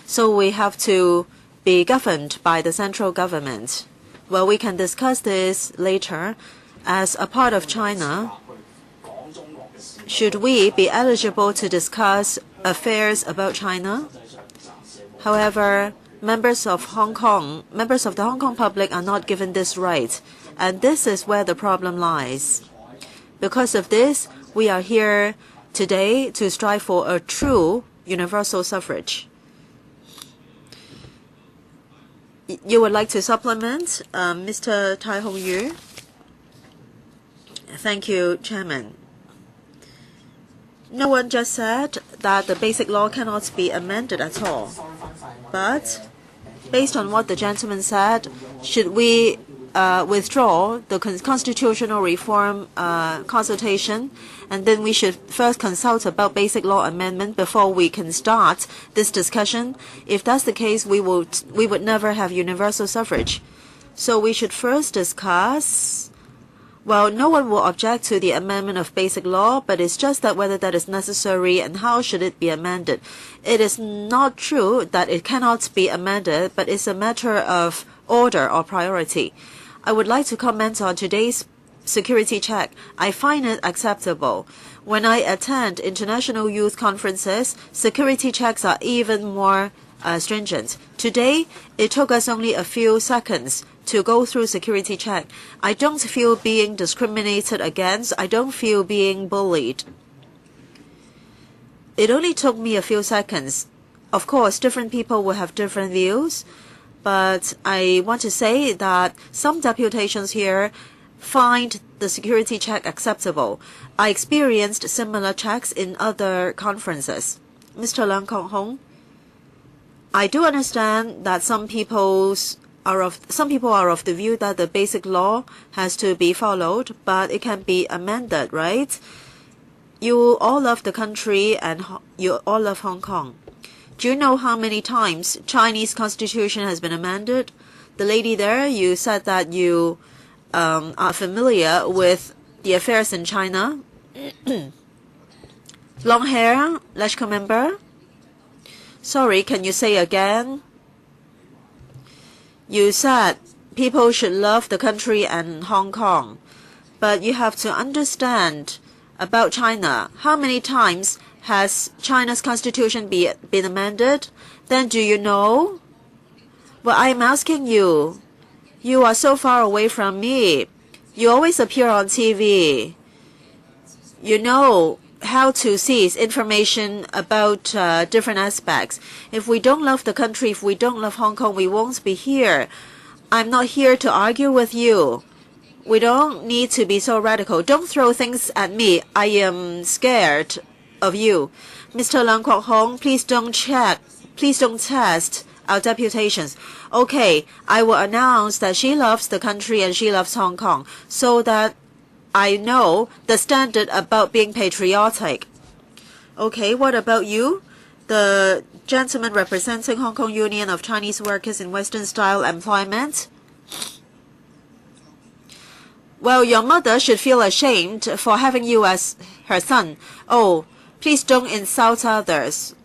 so we have to be governed by the central government. Well, we can discuss this later. As a part of China, should we be eligible to discuss affairs about China? However, members of the Hong Kong public are not given this right. And this is where the problem lies. Because of this, we are here today to strive for a true universal suffrage. You would like to supplement, Mr. Tai Hong Yu? Thank you, Chairman. No one just said that the basic law cannot be amended at all. But based on what the gentleman said, should we withdraw the constitutional reform consultation, and then we should first consult about basic law amendment before we can start this discussion? If that's the case, we would never have universal suffrage. So we should first discuss. Well, no one will object to the amendment of basic law, but it's just that whether that is necessary and how should it be amended. It is not true that it cannot be amended, but it's a matter of order or priority. I would like to comment on today's security check. I find it acceptable. When I attend international youth conferences, security checks are even more stringent. Today, it took us only a few seconds to go through security check. I don't feel being discriminated against. I don't feel being bullied. It only took me a few seconds. Of course, different people will have different views, but I want to say that some deputations here find the security check acceptable. I experienced similar checks in other conferences. Mr. Leung Kok-hong, I do understand that some people are of the view that the basic law has to be followed, but it can be amended, right? You all love the country and you all love Hong Kong. Do you know how many times Chinese constitution has been amended? The lady there, you said that you are familiar with the affairs in China. Long hair, Lashkar member. Sorry, can you say again? You said people should love the country and Hong Kong, but you have to understand about China. How many times has China's constitution been amended? Then do you know? Well, I'm asking you. You are so far away from me. You always appear on TV. You know how to seize information about different aspects. If we don't love the country, if we don't love Hong Kong, we won't be here. I'm not here to argue with you. We don't need to be so radical. Don't throw things at me. I am scared of you. Mr. Leung Kok-hong, please don't test our deputations. Okay, I will announce that she loves the country and she loves Hong Kong, so that I know the standard about being patriotic. Okay, what about you? The gentleman representing Hong Kong Union of Chinese Workers in Western Style Employment. Well, your mother should feel ashamed for having you as her son. Oh, please don't insult others.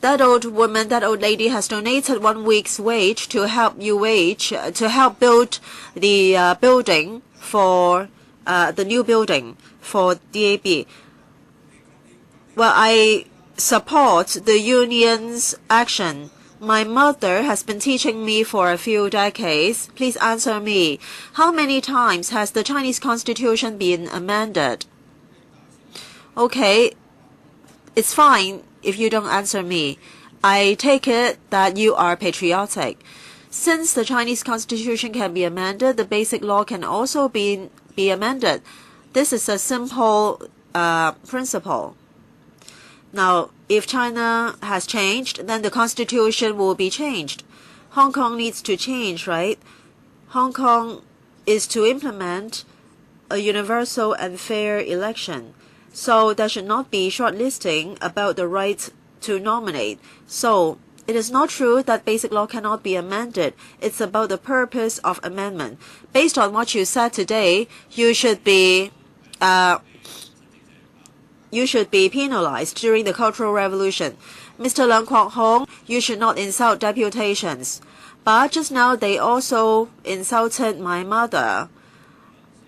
That old woman, that old lady has donated 1 week's wage to help build the building for the new building for DAB. Well, I support the union's action. My mother has been teaching me for a few decades. Please answer me. How many times has the Chinese constitution been amended? Okay, it's fine if you don't answer me. I take it that you are patriotic. Since the Chinese constitution can be amended, the basic law can also be amended. This is a simple principle. Now, if China has changed, then the constitution will be changed. Hong Kong needs to change, right? Hong Kong is to implement a universal and fair election. So there should not be shortlisting about the right to nominate. So it is not true that basic law cannot be amended. It's about the purpose of amendment. Based on what you said today, you should be penalized during the Cultural Revolution. Mr. Leung Kok-hong, you should not insult deputations. But just now they also insulted my mother.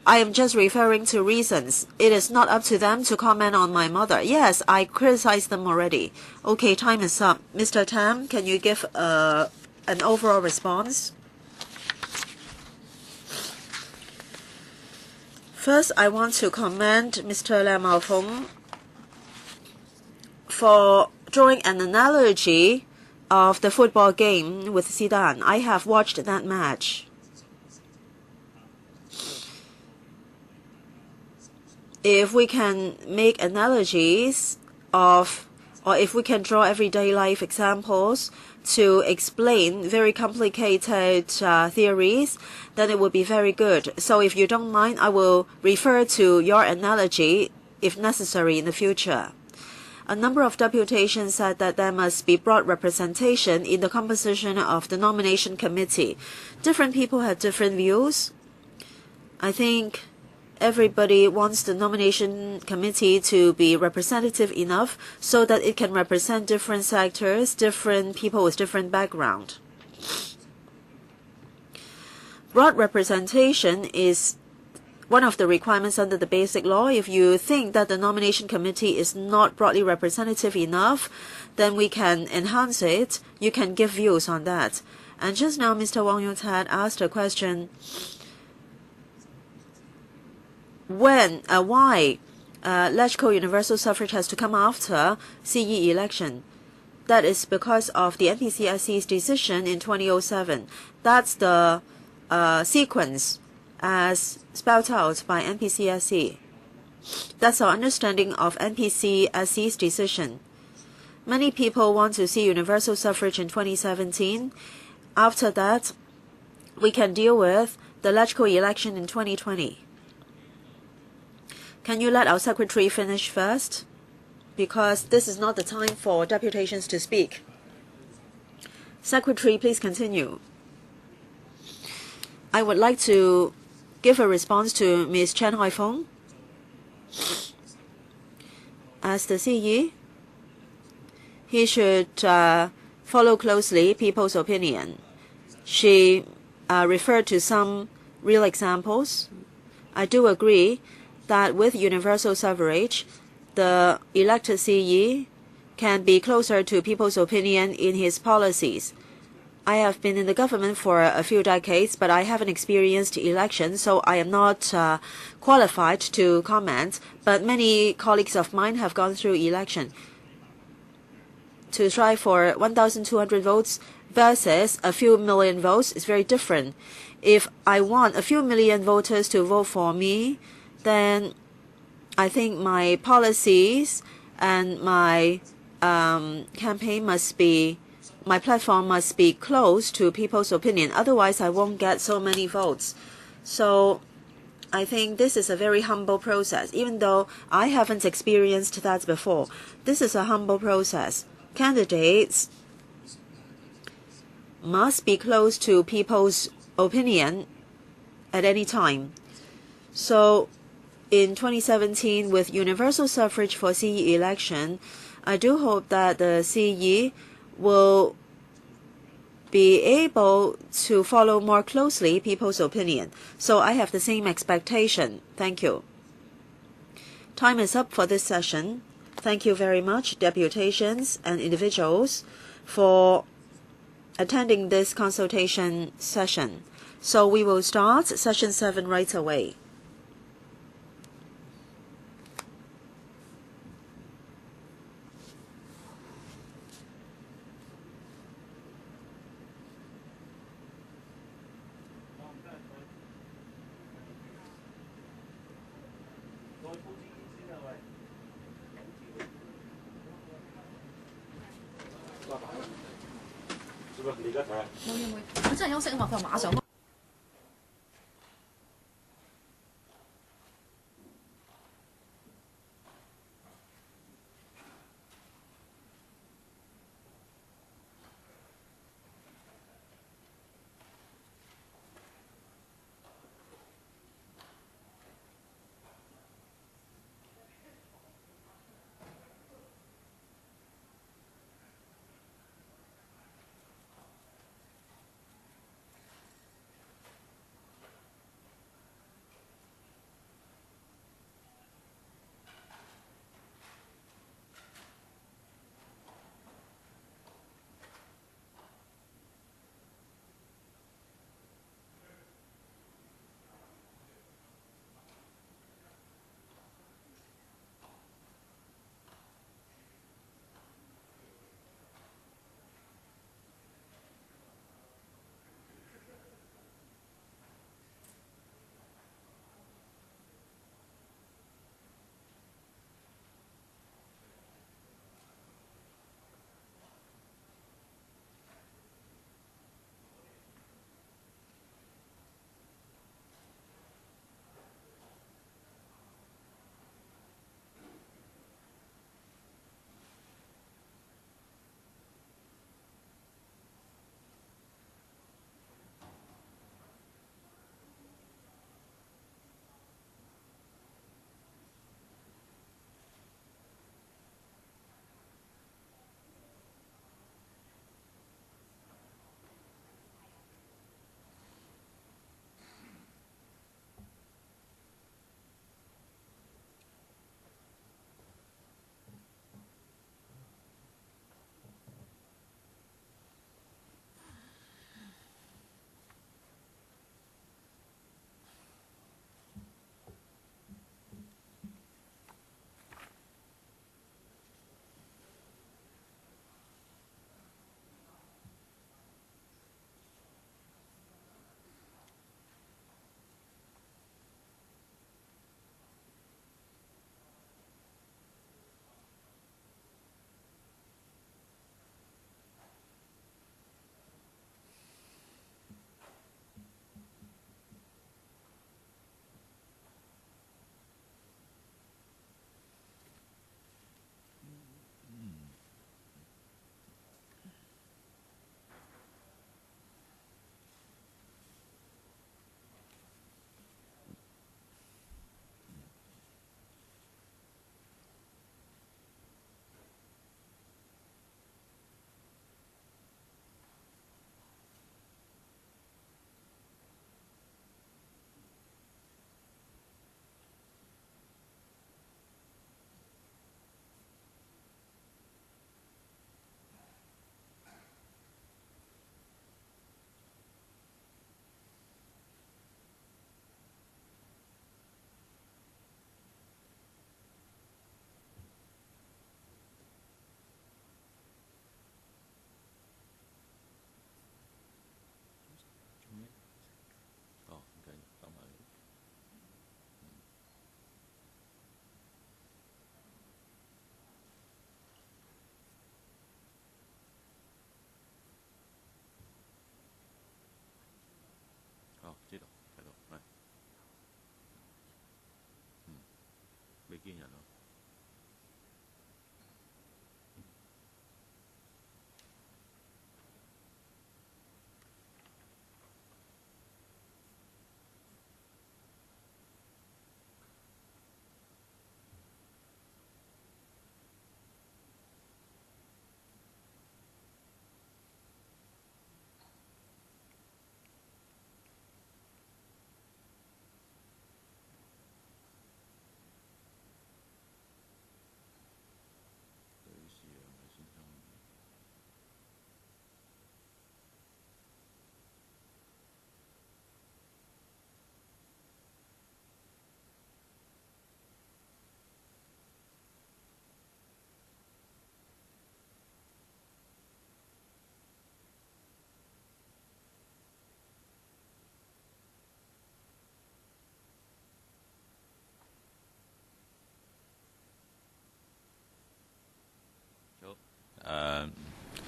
I am just referring to reasons. It is not up to them to comment on my mother. Yes, I criticized them already. Okay, time is up. Mr. Tam, can you give an overall response? First, I want to commend Mr. Lam Maofeng for drawing an analogy of the football game with Zidane. I have watched that match. If we can make analogies of, or if we can draw everyday life examples to explain very complicated theories, then it would be very good. So if you don't mind, I will refer to your analogy if necessary in the future. A number of deputations said that there must be broad representation in the composition of the nomination committee. Different people have different views. I think everybody wants the nomination committee to be representative enough so that it can represent different sectors, different people with different background. Broad representation is one of the requirements under the Basic Law. If you think that the nomination committee is not broadly representative enough, then we can enhance it. You can give views on that. And just now, Mr. Wang Yong had asked a question. Why electoral universal suffrage has to come after CE election? That is because of the NPCSC's decision in 2007. That's the sequence as spelled out by NPCSC. That's our understanding of NPCSC's decision. Many people want to see universal suffrage in 2017. After that, we can deal with the electoral election in 2020. Can you let our secretary finish first? Because this is not the time for deputations to speak. Secretary, please continue. I would like to give a response to Ms. Chen Haifeng. As the CE, he should follow closely people's opinion. She referred to some real examples. I do agree that with universal suffrage, the elected CE can be closer to people's opinion in his policies. I have been in the government for a few decades, but I haven't experienced elections, so I am not qualified to comment. But many colleagues of mine have gone through election. To try for 1,200 votes versus a few million votes is very different. If I want a few million voters to vote for me, then I think my policies and my campaign must be, my platform must be close to people's opinion. Otherwise, I won't get so many votes. So I think this is a very humble process. Even though I haven't experienced that before, this is a humble process. Candidates must be close to people's opinion at any time. So in 2017, with universal suffrage for CE election, I do hope that the CE will be able to follow more closely people's opinion. So I have the same expectation. Thank you. Time is up for this session. Thank you very much, deputations and individuals, for attending this consultation session. So we will start session 7 right away.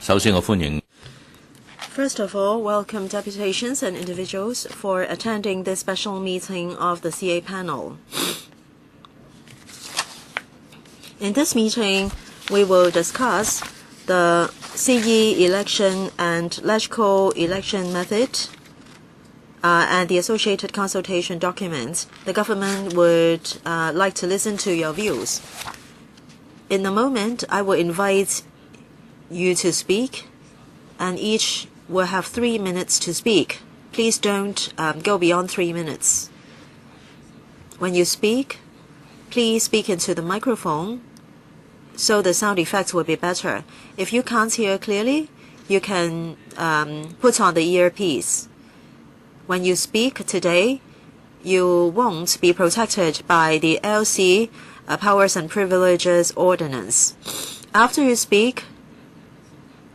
首先我歡迎 First of all, welcome deputations and individuals for attending this special meeting of the CA panel. In this meeting, we will discuss the CE election and LegCo election method and the associated consultation documents. The government would like to listen to your views. In a moment, I will invite you to speak, and each will have 3 minutes to speak. Please don't go beyond 3 minutes. When you speak, please speak into the microphone so the sound effects will be better. If you can't hear clearly, you can put on the earpiece. When you speak today, you won't be protected by the LC Powers and Privileges Ordinance. After you speak,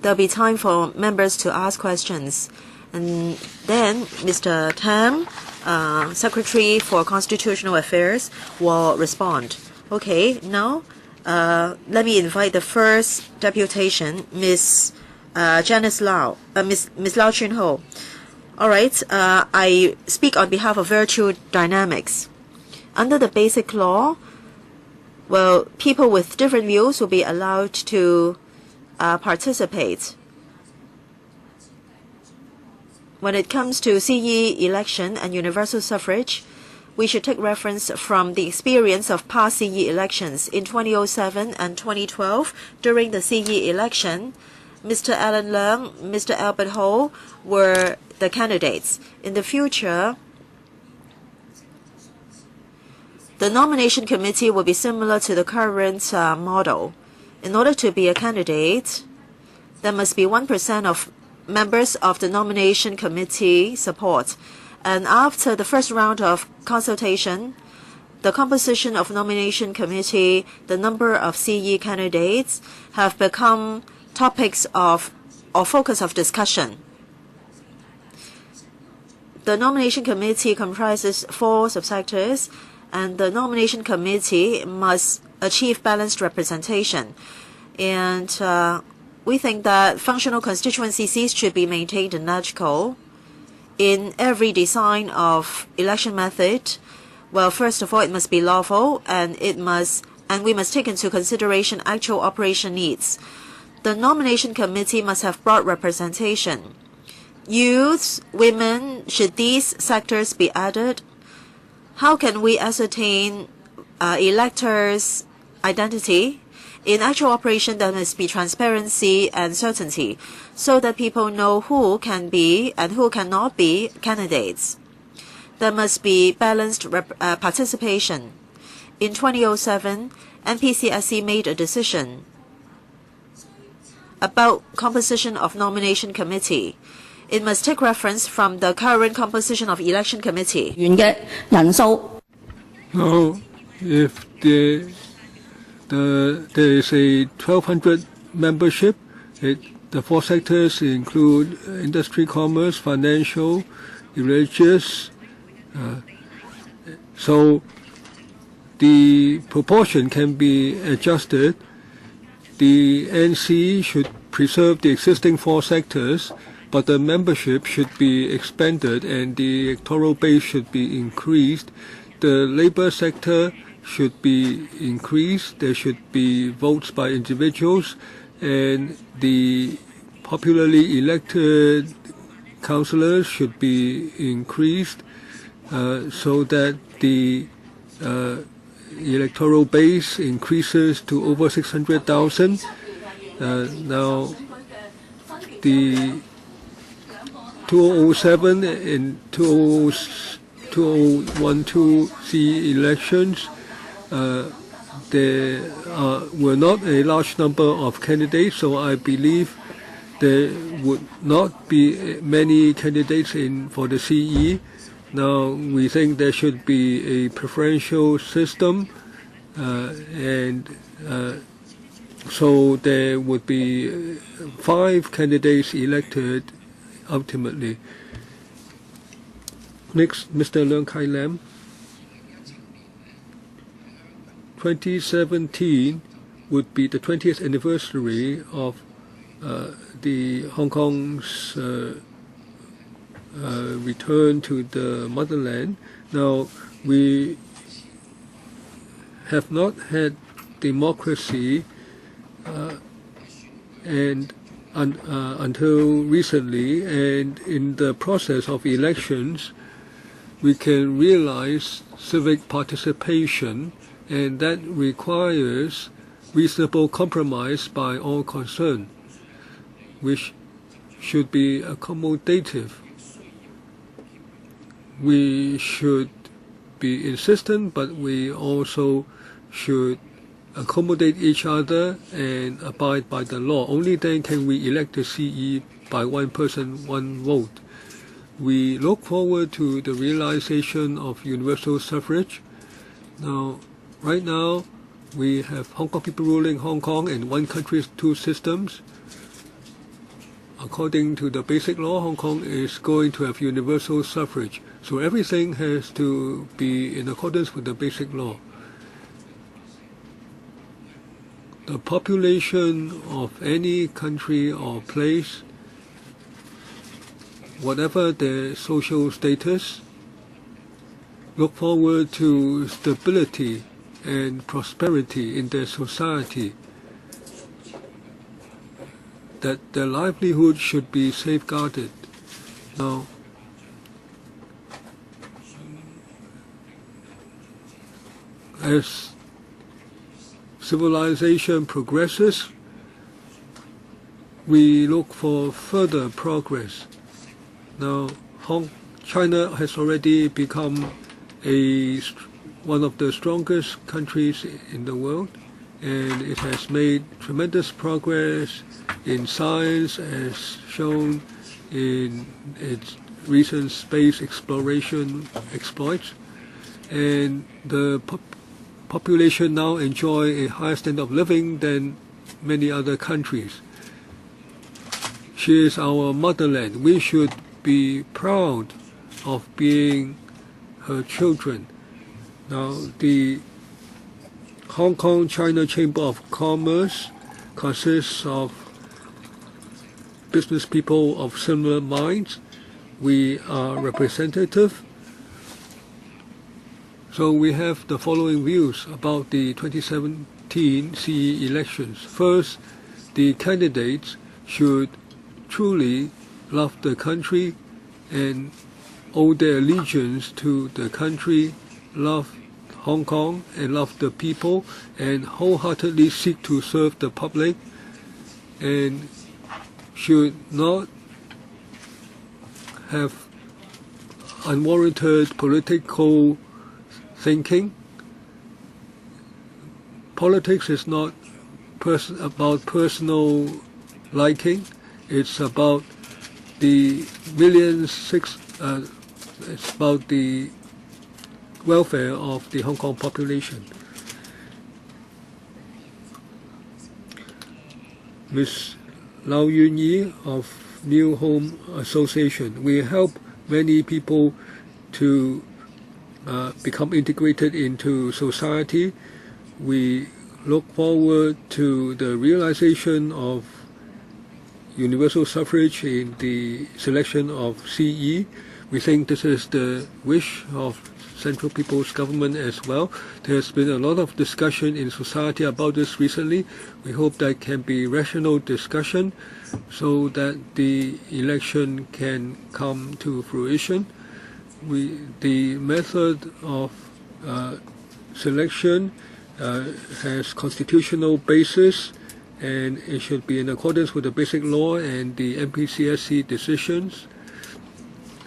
there'll be time for members to ask questions. And then Mr. Tam, Secretary for Constitutional Affairs, will respond. Okay, now let me invite the first deputation, Miss Janice Lau, Miss Lau Chun-ho. All right, I speak on behalf of Virtual Dynamics. Under the Basic Law, well, people with different views will be allowed to participate. When it comes to CE election and universal suffrage, we should take reference from the experience of past CE elections. In 2007 and 2012, during the CE election, Mr. Alan Leung, Mr. Albert Ho were the candidates. In the future, the nomination committee will be similar to the current model. In order to be a candidate, there must be 1% of members of the nomination committee support. And after the first round of consultation, the composition of nomination committee, the number of CE candidates have become topics of or focus of discussion. The nomination committee comprises 4 subsectors, and the nomination committee must achieve balanced representation. And we think that functional constituency seats should be maintained in LegCo. In every design of election method, well, first of all, it must be lawful, and we must take into consideration actual operation needs. The nomination committee must have broad representation. Youths, women, should these sectors be added? How can we ascertain electors' identity? In actual operation, there must be transparency and certainty so that people know who can be and who cannot be candidates. There must be balanced participation. In 2007, NPCSC made a decision about composition of nomination committee. It must take reference from the current composition of election committee. Now, if there is a 1,200 membership, the 4 sectors include industry, commerce, financial, religious. So the proportion can be adjusted. The NC should preserve the existing 4 sectors, but the membership should be expanded and the electoral base should be increased. The labor sector should be increased. There should be votes by individuals, and the popularly elected councillors should be increased so that the electoral base increases to over 600,000. Now, the 2007 and 2012 CE elections, there were not a large number of candidates, so I believe there would not be many candidates for the CE. Now, we think there should be a preferential system, and so there would be 5 candidates elected ultimately. Next, Mr. Leung Kai Lam. 2017 would be the 20th anniversary of the Hong Kong's return to the motherland. Now, we have not had democracy until recently, and in the process of elections, we can realize civic participation, and that requires reasonable compromise by all concerned, which should be accommodative. We should be insistent, but we also should accommodate each other and abide by the law. Only then can we elect the CE by one person, one vote. We look forward to the realization of universal suffrage. Now, right now, we have Hong Kong people ruling Hong Kong and one country, two systems. According to the basic law, Hong Kong is going to have universal suffrage. So everything has to be in accordance with the basic law. The population of any country or place, whatever their social status, look forward to stability and prosperity in their society, that their livelihood should be safeguarded. Now, as civilization progresses, we look for further progress. Now, China has already become one of the strongest countries in the world, and it has made tremendous progress in science, as shown in its recent space exploration exploits, and the population now enjoy a higher standard of living than many other countries. She is our motherland. We should be proud of being her children. Now, the Hong Kong China Chamber of Commerce consists of business people of similar minds. We are representative. So we have the following views about the 2017 CE elections. First, the candidates should truly love the country and owe their allegiance to the country, love Hong Kong and love the people, and wholeheartedly seek to serve the public, and should not have unwarranted political thinking. Politics is not about personal liking. It's about the it's about the welfare of the Hong Kong population. Ms. Lau Yun Yi of New Home Association. We help many people to become integrated into society. We look forward to the realization of universal suffrage in the selection of CE. We think this is the wish of Central People's Government as well. There's been a lot of discussion in society about this recently. We hope that can be rational discussion so that the election can come to fruition. The method of selection has constitutional basis, and it should be in accordance with the basic law and the MPCSC decisions.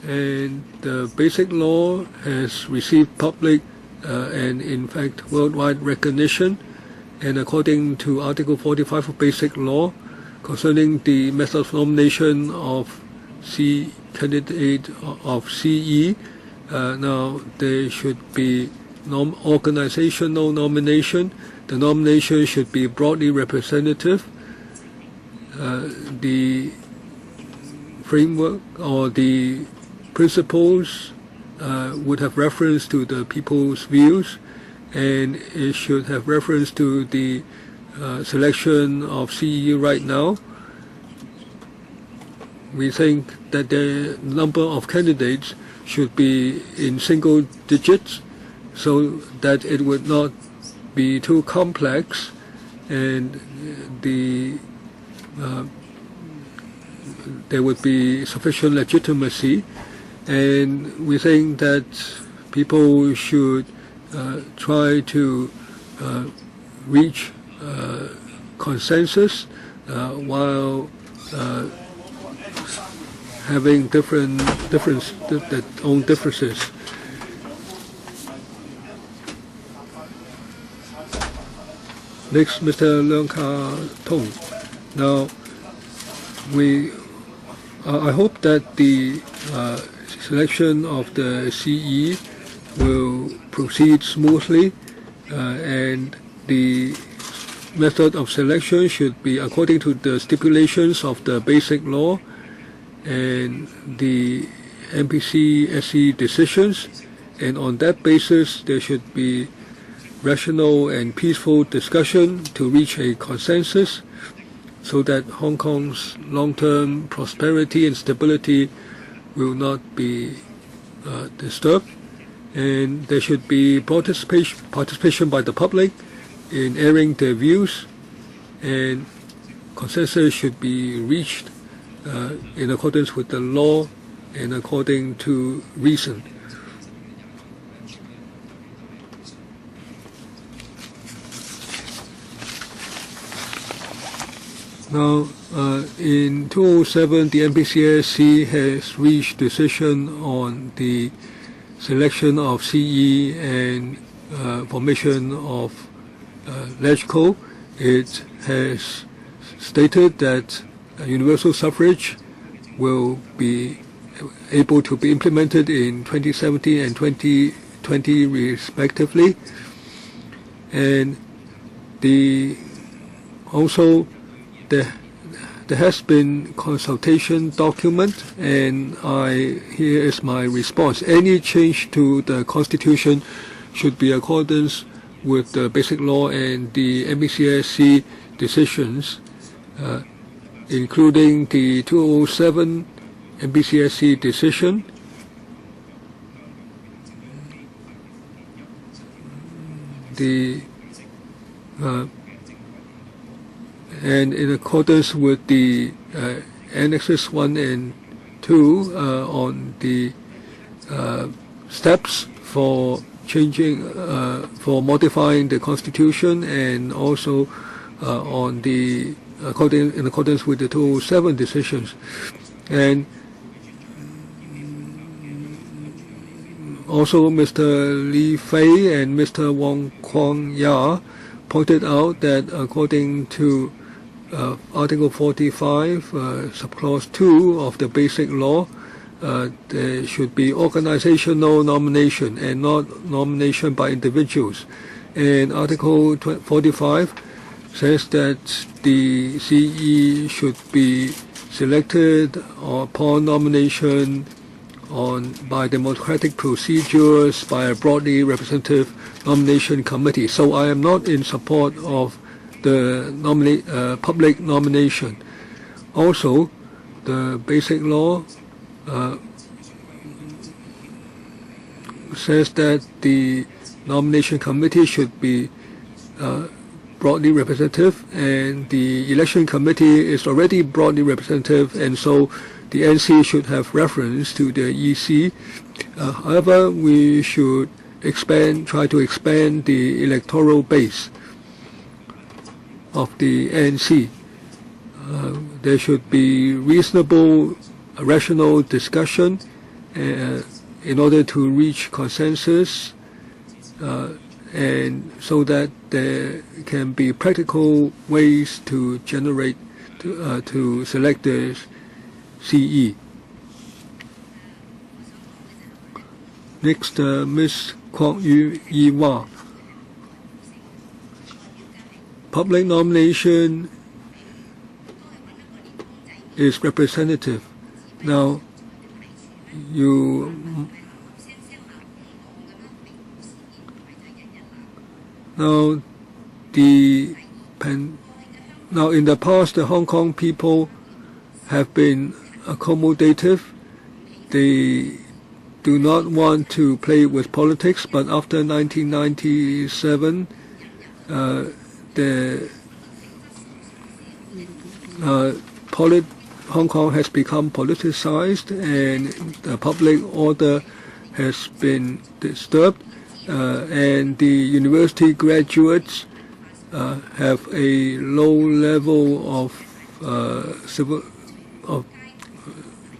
And the basic law has received public and in fact worldwide recognition, and according to Article 45 of Basic Law concerning the method of nomination of candidate of CE, now there should be organizational nomination. The nomination should be broadly representative. The framework or the principles would have reference to the people's views, and it should have reference to the selection of CE right now. we think that the number of candidates should be in single digits so that it would not be too complex and there would be sufficient legitimacy. And we think that people should try to reach consensus while having their own differences. Next, Mr. Leung Ka-tong. Now, I hope that the selection of the CE will proceed smoothly, and the method of selection should be according to the stipulations of the Basic Law and the MPC-SE decisions, and on that basis there should be rational and peaceful discussion to reach a consensus so that Hong Kong's long-term prosperity and stability will not be disturbed, and there should be participation by the public in airing their views, and consensus should be reached in accordance with the law and according to reason. Now, in 2007, the MPC-SE has reached decision on the selection of CE and formation of LegCo. It has stated that universal suffrage will be able to be implemented in 2017 and 2020 respectively, and also there has been consultation document, and here is my response. Any change to the Constitution should be in accordance with the Basic Law and the MPC-SE decisions, including the 2007 MPC-SE decision, and in accordance with the Annexes 1 and 2 on the steps for modifying the Constitution, and also in accordance with the 2007 decisions. And also Mr. Li Fei and Mr. Wong Kwang Ya pointed out that according to Article 45, subclause 2 of the Basic Law, there should be organizational nomination and not nomination by individuals. And Article 45 says that the CE should be selected upon nomination by democratic procedures by a broadly representative nomination committee. So I am not in support of the public nomination. Also, the Basic Law says that the nomination committee should be broadly representative, and the election committee is already broadly representative, and so the NC should have reference to the EC. However, we should try to expand the electoral base of the NC. There should be reasonable, rational discussion in order to reach consensus, and so that there can be practical ways to to select the CE. Next, Ms. Kwok Yi-Wah. Public nomination is representative. Now, in the past, the Hong Kong people have been accommodative. They do not want to play with politics, but after 1997, Hong Kong has become politicized and the public order has been disturbed, and the university graduates have a low level of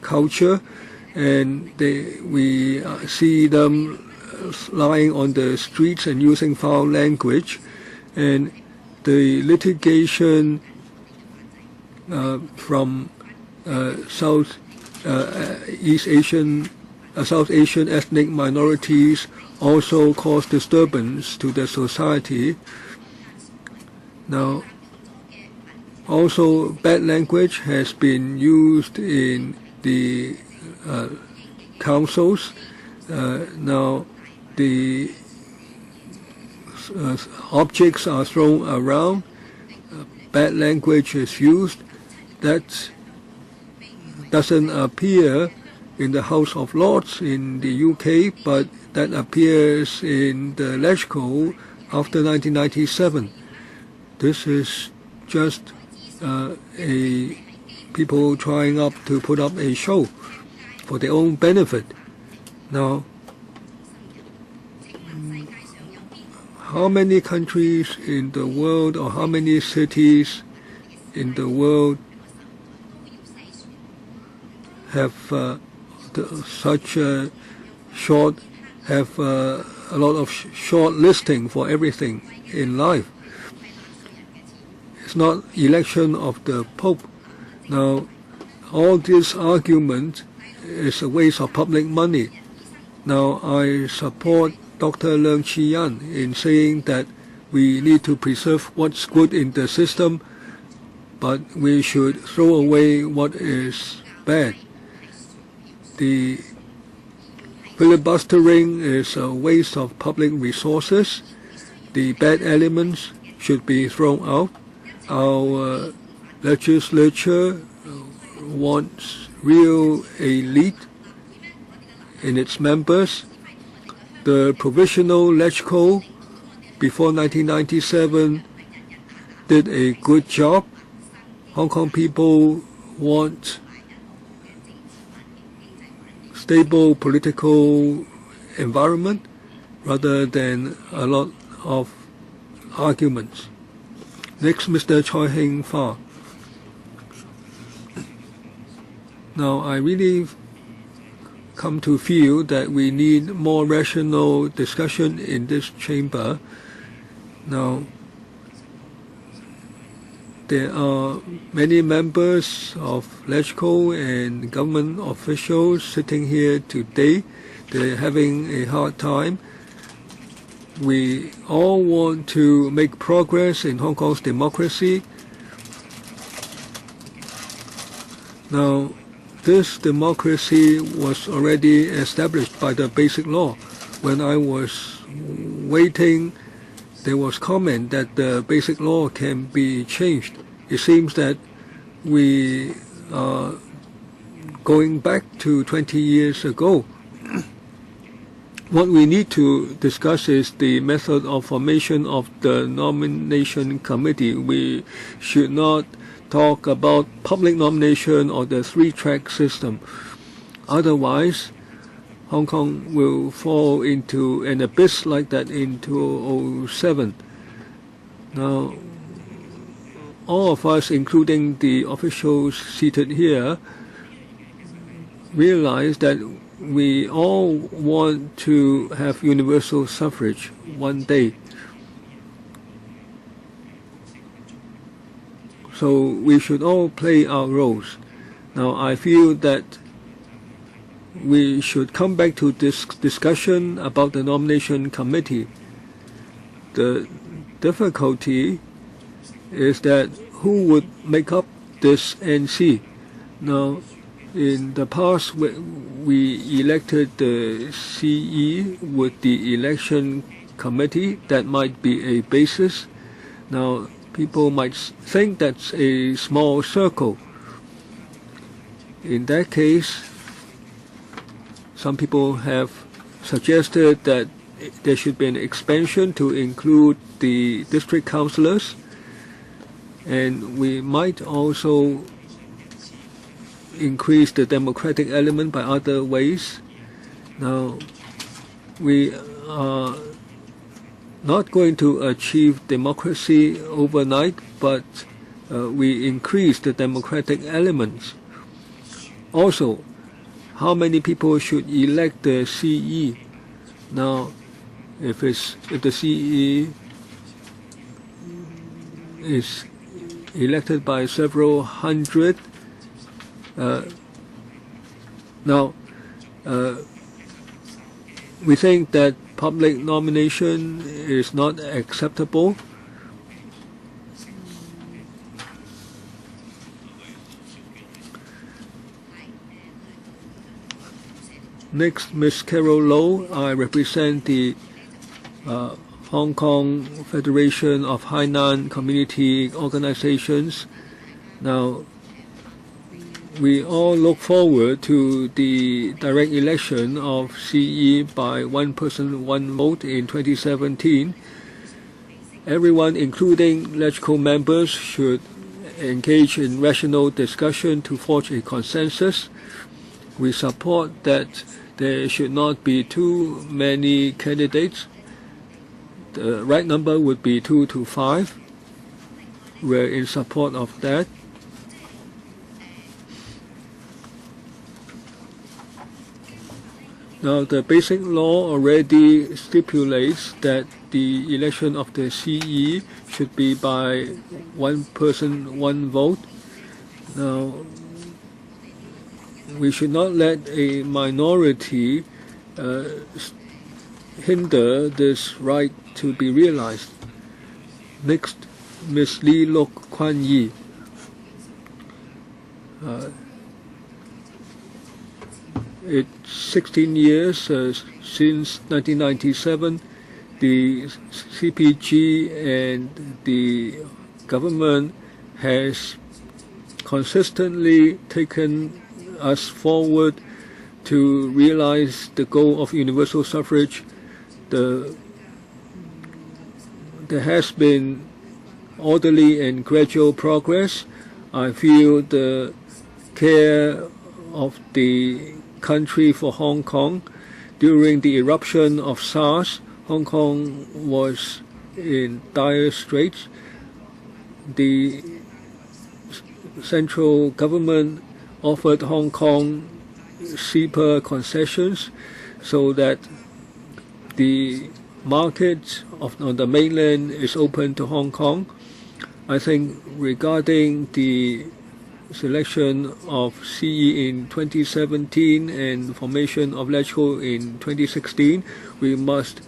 culture, and we see them lying on the streets and using foul language, and the litigation from South Asian ethnic minorities also cause disturbance to the society. Now, also bad language has been used in the councils. Now, the objects are thrown around, bad language is used. That doesn't appear in the House of Lords in the UK, but that appears in the LegCo after 1997. This is just people trying to put up a show for their own benefit. Now, how many countries in the world or how many cities in the world have such a lot of short listing for everything in life? It's not election of the Pope. Now, all this argument is a waste of public money. Now, I support Dr. Leung Chi-yan in saying that we need to preserve what's good in the system, but we should throw away what is bad. The filibustering is a waste of public resources. The bad elements should be thrown out. Our legislature wants real elite in its members. The provisional LegCo before 1997 did a good job. Hong Kong people want stable political environment rather than a lot of arguments. Next, Mr. Choi Heng Fa. Now, I really come to feel that we need more rational discussion in this chamber. Now, there are many members of LegCo and government officials sitting here today. They're having a hard time. We all want to make progress in Hong Kong's democracy. Now, this democracy was already established by the Basic Law. When I was waiting, there was comment that the Basic Law can be changed. It seems that we are going back to 20 years ago. What we need to discuss is the method of formation of the nomination committee. We should not talk about public nomination or the three-track system. Otherwise, Hong Kong will fall into an abyss like that in 2007. Now, all of us, including the officials seated here, realize that we all want to have universal suffrage one day. So we should all play our roles. Now, I feel that we should come back to this discussion about the nomination committee. The difficulty is that who would make up this NC? Now, in the past, we elected the CE with the election committee. That might be a basis. Now, people might think that's a small circle. In that case, some people have suggested that there should be an expansion to include the district councillors, and we might also increase the democratic element by other ways. Now, we are not going to achieve democracy overnight, but we increase the democratic elements. Also, how many people should elect the CE? Now, if the CE is elected by several hundred, we think that public nomination is not acceptable. Next, Ms. Carol Low. I represent the Hong Kong Federation of Hainan Community Organizations. Now, we all look forward to the direct election of CE by one person, one vote in 2017. Everyone, including LegCo members, should engage in rational discussion to forge a consensus. We support that there should not be too many candidates. The right number would be 2 to 5. We're in support of that. Now, the basic law already stipulates that the election of the CE should be by one person, one vote. Now, we should not let a minority hinder this right to be realized. Next, Ms. Lee Lok Kwan Yi. It's 16 years since 1997. The CPG and the government has consistently taken us forward to realize the goal of universal suffrage. There has been orderly and gradual progress. I feel the care of the country for Hong Kong. During the eruption of SARS, Hong Kong was in dire straits. The central government offered Hong Kong cheaper concessions so that the market on the mainland is open to Hong Kong. I think regarding the selection of CE in 2017 and formation of LegCo in 2016, we must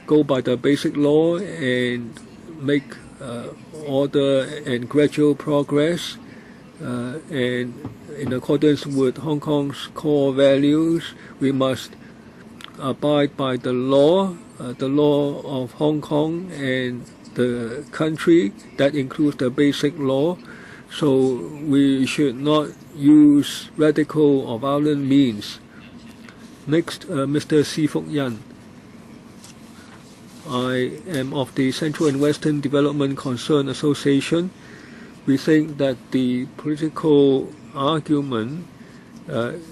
go by the basic law and make order and gradual progress, and in accordance with Hong Kong's core values, we must abide by the law of Hong Kong and the country. That includes the basic law. So we should not use radical or violent means. Next, Mr. Si Fuk Yan. I am of the Central and Western Development Concern Association. We think that the political argument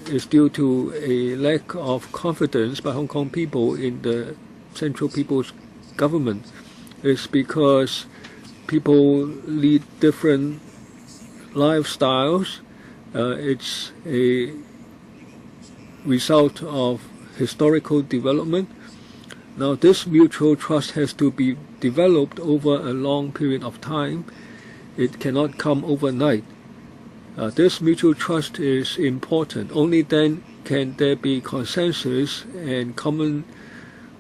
is due to a lack of confidence by Hong Kong people in the Central People's Government. It's because people lead different lifestyles. It's a result of historical development. Now, this mutual trust has to be developed over a long period of time. It cannot come overnight. This mutual trust is important. Only then can there be consensus and common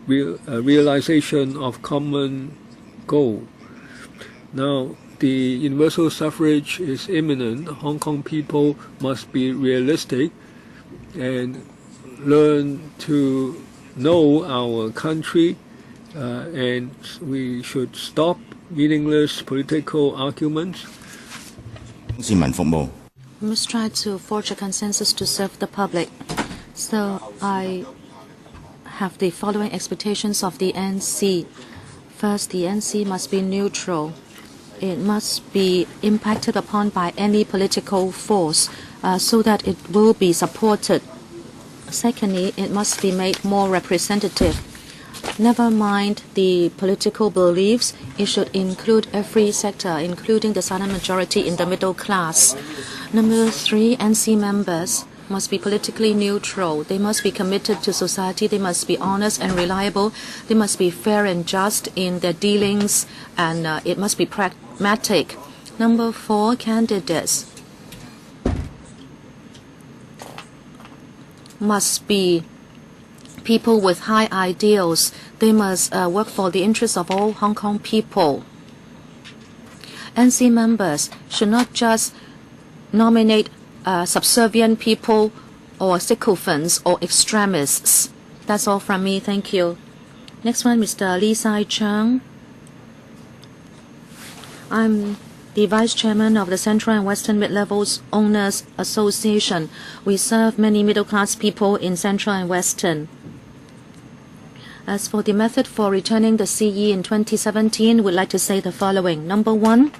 realization of common goal. Now, the universal suffrage is imminent. Hong Kong people must be realistic and learn to know our country, and we should stop meaningless political arguments. We must try to forge a consensus to serve the public. So I have the following expectations of the NC. First, the NC must be neutral. It must be impacted upon by any political force so that it will be supported. Secondly, it must be made more representative. Never mind the political beliefs, it should include every sector, including the silent majority in the middle class. Number 3, NC members must be politically neutral. They must be committed to society. They must be honest and reliable. They must be fair and just in their dealings, and it must be pragmatic. Number 4, candidates must be people with high ideals. They must work for the interests of all Hong Kong people. NC members should not just nominate subservient people or sycophants or extremists. That's all from me. Thank you. Next one, Mr. Lee Sai Chung. I'm the Vice Chairman of the Central and Western Mid-Levels Owners Association. We serve many middle-class people in Central and Western. As for the method for returning the CE in 2017, we'd like to say the following. Number 1,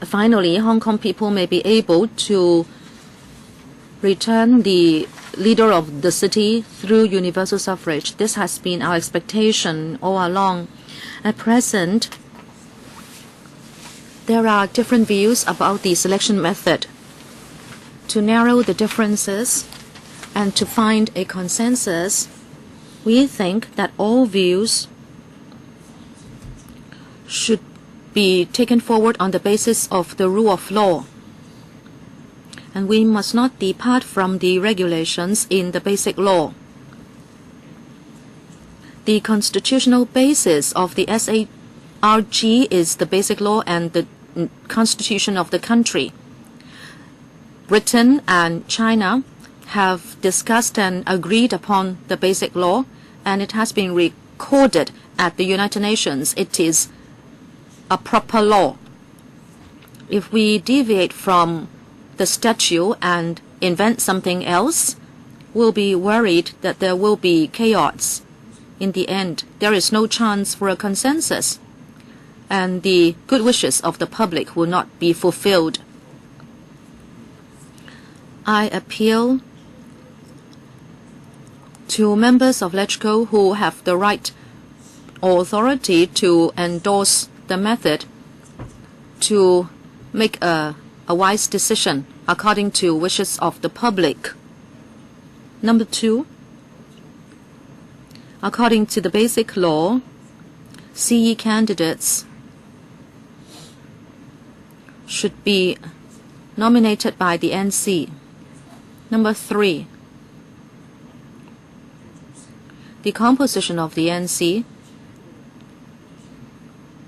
finally, Hong Kong people may be able to return the leader of the city through universal suffrage. This has been our expectation all along. At present, there are different views about the selection method. To narrow the differences and to find a consensus, we think that all views should be taken forward on the basis of the rule of law. And we must not depart from the regulations in the basic law. The constitutional basis of the SARG is the basic law and the constitution of the country. Britain and China have discussed and agreed upon the basic law, and it has been recorded at the United Nations. It is a proper law. If we deviate from the statute and invent something else, we'll be worried that there will be chaos. In the end, there is no chance for a consensus, and the good wishes of the public will not be fulfilled. I appeal to members of LegCo who have the right authority to endorse the method to make a wise decision according to wishes of the public. Number 2, according to the basic law, CE candidates should be nominated by the NC. Number 3, the composition of the NC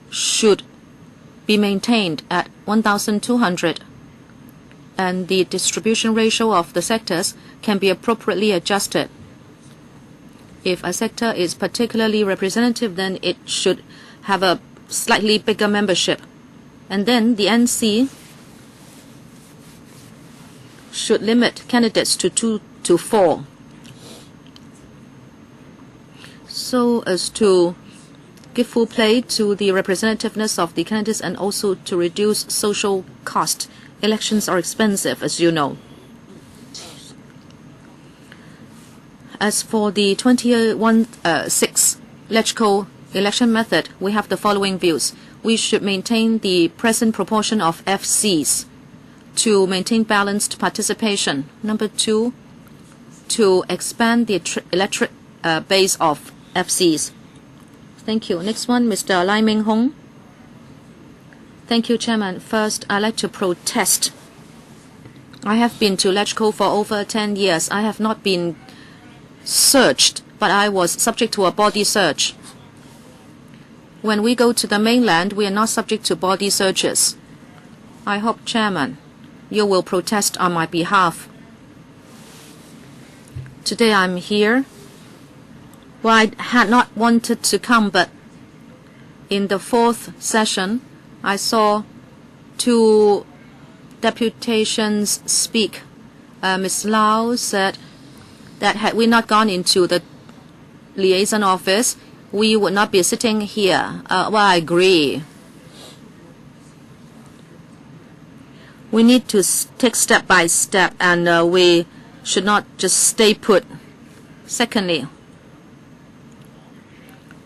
should be maintained at 1,200, and the distribution ratio of the sectors can be appropriately adjusted. If a sector is particularly representative, then it should have a slightly bigger membership. And then the NC should limit candidates to 2 to 4, so as to give full play to the representativeness of the candidates and also to reduce social cost. Elections are expensive, as you know. As for the 21-6 LegCo election method, we have the following views. We should maintain the present proportion of FCs to maintain balanced participation. Number 2, to expand the electorate base of FCs. Thank you. Next one, Mr. Lai Ming Hong. Thank you, Chairman. First, I'd like to protest. I have been to LegCo for over 10 years. I have not been searched, but I was subject to a body search. When we go to the mainland, we are not subject to body searches. I hope, Chairman, you will protest on my behalf. Today I'm here. Well, I had not wanted to come, but in the 4th session, I saw two deputations speak. Ms. Lau said that had we not gone into the liaison office, we would not be sitting here. Well, I agree. We need to take step by step, and we should not just stay put. Secondly,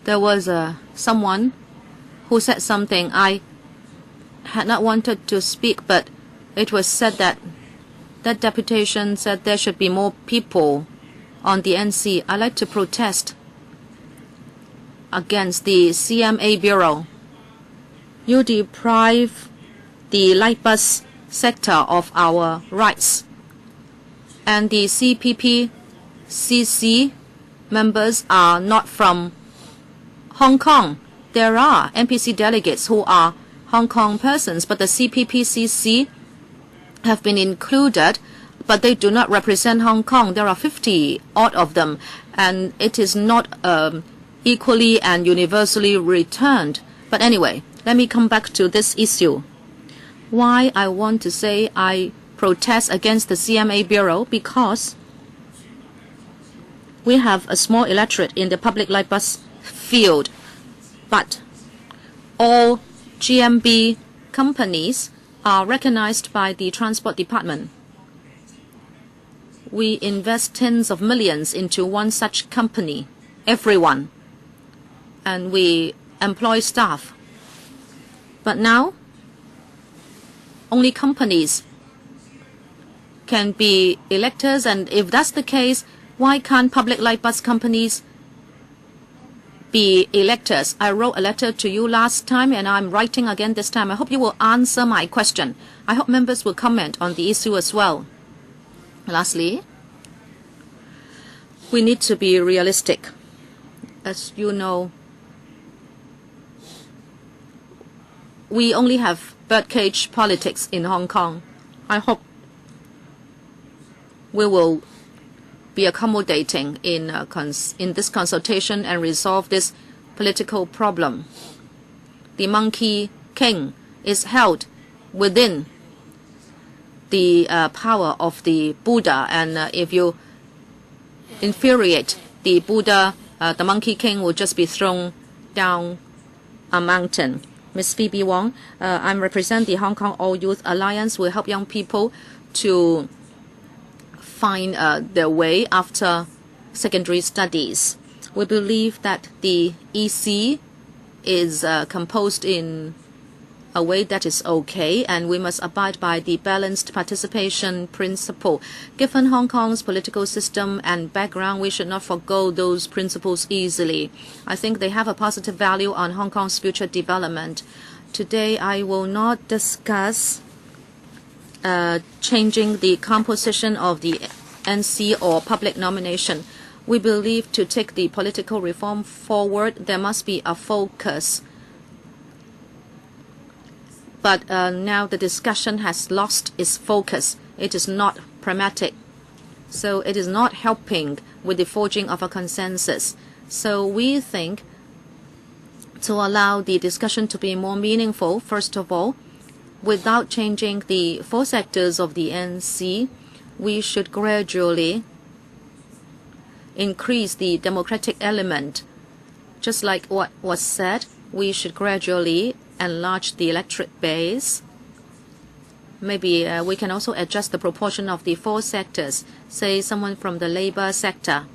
there was someone who said something. I had not wanted to speak, but it was said that that deputation said there should be more people on the NC. I'd like to protest against the CMA Bureau. You deprive the light bus sector of our rights. And the CPPCC members are not from Hong Kong. There are NPC delegates who are Hong Kong persons, but the CPPCC have been included, but they do not represent Hong Kong. There are 50 odd of them, and it is not equally and universally returned. But anyway, let me come back to this issue. Why I want to say I protest against the CMA Bureau, because we have a small electorate in the public light bus field, but all GMB companies are recognized by the Transport Department. We invest tens of millions into one such company, everyone, and we employ staff. But now, only companies can be electors, and if that's the case, why can't public light bus companies be electors? I wrote a letter to you last time, and I'm writing again this time. I hope you will answer my question. I hope members will comment on the issue as well. Lastly, we need to be realistic. As you know, we only have birdcage politics in Hong Kong. I hope we will be accommodating in this consultation and resolve this political problem. The Monkey King is held within the power of the Buddha, and if you infuriate the Buddha, the Monkey King will just be thrown down a mountain. Ms. Phoebe Wong, I represent the Hong Kong All Youth Alliance. We help young people to find their way after secondary studies. We believe that the EC is composed in a way that is okay, and we must abide by the balanced participation principle. Given Hong Kong's political system and background, we should not forgo those principles easily. I think they have a positive value on Hong Kong's future development. Today, I will not discuss changing the composition of the NC or public nomination. We believe to take the political reform forward, there must be a focus. But now the discussion has lost its focus. It is not pragmatic. So it is not helping with the forging of a consensus. So we think to allow the discussion to be more meaningful, first of all, without changing the four sectors of the NC, we should gradually increase the democratic element. Just like what was said, we should gradually enlarge the electorate base. Maybe we can also adjust the proportion of the four sectors, say someone from the labor sector.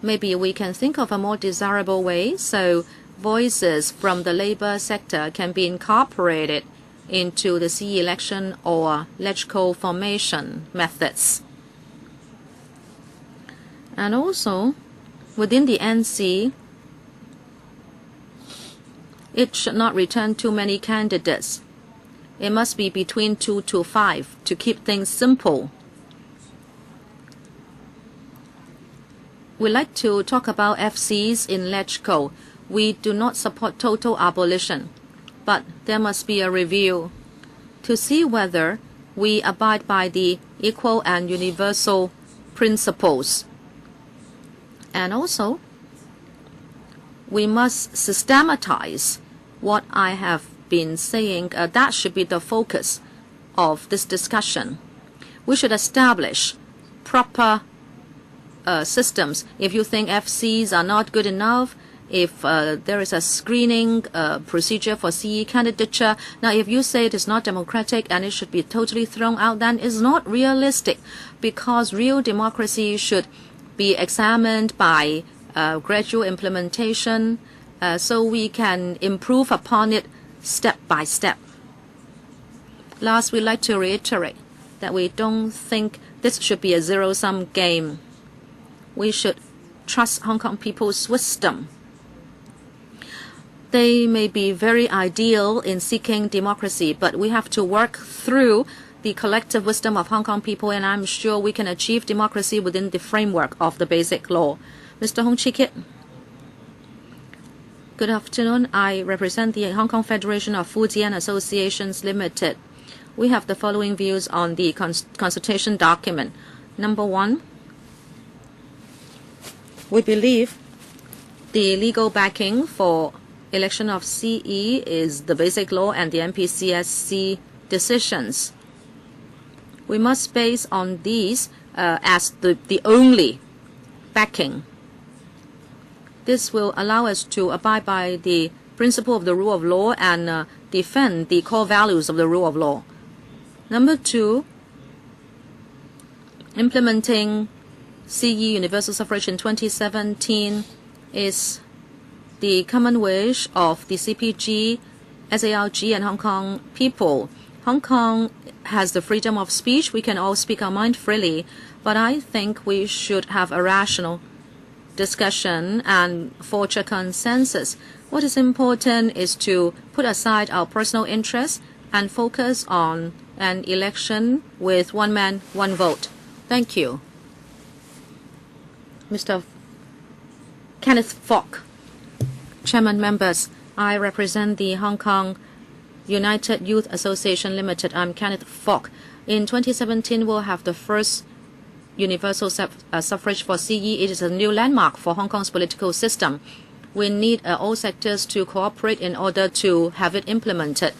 Maybe we can think of a more desirable way so voices from the labor sector can be incorporated into the CE election or LegCo formation methods. And also, within the NC, it should not return too many candidates. It must be between 2 to 5 to keep things simple. We like to talk about FCs in LegCo. We do not support total abolition, but there must be a review to see whether we abide by the equal and universal principles. And also, we must systematize what I have been saying that should be the focus of this discussion. We should establish proper systems. If you think FCs are not good enough, if there is a screening procedure for CE candidature, now if you say it is not democratic and it should be totally thrown out, then it's not realistic, because real democracy should be examined by gradual implementation so we can improve upon it step by step. Last, we'd like to reiterate that we don't think this should be a zero-sum game. We should trust Hong Kong people's wisdom. They may be very ideal in seeking democracy, but we have to work through the collective wisdom of Hong Kong people, and I'm sure we can achieve democracy within the framework of the Basic Law. Mr. Hong Chi-kit. Good afternoon. I represent the Hong Kong Federation of Fujian Associations Limited. We have the following views on the consultation document. Number one, we believe the legal backing for election of CE is the Basic Law and the MPCSC decisions. We must base on these as the only backing. This will allow us to abide by the principle of the rule of law and defend the core values of the rule of law. Number two, implementing CE universal suffrage in 2017 is the common wish of the CPG, SARG, and Hong Kong people. Hong Kong has the freedom of speech. We can all speak our mind freely, but I think we should have a rational discussion and forge a consensus. What is important is to put aside our personal interests and focus on an election with one man, one vote. Thank you. Mr. Kenneth Falk. Chairman, members, I represent the Hong Kong United Youth Association Limited. I'm Kenneth Falk. In 2017, we'll have the first universal suffrage for CE. It is a new landmark for Hong Kong's political system. We need all sectors to cooperate in order to have it implemented.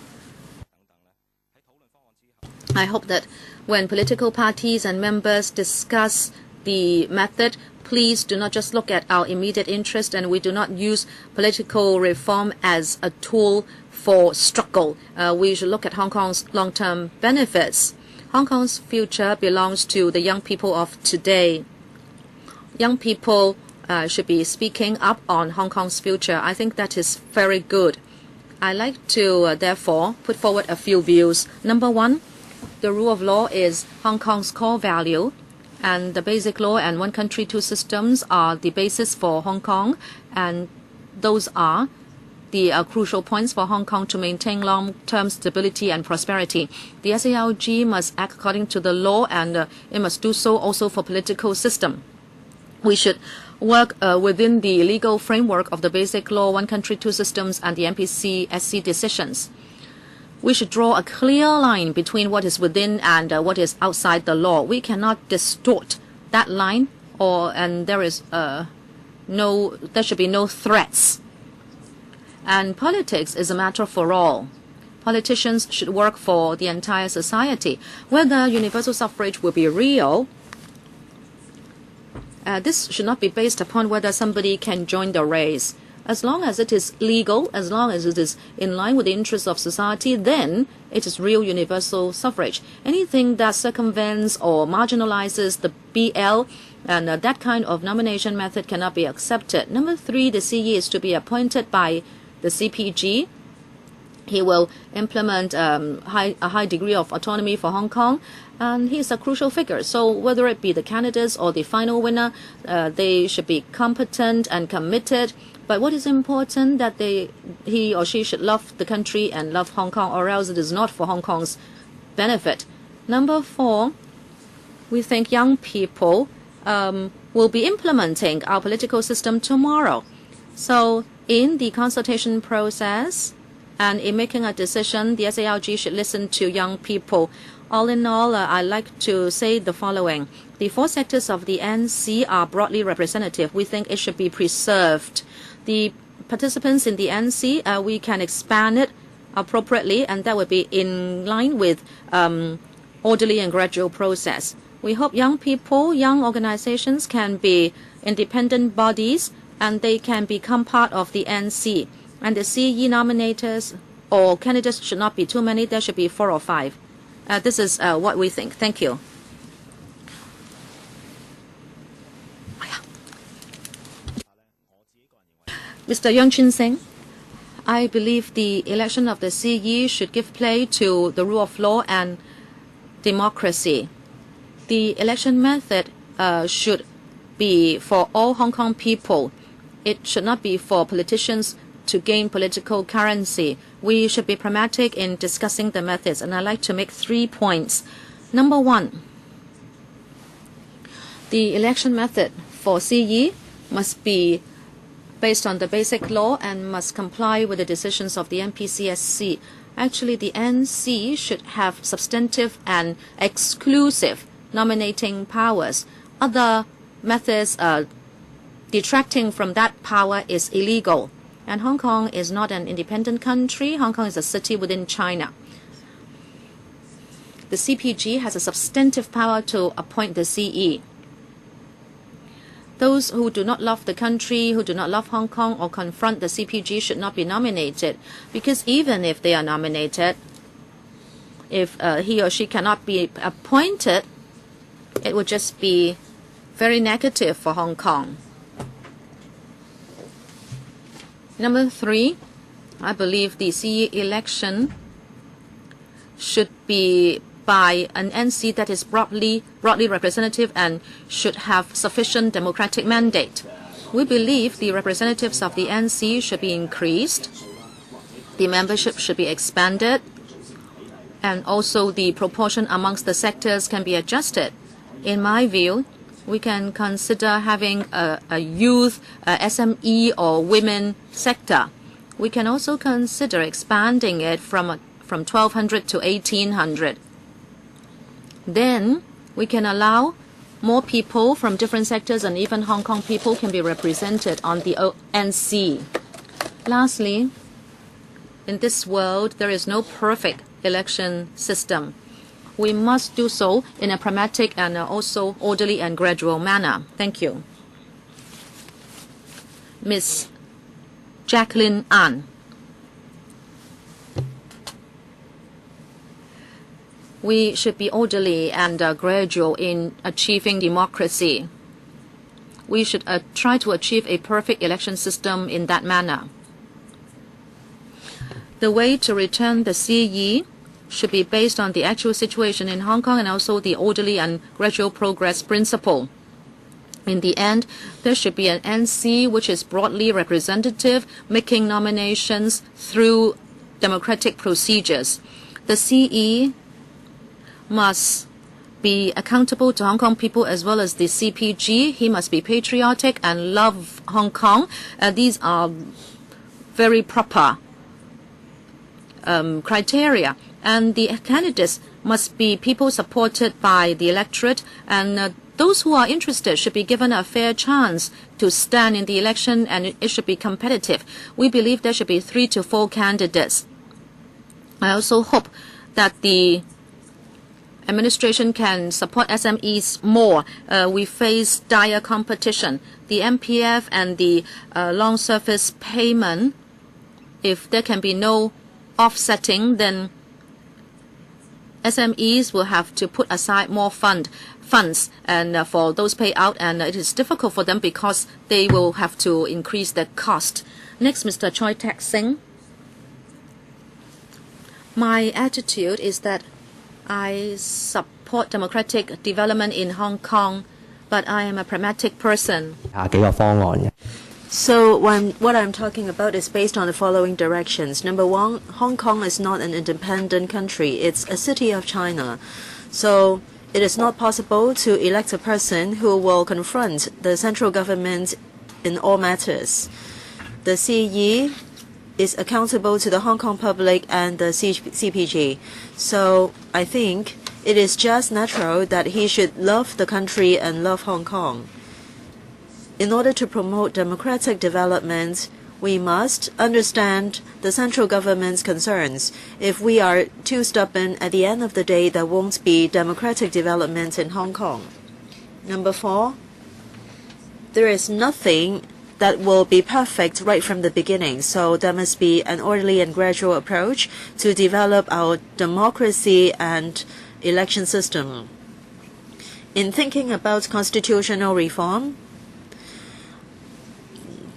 I hope that when political parties and members discuss the method, please do not just look at our immediate interest, and we do not use political reform as a tool for struggle. We should look at Hong Kong's long-term benefits. Hong Kong's future belongs to the young people of today. Young people should be speaking up on Hong Kong's future. I think that is very good. I like to therefore put forward a few views. Number one, the rule of law is Hong Kong's core value, and the Basic Law and one country, two systems are the basis for Hong Kong, and those are the crucial points for Hong Kong to maintain long-term stability and prosperity. The SARG must act according to the law, and it must do so also for political system. We should work within the legal framework of the Basic Law, one country, two systems, and the MPCSC decisions. We should draw a clear line between what is within and what is outside the law. We cannot distort that line, and there should be no threats. And politics is a matter for all. Politicians should work for the entire society. Whether universal suffrage will be real, this should not be based upon whether somebody can join the race. As long as it is legal, as long as it is in line with the interests of society, then it is real universal suffrage. Anything that circumvents or marginalizes the BL and that kind of nomination method cannot be accepted. Number three, the CE is to be appointed by the CPG. He will implement a high degree of autonomy for Hong Kong, and he is a crucial figure. So whether it be the candidates or the final winner, they should be competent and committed. But what is important that he or she should love the country and love Hong Kong, or else it is not for Hong Kong's benefit. Number four, we think young people will be implementing our political system tomorrow. So in the consultation process and in making a decision, the SARG should listen to young people. All in all, I like to say the following. The four sectors of the NC are broadly representative. We think it should be preserved. The participants in the NC, we can expand it appropriately, and that would be in line with orderly and gradual process. We hope young people, young organizations can be independent bodies and they can become part of the NC. And the CE nominators or candidates should not be too many. There should be 4 or 5. This is what we think. Thank you. Mr. Yang Chun Sing, I believe the election of the CE should give play to the rule of law and democracy. The election method should be for all Hong Kong people. It should not be for politicians to gain political currency. We should be pragmatic in discussing the methods, and I'd like to make 3 points. Number 1, the election method for CE must be based on the basic law and must comply with the decisions of the NPCSC. Actually, the NC should have substantive and exclusive nominating powers. Other methods detracting from that power is illegal. And Hong Kong is not an independent country. Hong Kong is a city within China. The CPG has a substantive power to appoint the CE. Those who do not love the country, who do not love Hong Kong or confront the CPG should not be nominated, because even if they are nominated, if he or she cannot be appointed, it would just be very negative for Hong Kong. Number 3, I believe the CE election should be by an NC that is broadly representative and should have sufficient democratic mandate. We believe the representatives of the NC should be increased, the membership should be expanded, and also the proportion amongst the sectors can be adjusted. In my view, we can consider having a youth, SME or women sector. We can also consider expanding it from 1,200 to 1,800. Then we can allow more people from different sectors, and even Hong Kong people can be represented on the NC. Lastly, in this world, there is no perfect election system. We must do so in a pragmatic and also orderly and gradual manner. Thank you. Ms. Jacqueline An. We should be orderly and gradual in achieving democracy. We should try to achieve a perfect election system in that manner. The way to return the CE should be based on the actual situation in Hong Kong and also the orderly and gradual progress principle. In the end, there should be an NC which is broadly representative, making nominations through democratic procedures. The CE must be accountable to Hong Kong people as well as the CPG. He must be patriotic and love Hong Kong. These are very proper criteria. And the candidates must be people supported by the electorate, and those who are interested should be given a fair chance to stand in the election, and it should be competitive. We believe there should be 3 to 4 candidates. I also hope that the administration can support SMEs more. We face dire competition. The MPF and the long service payment, if there can be no offsetting, then SMEs will have to put aside more funds and for those payout, and it is difficult for them because they will have to increase their cost. Next, Mr. Choi Tak Sing. My attitude is that I support democratic development in Hong Kong, but I am a pragmatic person. So what I'm talking about is based on the following directions. Number 1, Hong Kong is not an independent country. It's a city of China. So it is not possible to elect a person who will confront the central government in all matters. The CE is accountable to the Hong Kong public and the CPG. So I think it is just natural that he should love the country and love Hong Kong. In order to promote democratic development, we must understand the central government's concerns. If we are too stubborn, at the end of the day, there won't be democratic development in Hong Kong. Number 4, there is nothing that will be perfect right from the beginning, so there must be an orderly and gradual approach to develop our democracy and election system. In thinking about constitutional reform,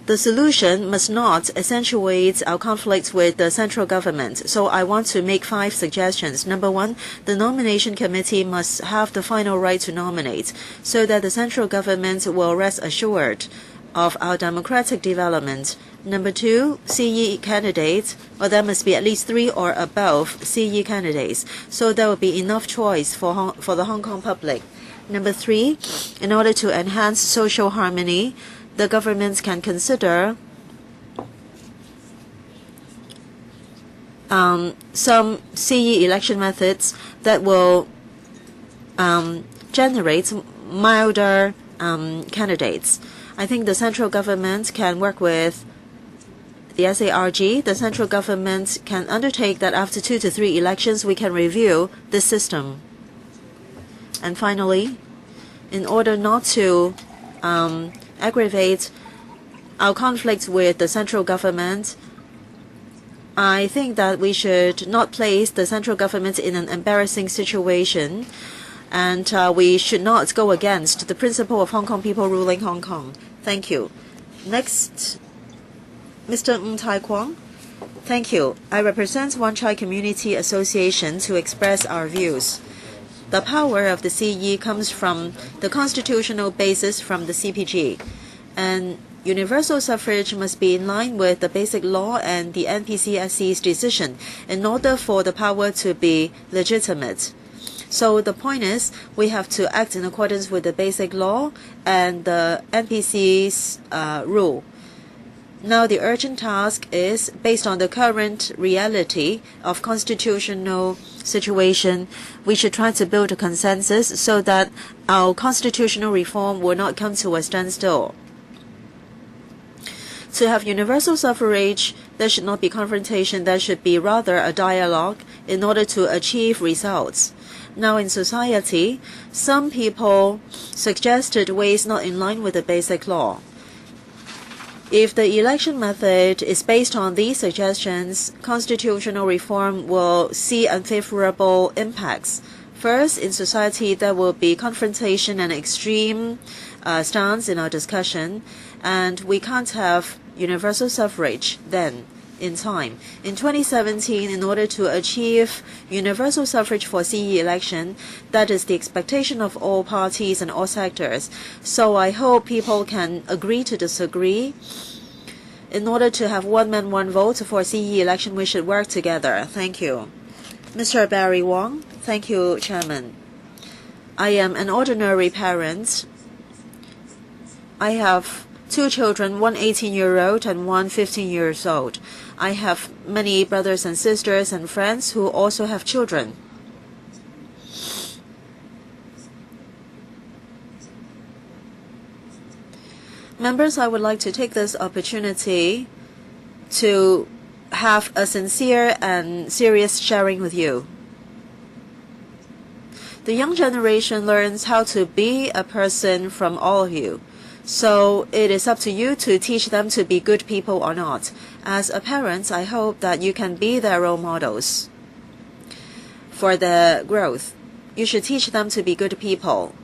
the solution must not accentuate our conflicts with the central government. So I want to make 5 suggestions. Number 1, the nomination committee must have the final right to nominate so that the central government will rest assured of our democratic development. Number 2, CE candidates, or there must be at least 3 or above CE candidates, so there will be enough choice for the Hong Kong public. Number 3, in order to enhance social harmony, the government can consider some CE election methods that will generate milder candidates. I think the central government can work with the SARG. The central government can undertake that after 2 to 3 elections we can review this system. And finally, in order not to aggravate our conflicts with the central government, I think that we should not place the central government in an embarrassing situation, and we should not go against the principle of Hong Kong people ruling Hong Kong. Thank you. Next, Mr. Ng Tai Kwong. Thank you. I represent Wan Chai Community Association to express our views. The power of the CE comes from the constitutional basis from the CPG, and universal suffrage must be in line with the basic law and the NPCSC's decision in order for the power to be legitimate. So the point is, we have to act in accordance with the basic law and the NPC's rule. Now the urgent task is, based on the current reality of constitutional situation, we should try to build a consensus so that our constitutional reform will not come to a standstill. To have universal suffrage, there should not be confrontation, there should be rather a dialogue in order to achieve results. Now in society, some people suggested ways not in line with the basic law. If the election method is based on these suggestions, constitutional reform will see unfavorable impacts. First, in society, there will be confrontation and extreme stance in our discussion, and we can't have universal suffrage then in time. In 2017, in order to achieve universal suffrage for CE election, that is the expectation of all parties and all sectors. So I hope people can agree to disagree. In order to have one man, one vote for CE election, we should work together. Thank you. Mr. Barry Wong. Thank you, Chairman. I am an ordinary parent. I have 2 children, one 18-year-old and one 15 years old. I have many brothers and sisters and friends who also have children. Members, I would like to take this opportunity to have a sincere and serious sharing with you. The young generation learns how to be a person from all of you. So it is up to you to teach them to be good people or not. As a parent, I hope that you can be their role models for their growth. You should teach them to be good people.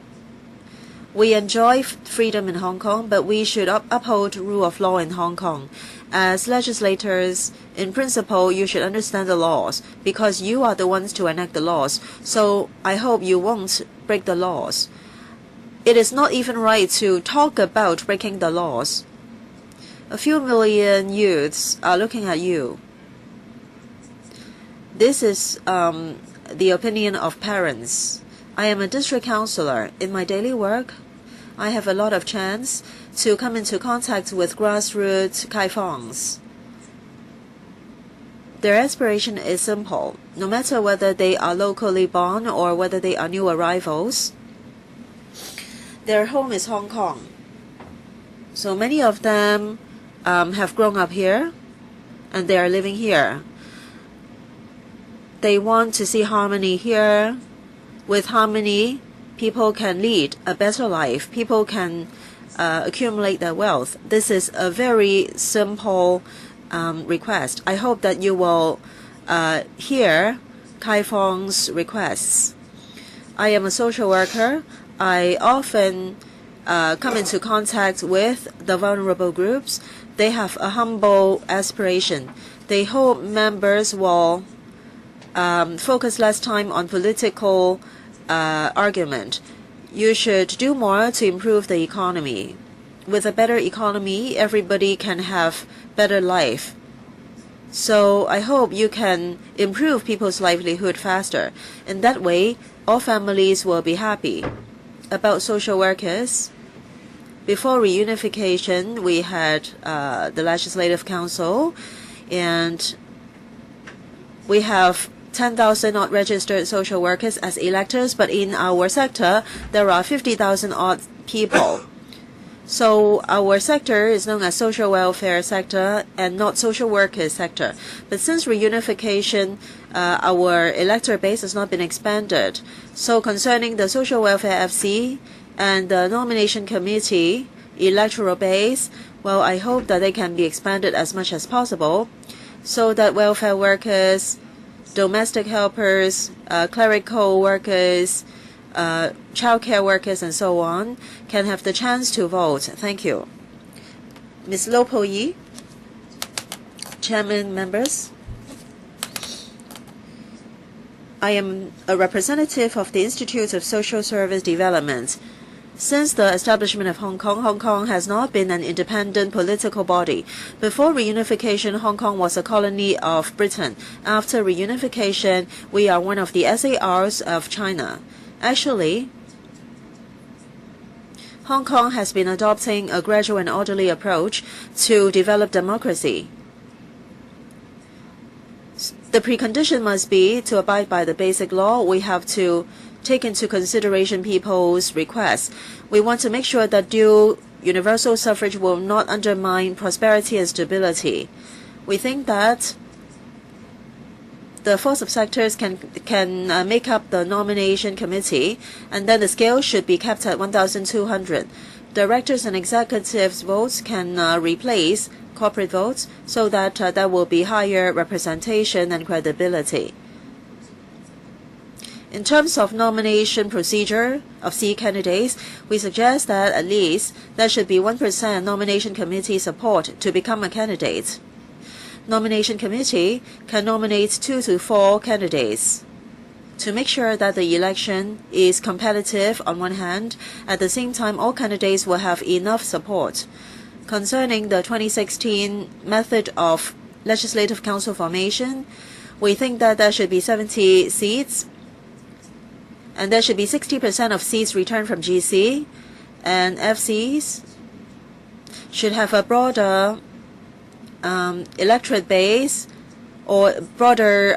We enjoy freedom in Hong Kong, but we should uphold rule of law in Hong Kong. As legislators, in principle, you should understand the laws because you are the ones to enact the laws. So I hope you won't break the laws. It is not even right to talk about breaking the laws. A few million youths are looking at you. This is the opinion of parents. I am a district councillor. In my daily work, I have a lot of chance to come into contact with grassroots kaifongs. Their aspiration is simple. No matter whether they are locally born or whether they are new arrivals, their home is Hong Kong. So many of them have grown up here and they are living here. They want to see harmony here. With harmony, people can lead a better life. People can accumulate their wealth. This is a very simple request. I hope that you will hear Kai Fong's requests. I am a social worker. I often come into contact with the vulnerable groups. They have a humble aspiration. They hope members will focus less time on political argument. You should do more to improve the economy. With a better economy, everybody can have better life. So I hope you can improve people's livelihood faster. In that way, all families will be happy. About social workers, before reunification, we had the Legislative Council, and we have 10,000 odd registered social workers as electors, but in our sector, there are 50,000 odd people. So our sector is known as social welfare sector and not social workers sector. But since reunification, our elector base has not been expanded. So concerning the social welfare FC and the nomination committee electoral base, well, I hope that they can be expanded as much as possible so that welfare workers, domestic helpers, clerical workers, childcare workers, and so on, can have the chance to vote. Thank you. Ms. Lopo Yi, Chairman, members. I am a representative of the Institute of Social Service Development. Since the establishment of Hong Kong, Hong Kong has not been an independent political body. Before reunification, Hong Kong was a colony of Britain. After reunification, we are one of the SARs of China. Actually, Hong Kong has been adopting a gradual and orderly approach to develop democracy. The precondition must be to abide by the basic law. We have to take into consideration people's requests. We want to make sure that dual universal suffrage will not undermine prosperity and stability. We think that the four subsectors can make up the nomination committee, and then the scale should be kept at 1,200. Directors and executives' votes can replace corporate votes so that there will be higher representation and credibility. In terms of nomination procedure of C candidates, we suggest that at least there should be 1% nomination committee support to become a candidate. Nomination committee can nominate 2 to 4 candidates to make sure that the election is competitive on one hand. At the same time, all candidates will have enough support. Concerning the 2016 method of Legislative Council formation, we think that there should be 70 seats, and there should be 60% of seats returned from GC, and FCs should have a broader electorate base or broader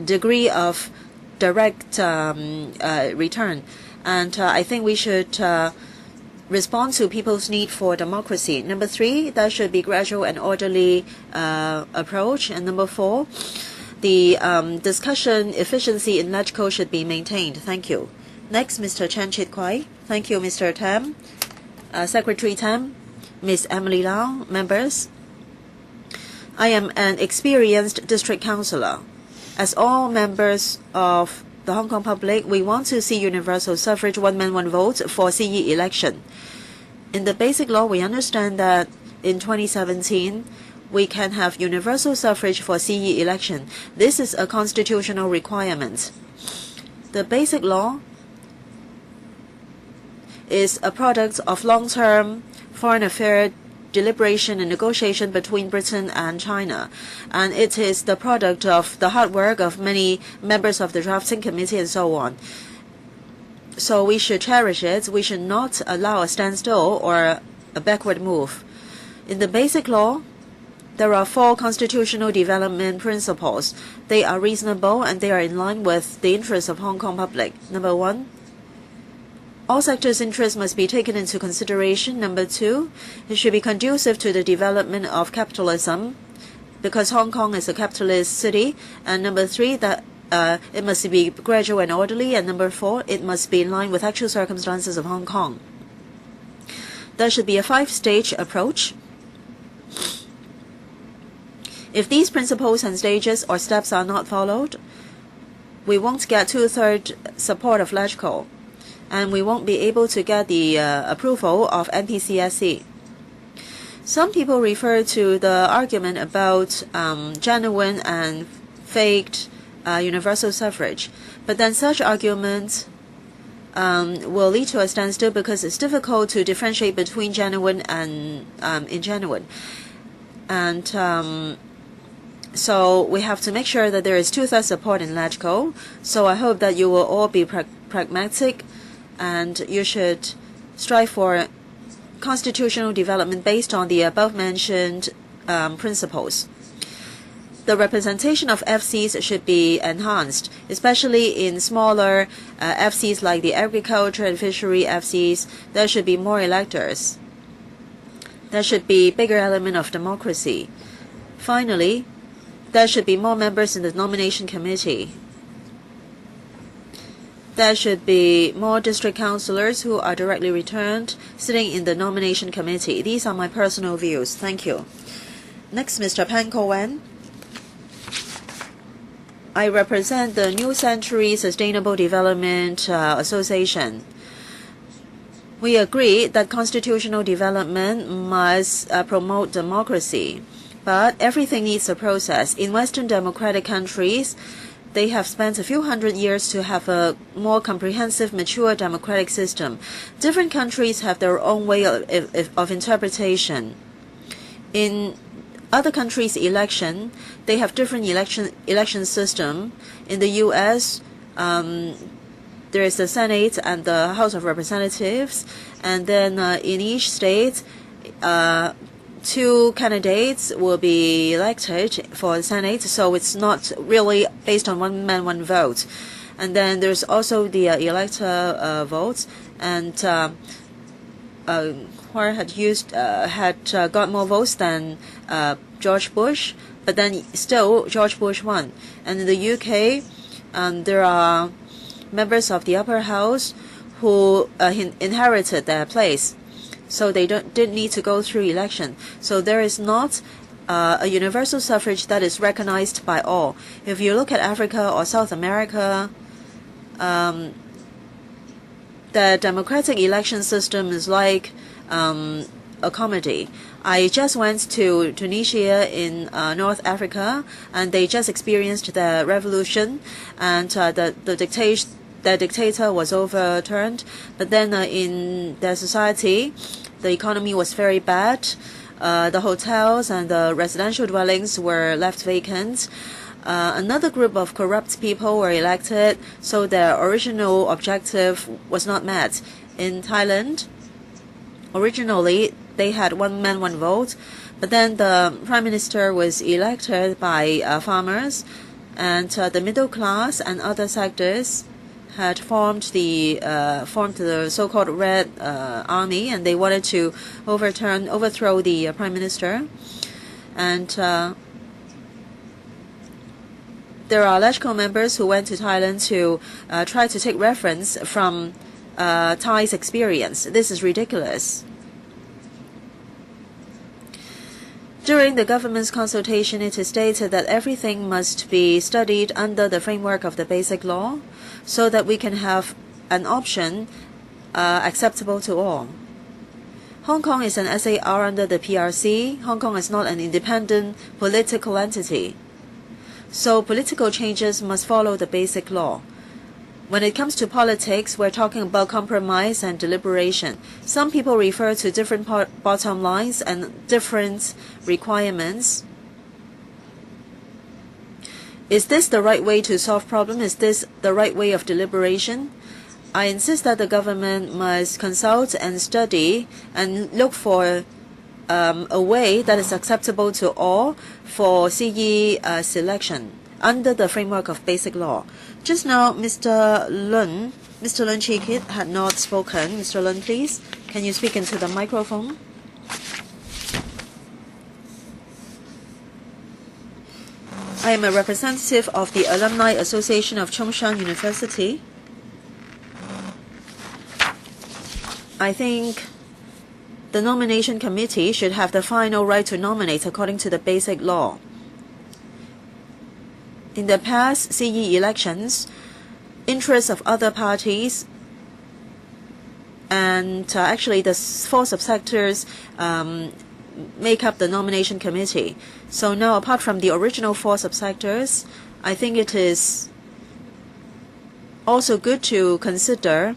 degree of direct return. And I think we should respond to people's need for democracy. Number 3, there should be gradual and orderly approach. And number 4, the discussion efficiency in LegCo should be maintained. Thank you. Next, Mr. Chan Chit Kwai. Thank you, Mr. Tam. Secretary Tam, Ms. Emily Lau, members. I am an experienced district councillor. As all members of the Hong Kong public, we want to see universal suffrage, one man, one vote for CE election. In the basic law, we understand that in 2017, we can have universal suffrage for CE election. This is a constitutional requirement. The basic law is a product of long-term foreign affairs deliberation and negotiation between Britain and China, and it is the product of the hard work of many members of the drafting committee and so on. So we should cherish it. We should not allow a standstill or a backward move. In the basic law, there are 4 constitutional development principles. They are reasonable and they are in line with the interests of Hong Kong public. Number 1, All sectors' interests must be taken into consideration. Number 2, it should be conducive to the development of capitalism, because Hong Kong is a capitalist city. And number 3, that it must be gradual and orderly. And number 4, it must be in line with actual circumstances of Hong Kong. There should be a 5-stage approach. If these principles and stages or steps are not followed, we won't get 2/3 support of LegCo, and we won't be able to get the approval of NPCSC. Some people refer to the argument about genuine and faked universal suffrage, but then such arguments will lead to a standstill because it's difficult to differentiate between genuine and ingenuine. And so we have to make sure that there is 2/3 support in LegCo. So I hope that you will all be pragmatic, and you should strive for constitutional development based on the above-mentioned principles. The representation of FCs should be enhanced, especially in smaller FCs like the agriculture and fishery FCs. There should be more electors. There should be bigger element of democracy. Finally, there should be more members in the nomination committee. There should be more district councillors who are directly returned sitting in the nomination committee. These are my personal views. Thank you. Next, Mr. Pan Cohen. I represent the New Century Sustainable Development Association. We agree that constitutional development must promote democracy, but everything needs a process. In Western democratic countries, they have spent a few hundred years to have a more comprehensive, mature democratic system. Different countries have their own way of interpretation. In other countries' election, they have different election system. In the U.S., there is the Senate and the House of Representatives, and then in each state, 2 candidates will be elected for the Senate, so it's not really based on one man, one vote. And then there's also the elector votes, and Hwar had got more votes than George Bush, but then still George Bush won. And in the UK, there are members of the upper house who inherited their place, so they didn't need to go through election. So there is not a universal suffrage that is recognized by all. If you look at Africa or South America, the democratic election system is like a comedy. I just went to Tunisia in North Africa, and they just experienced the revolution, and the dictator was overturned. But then in their society, the economy was very bad. The hotels and the residential dwellings were left vacant. Another group of corrupt people were elected, so their original objective was not met. In Thailand, originally they had one man, one vote, but then the prime minister was elected by farmers, and the middle class and other sectors had formed the so-called Red Army, and they wanted to overthrow the prime minister. And there are LegCo members who went to Thailand to try to take reference from Thai's experience. This is ridiculous. During the government's consultation, it is stated that everything must be studied under the framework of the Basic Law, so that we can have an option acceptable to all. Hong Kong is an SAR under the PRC. Hong Kong is not an independent political entity. So political changes must follow the Basic Law. When it comes to politics, we're talking about compromise and deliberation. Some people refer to different bottom lines and different requirements. Is this the right way to solve problems? Is this the right way of deliberation? I insist that the government must consult and study and look for a way that is acceptable to all for CE selection under the framework of basic law. Just now, Mr. Lun Chi-kit had not spoken. Mr. Lun, please, can you speak into the microphone? I am a representative of the Alumni Association of Chongshan University. I think the nomination committee should have the final right to nominate according to the basic law. In the past CE elections, interests of other parties and actually the 4 subsectors make up the nomination committee. So now, apart from the original 4 subsectors, I think it is also good to consider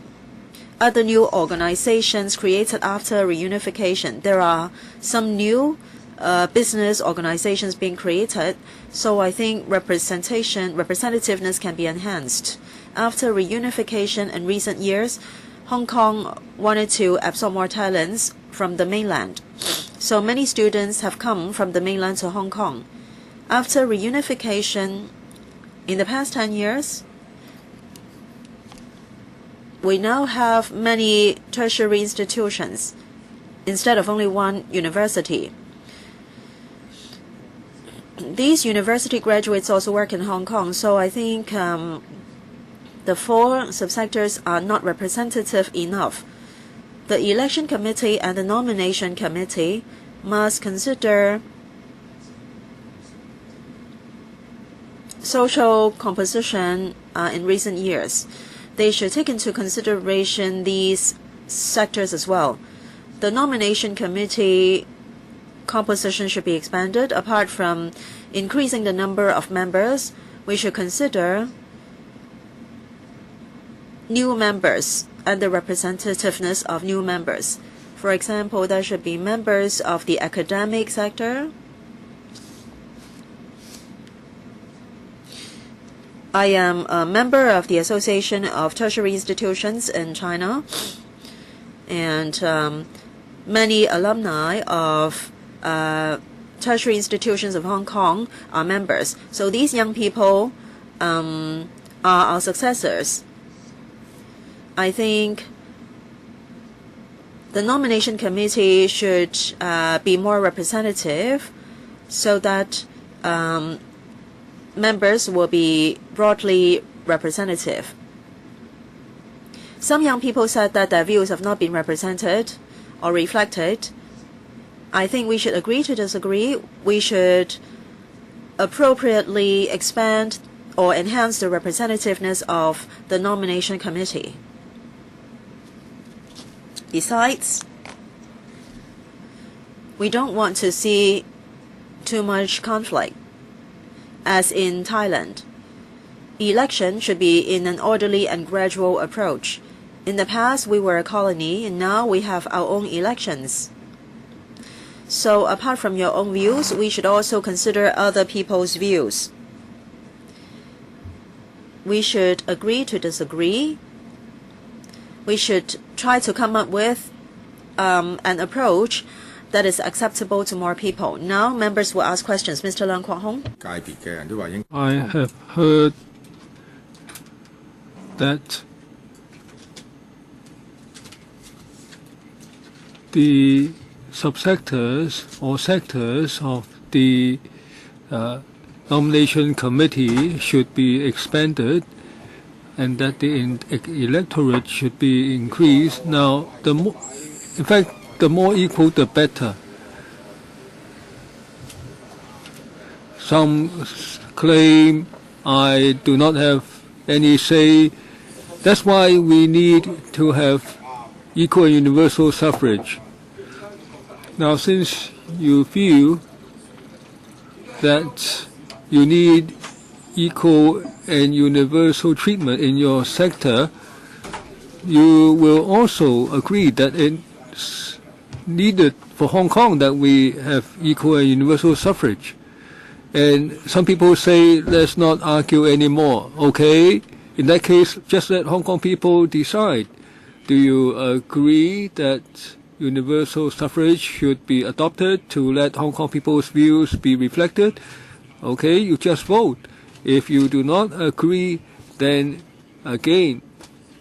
other new organizations created after reunification. There are some new business organizations being created, so I think representativeness can be enhanced. After reunification in recent years, Hong Kong wanted to absorb more talents from the mainland. So many students have come from the mainland to Hong Kong. After reunification, in the past 10 years, we now have many tertiary institutions instead of only one university. These university graduates also work in Hong Kong, so I think the 4 subsectors are not representative enough. The election committee and the nomination committee must consider social composition in recent years. They should take into consideration these sectors as well. The nomination committee composition should be expanded. Apart from increasing the number of members, we should consider new members and the representativeness of new members. For example, there should be members of the academic sector. I am a member of the Association of Tertiary Institutions in China, and many alumni of tertiary institutions of Hong Kong are members. So these young people are our successors. I think the nomination committee should be more representative so that members will be broadly representative. Some young people said that their views have not been represented or reflected. I think we should agree to disagree. We should appropriately expand or enhance the representativeness of the nomination committee. Besides, we don't want to see too much conflict. As in Thailand, election should be in an orderly and gradual approach. In the past, we were a colony, and now we have our own elections. So apart from your own views, we should also consider other people's views. We should agree to disagree. We should try to come up with an approach that is acceptable to more people. Now, members will ask questions. Mr. Leung Kwok Hong. I have heard that the subsectors or sectors of the nomination committee should be expanded and that the electorate should be increased. Now, the more equal, the better. Some claim I do not have any say. That's why we need to have equal and universal suffrage. Now, since you feel that you need equal and universal treatment in your sector, you will also agree that it's needed for Hong Kong that we have equal and universal suffrage. And some people say, let's not argue anymore. Okay, in that case, just let Hong Kong people decide. Do you agree that universal suffrage should be adopted to let Hong Kong people's views be reflected? Okay, you just vote. If you do not agree, then again,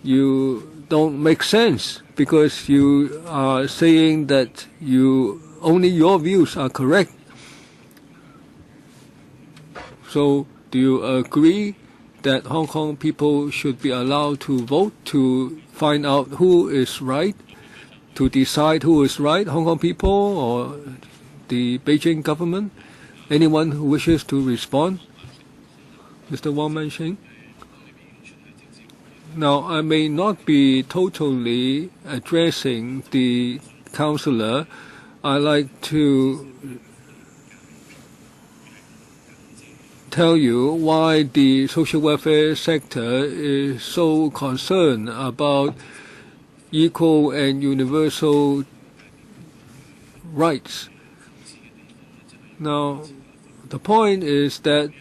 you don't make sense because you are saying that only your views are correct. So, do you agree that Hong Kong people should be allowed to vote to find out who is right, to decide who is right, Hong Kong people or the Beijing government? Anyone who wishes to respond? Mr. Wang Mansheng? Now, I may not be totally addressing the councillor. I like to tell you why the social welfare sector is so concerned about equal and universal rights. Now, the point is that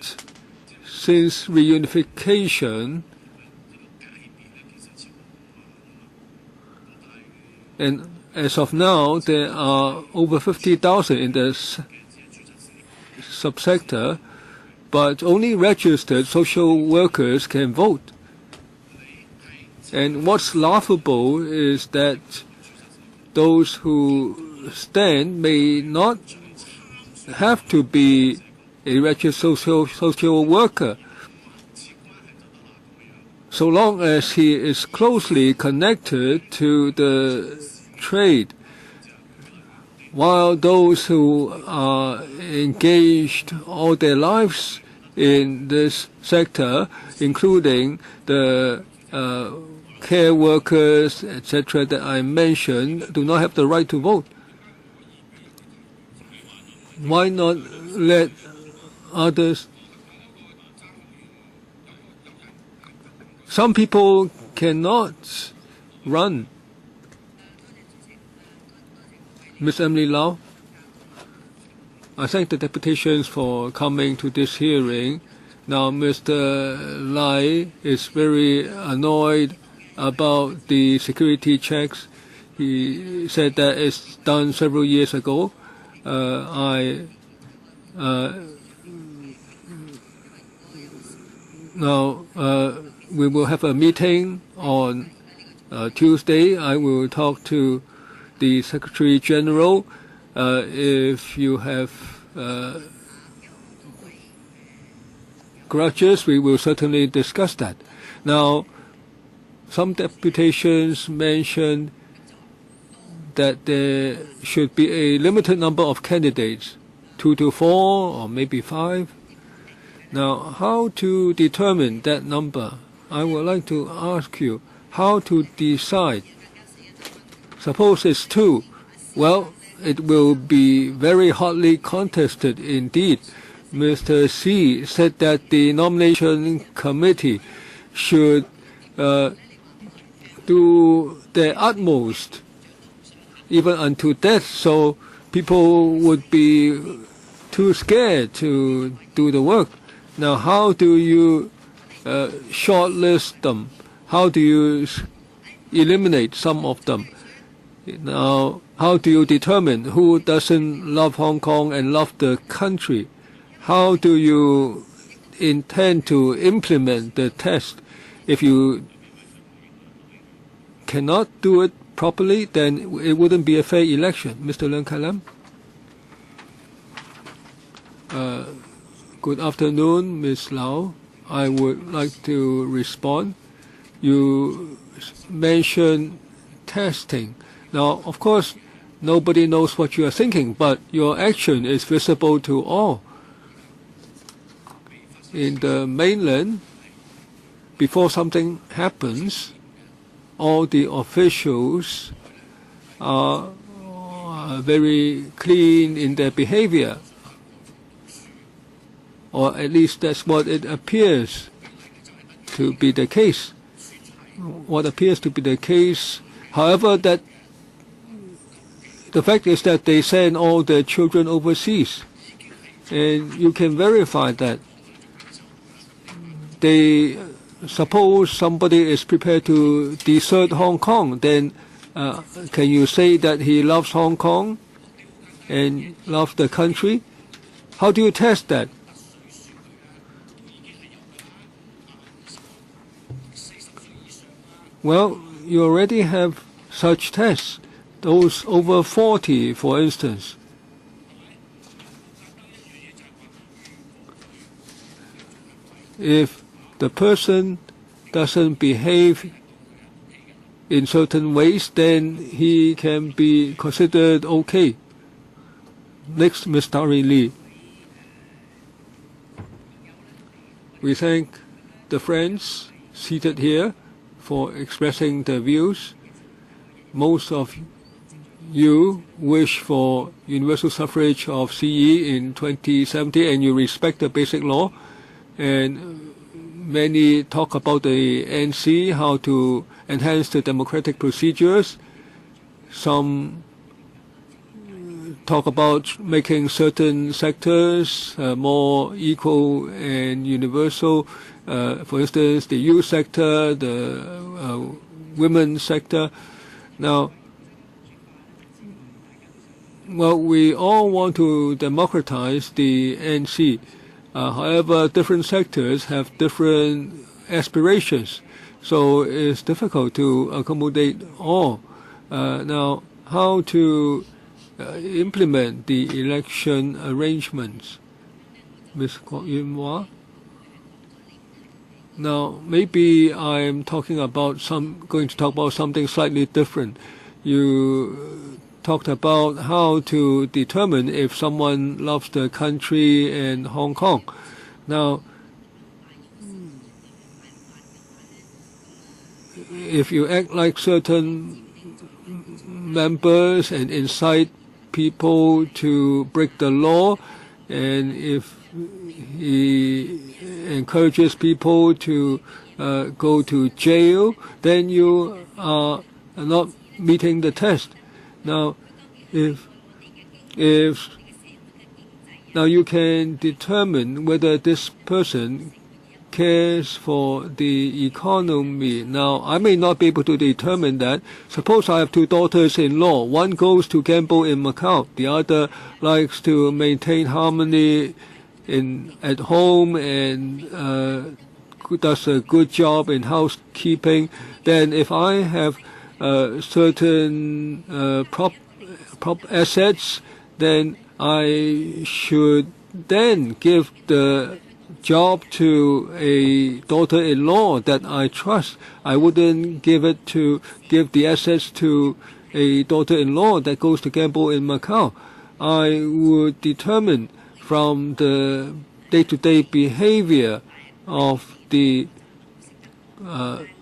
since reunification, and as of now, there are over 50,000 in the subsector, but only registered social workers can vote. And what's laughable is that those who stand may not have to be a registered social worker, so long as he is closely connected to the trade, while those who are engaged all their lives in this sector, including the care workers, etc., that I mentioned, do not have the right to vote. Why not let others? Some people cannot run. Ms. Emily Lau, I thank the deputations for coming to this hearing. Now, Mr. Lai is very annoyed about the security checks. He said that it's done several years ago. Now, we will have a meeting on Tuesday. I will talk to the Secretary General. If you have grudges, we will certainly discuss that. Now, some deputations mentioned that there should be a limited number of candidates, 2 to 4 or maybe 5. Now, how to determine that number? I would like to ask you how to decide. Suppose it's 2. Well, it will be very hotly contested indeed. Mr. Xi said that the nomination committee should do their utmost, even unto death, so people would be too scared to do the work. Now, how do you shortlist them? How do you eliminate some of them? Now, how do you determine who doesn't love Hong Kong and love the country? How do you intend to implement the test? If you cannot do it properly, then it wouldn't be a fair election. Mr. Leung Kai Lam. Good afternoon, Ms. Lau. I would like to respond. You mentioned testing. Now, of course, nobody knows what you are thinking, but your action is visible to all. In the mainland, before something happens, all the officials are very clean in their behavior, or at least that's what it appears to be the case. What appears to be the case, however, that the fact is that they send all their children overseas, and you can verify that. They suppose somebody is prepared to desert Hong Kong, then can you say that he loves Hong Kong and loves the country? How do you test that? Well, you already have such tests, those over 40, for instance. If the person doesn't behave in certain ways, then he can be considered okay. Next, Ms. Dari Lee. We thank the friends seated here for expressing their views. Most of you wish for universal suffrage of CE in 2070, and you respect the basic law. And many talk about the NC, how to enhance the democratic procedures. Some talk about making certain sectors more equal and universal. For instance, the youth sector, the women's sector. Now, well, we all want to democratize the NC. However, different sectors have different aspirations, so it's difficult to accommodate all. Now, how to implement the election arrangements? Ms. Kwok Yuen-Hwa? Now, maybe I'm going to talk about something slightly different. You talked about how to determine if someone loves the country and Hong Kong. Now, if you act like certain members and incite people to break the law, and if he encourages people to go to jail, then you are not meeting the test. Now, now you can determine whether this person cares for the economy. Now, I may not be able to determine that. Suppose I have two daughters-in-law. One goes to gamble in Macau. The other likes to maintain harmony at home and does a good job in housekeeping. Then if I have certain prop assets, then I should then give the job to a daughter-in-law that I trust. I wouldn't give the assets to a daughter-in-law that goes to gamble in Macau. I would determine from the day-to-day behavior of the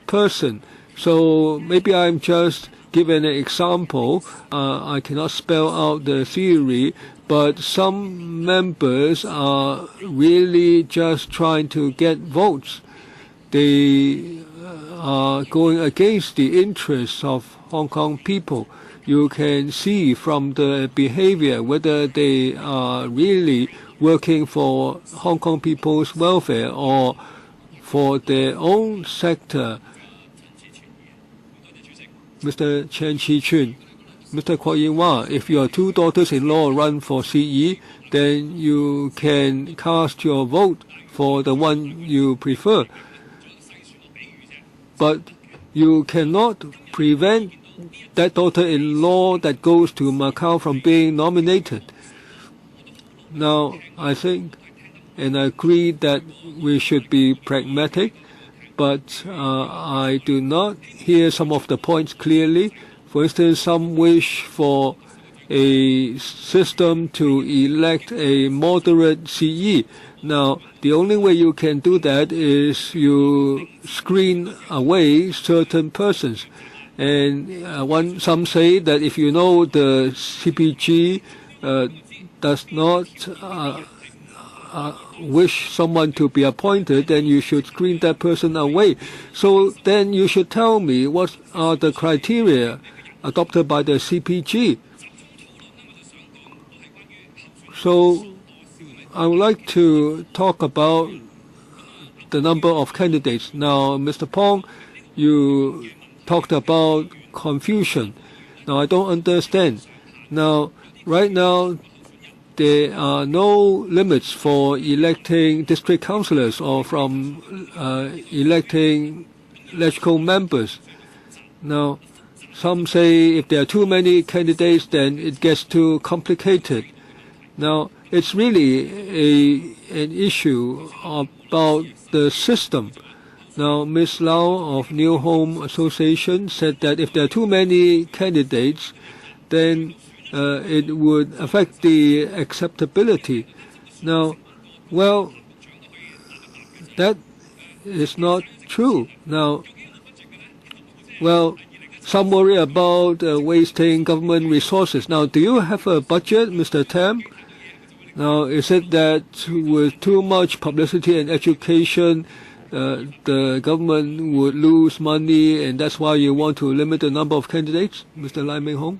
person. So maybe I'm just giving an example. I cannot spell out the theory, but some members are really just trying to get votes. They are going against the interests of Hong Kong people. You can see from the behavior whether they are really working for Hong Kong people's welfare or for their own sector. Mr. Chen Chi-chun, Mr. Kwok Yuen-Hwa, if your two daughters-in-law run for CE, then you can cast your vote for the one you prefer. But you cannot prevent that daughter-in-law that goes to Macau from being nominated. Now, I think and I agree that we should be pragmatic, but I do not hear some of the points clearly. For instance, some wish for a system to elect a moderate CE. Now, the only way you can do that is you screen away certain persons. And some say that if you know the CPG does not wish someone to be appointed, then you should screen that person away. So then you should tell me what are the criteria adopted by the CPG. So I would like to talk about the number of candidates. Now, Mr. Pong, you talked about confusion. Now, I don't understand. Now, right now, there are no limits for electing district councillors or from electing electrical members. Now, some say if there are too many candidates, then it gets too complicated. Now, it's really an issue about the system. Now, Ms. Lau of New Home Association said that if there are too many candidates, then it would affect the acceptability. Now, well, that is not true. Now, well, some worry about wasting government resources. Now, do you have a budget, Mr. Tam? Now, is it that with too much publicity and education, the government would lose money, and that's why you want to limit the number of candidates, Mr. Lai Ming Hong?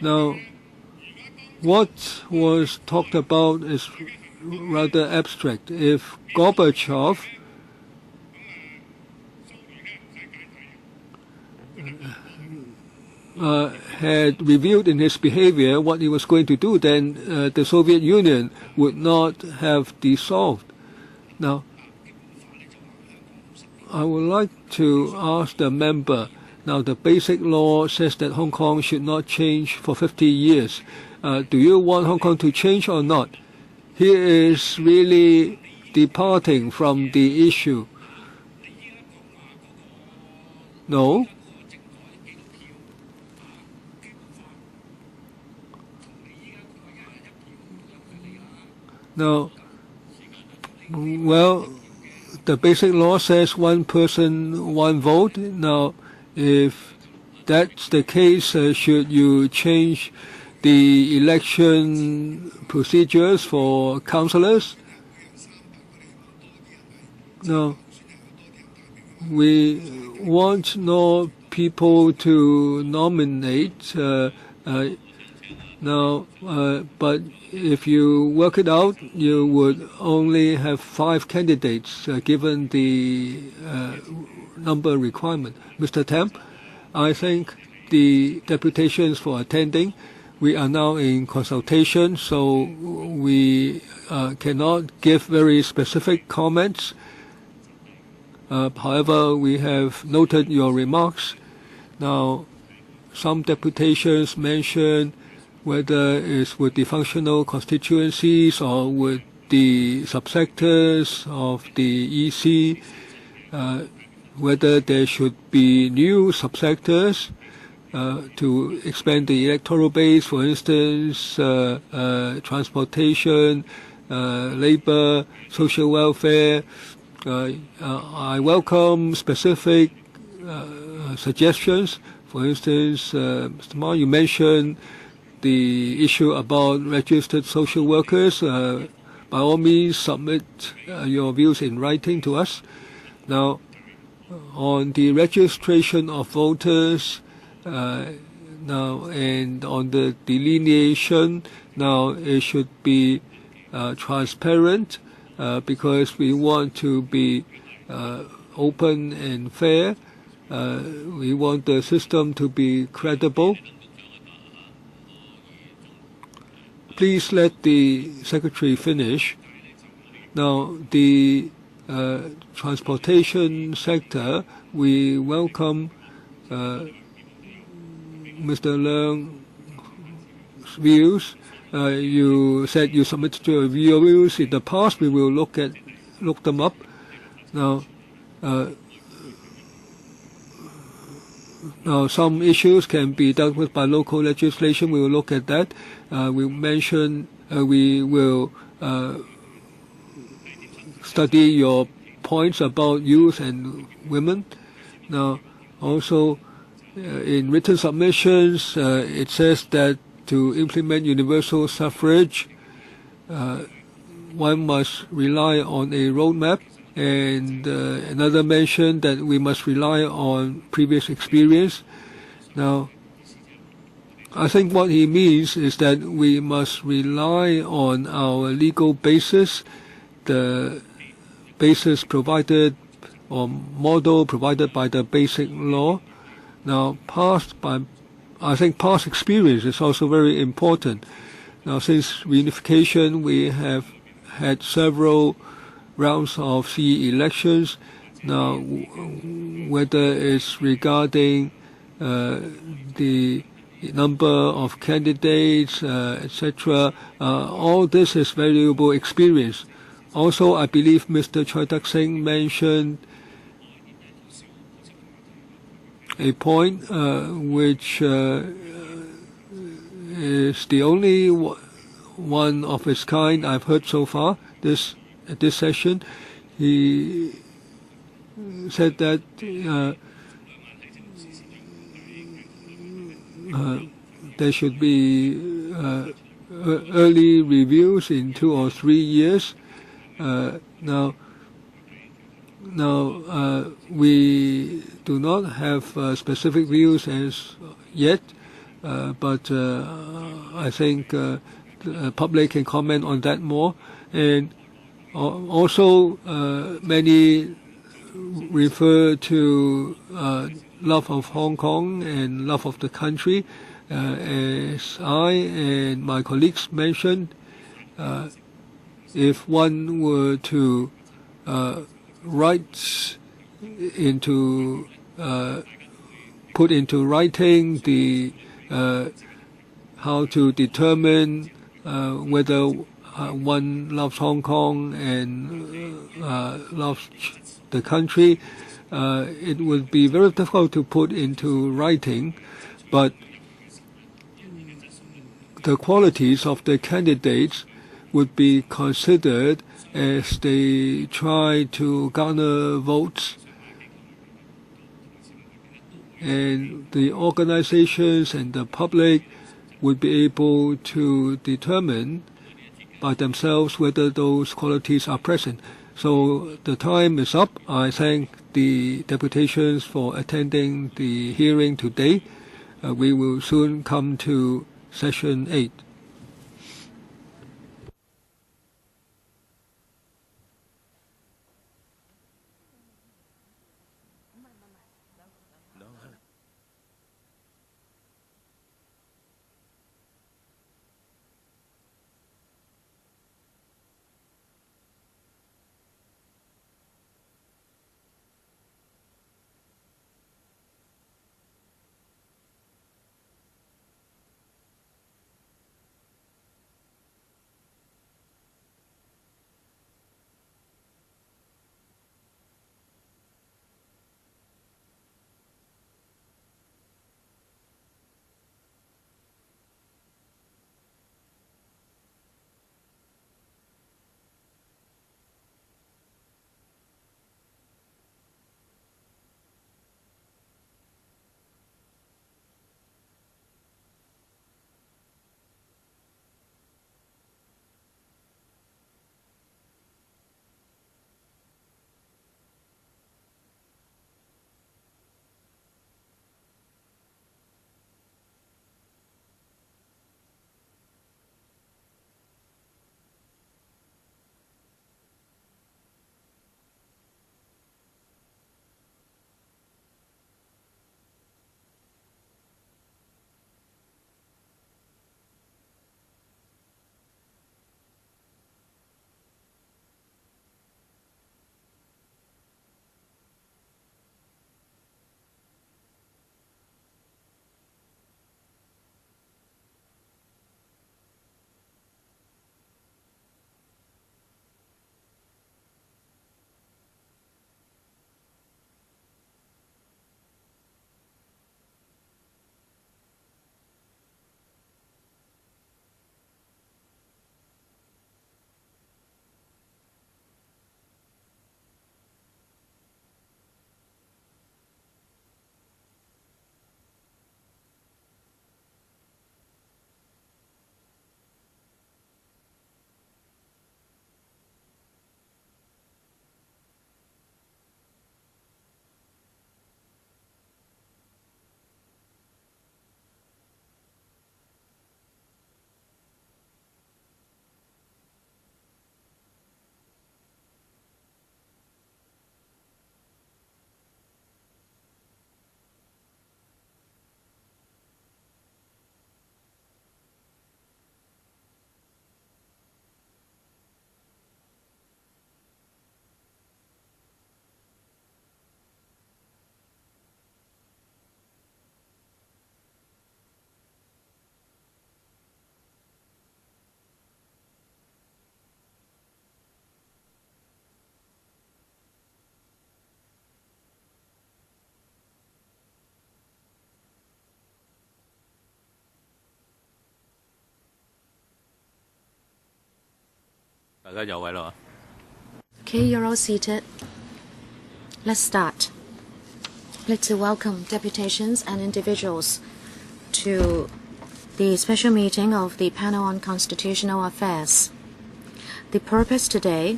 Now, what was talked about is rather abstract. If Gorbachev had revealed in his behavior what he was going to do, then the Soviet Union would not have dissolved. Now, I would like to ask the member, now the basic law says that Hong Kong should not change for 50 years. Do you want Hong Kong to change or not? He is really departing from the issue. No? Now, well, the basic law says one person, one vote. Now, if that's the case, should you change the election procedures for councillors? No. We want no people to nominate. But if you work it out, you would only have 5 candidates given the number requirement. Mr. Tam, I think the deputations for attending, we are now in consultation, so we cannot give very specific comments. However, we have noted your remarks. Now, some deputations mention whether it's with the functional constituencies or with the subsectors of the EC, whether there should be new subsectors to expand the electoral base, for instance, transportation, labor, social welfare. I welcome specific suggestions. For instance, Mr. Ma, you mentioned the issue about registered social workers. By all means, submit your views in writing to us. Now, on the registration of voters, now, and on the delineation, now it should be transparent because we want to be open and fair. We want the system to be credible. Please let the Secretary finish. Now, the transportation sector, we welcome Mr. Leung's views. You said you submitted your views in the past. We will look them up. Now, some issues can be dealt with by local legislation. We will look at that. We will study your points about youth and women. Now, also, in written submissions, it says that to implement universal suffrage, one must rely on a roadmap, and another mentioned that we must rely on previous experience. Now, I think what he means is that we must rely on our legal basis, the basis provided or model provided by the basic law. Now, I think past experience is also very important. Now, since reunification, we have had several rounds of CE elections. Now, whether it's regarding the number of candidates, etc., all this is valuable experience. Also, I believe Mr. Choi Tak-sing mentioned a point which is the only one of its kind I've heard so far this session. He said that there should be early reviews in 2 or 3 years. Now, we do not have specific views as yet, but I think the public can comment on that more. And also, many refer to love of Hong Kong and love of the country. As I and my colleagues mentioned, if one were to write into put into writing the how to determine whether one loves Hong Kong and loves the country, it would be very difficult to put into writing, but the qualities of the candidates would be considered as they try to garner votes, and the organizations and the public would be able to determine by themselves whether those qualities are present. So the time is up. I thank the deputations for attending the hearing today. We will soon come to session 8. Okay, you're all seated. Let's start. I'd like to welcome deputations and individuals to the special meeting of the Panel on Constitutional Affairs. The purpose today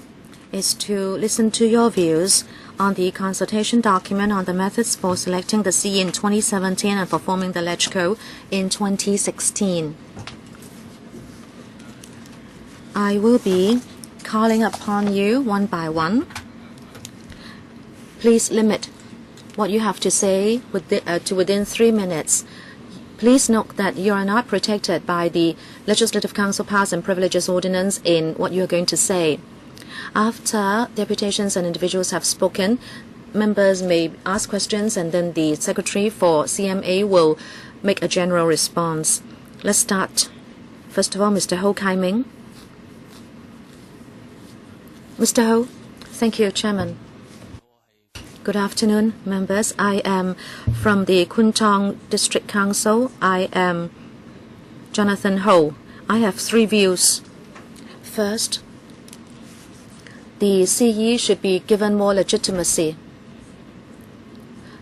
is to listen to your views on the consultation document on the methods for selecting the CE in 2017 and for forming the LegCo in 2016. I will be calling upon you one by one. Please limit what you have to say to within 3 minutes. Please note that you are not protected by the Legislative Council Powers and Privileges Ordinance in what you are going to say. After deputations and individuals have spoken, members may ask questions and then the Secretary for CMA will make a general response. Let's start. First of all, Mr. Ho Kai Ming. Mr. Ho. Thank you, Chairman. Good afternoon, members. I am from the Kwun Tong District Council. I am Jonathan Ho. I have 3 views. First, the CE should be given more legitimacy.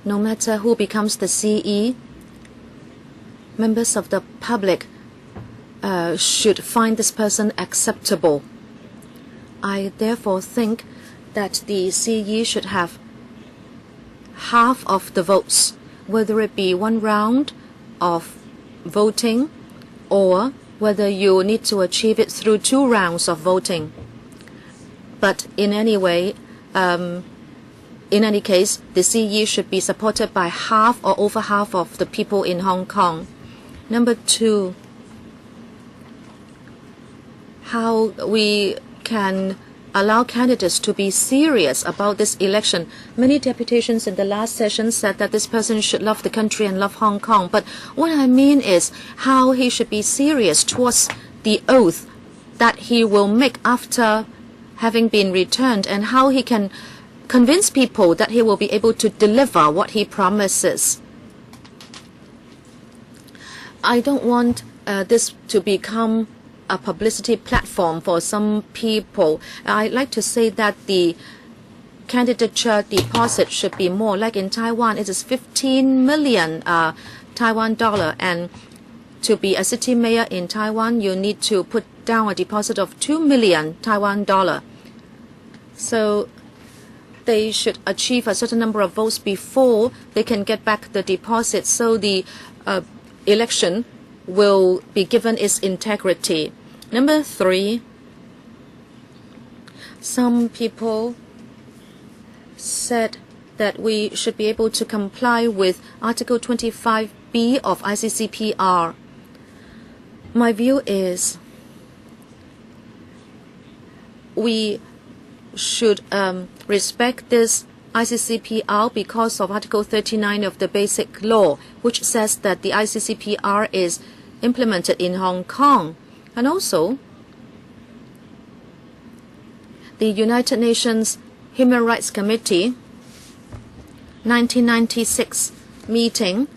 No matter who becomes the CE, members of the public should find this person acceptable. I therefore think that the CE should have half of the votes, whether it be 1 round of voting or whether you need to achieve it through 2 rounds of voting. But in any way, in any case, the CE should be supported by half or over half of the people in Hong Kong. Number 2, how we can allow candidates to be serious about this election. Many deputations in the last session said that this person should love the country and love Hong Kong. But what I mean is how he should be serious towards the oath that he will make after having been returned, and how he can convince people that he will be able to deliver what he promises. I don't want this to become a publicity platform for some people. I'd like to say that the candidature deposit should be more. Like in Taiwan, it is 15 million Taiwan dollar, and to be a city mayor in Taiwan, you need to put down a deposit of 2 million Taiwan dollar. So they should achieve a certain number of votes before they can get back the deposit, so the election will be given its integrity. Number 3, some people said that we should be able to comply with Article 25B of ICCPR. My view is we should respect this ICCPR because of Article 39 of the Basic Law, which says that the ICCPR is implemented in Hong Kong. And also, the United Nations Human Rights Committee 1996 meeting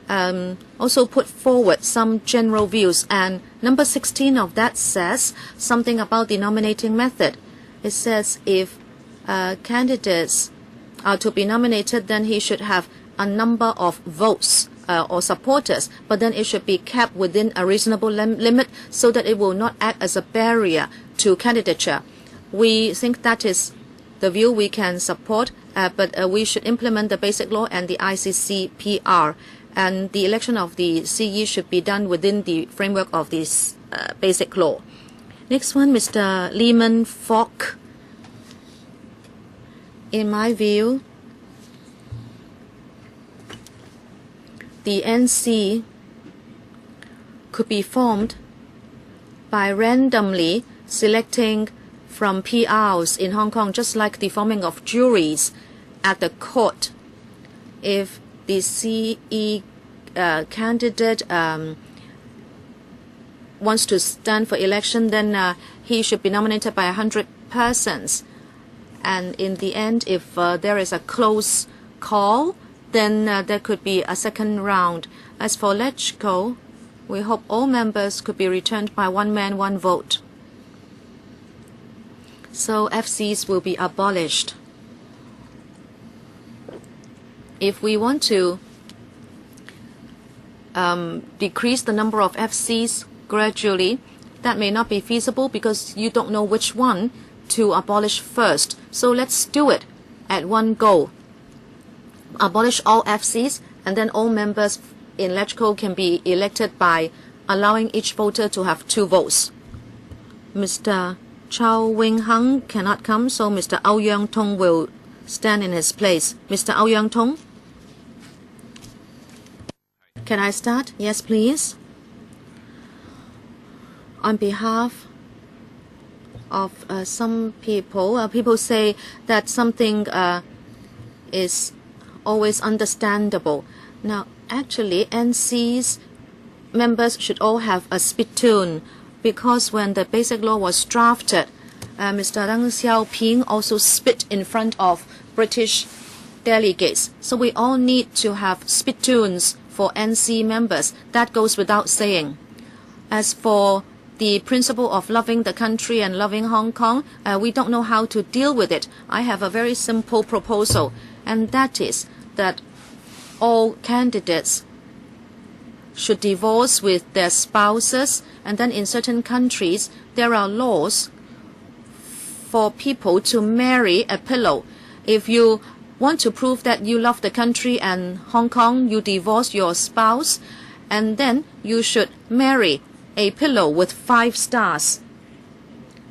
also put forward some general views, and number 16 of that says something about the nominating method. It says if candidates are to be nominated, then he should have a number of votes or supporters, but then it should be kept within a reasonable limit so that it will not act as a barrier to candidature. We think that is the view we can support, but we should implement the Basic Law and the ICCPR, and the election of the CE should be done within the framework of this Basic Law. Next one, Mr. Lehman Falk. In my view, the NC could be formed by randomly selecting from PRs in Hong Kong, just like the forming of juries at the court. If the CE candidate wants to stand for election, then he should be nominated by 100 persons. And in the end, if there is a close call, then there could be a second round. As for LegCo, we hope all members could be returned by 1 man, 1 vote. So FCs will be abolished. If we want to decrease the number of FCs gradually, that may not be feasible because you don't know which one to abolish first. So let's do it at one go. Abolish all FCs, and then all members in LegCo can be elected by allowing each voter to have 2 votes. Mr. Chow Wing Hung cannot come, so Mr. Au Yang Tong will stand in his place. Mr. Au Yang Tong? Can I start? Yes, please. On behalf of some people, people say that something is always understandable. Now, actually, NC's members should all have a spittoon, because when the Basic Law was drafted, Mr. Deng Xiaoping also spit in front of British delegates. So we all need to have spittoons for NC members. That goes without saying. As for the principle of loving the country and loving Hong Kong, we don't know how to deal with it. I have a very simple proposal, and that is that all candidates should divorce with their spouses, and then in certain countries there are laws for people to marry a pillow. If you want to prove that you love the country and Hong Kong, you divorce your spouse, and then you should marry a pillow with 5 stars,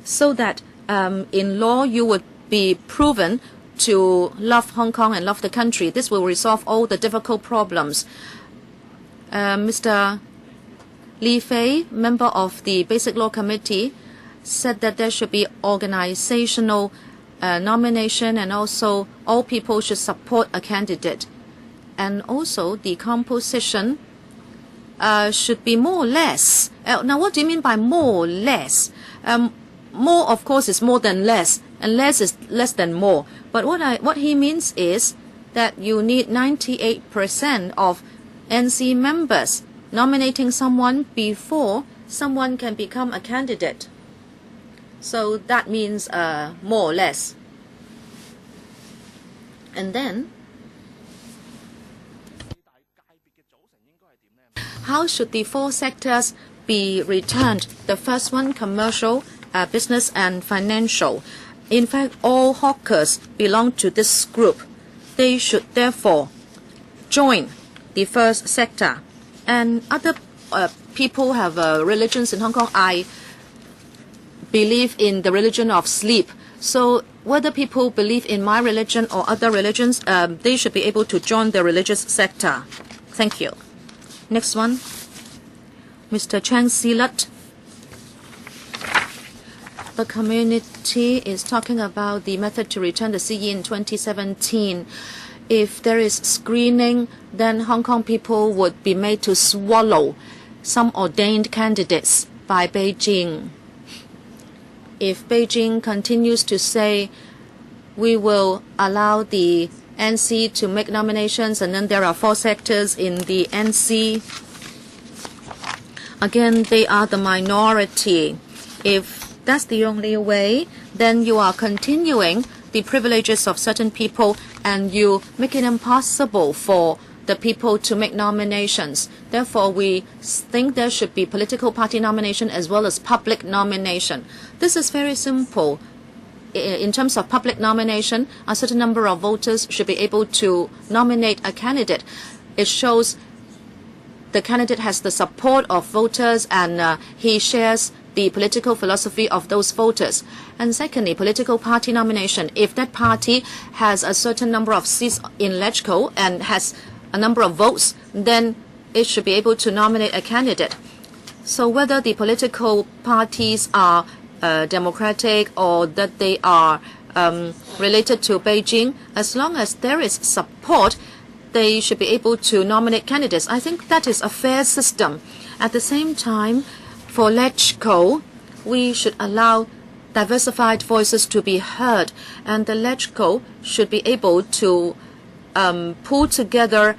so that in law you would be proven to love Hong Kong and love the country. This will resolve all the difficult problems. Mr. Li Fei, member of the Basic Law Committee, said that there should be organizational nomination, and also all people should support a candidate. And also the composition should be more or less. Now, what do you mean by more or less? More, of course, is more than less, and less is less than more. But what he means is that you need 98% of NC members nominating someone before someone can become a candidate. So that means more or less. And then, how should the 4 sectors be returned? The first one, commercial, business and financial. In fact, all hawkers belong to this group. They should therefore join the first sector. And other people have religions in Hong Kong. I believe in the religion of sleep. So whether people believe in my religion or other religions, they should be able to join the religious sector. Thank you. Next one, Mr. Chang Silat. The community is talking about the method to return the CE in 2017. If there is screening, then Hong Kong people would be made to swallow some ordained candidates by Beijing. If Beijing continues to say we will allow the NC to make nominations, and then there are 4 sectors in the NC, again, they are the minority. If that's the only way, then you are continuing the privileges of certain people, and you make it impossible for the people to make nominations. Therefore, we think there should be political party nomination as well as public nomination. This is very simple. In terms of public nomination, a certain number of voters should be able to nominate a candidate. It shows the candidate has the support of voters, and he shares the political philosophy of those voters. And secondly, political party nomination. If that party has a certain number of seats in LegCo and has a number of votes, then it should be able to nominate a candidate. So whether the political parties are democratic or that they are related to Beijing, as long as there is support, they should be able to nominate candidates. I think that is a fair system. At the same time, for LegCo, we should allow diversified voices to be heard, and the LegCo should be able to pull together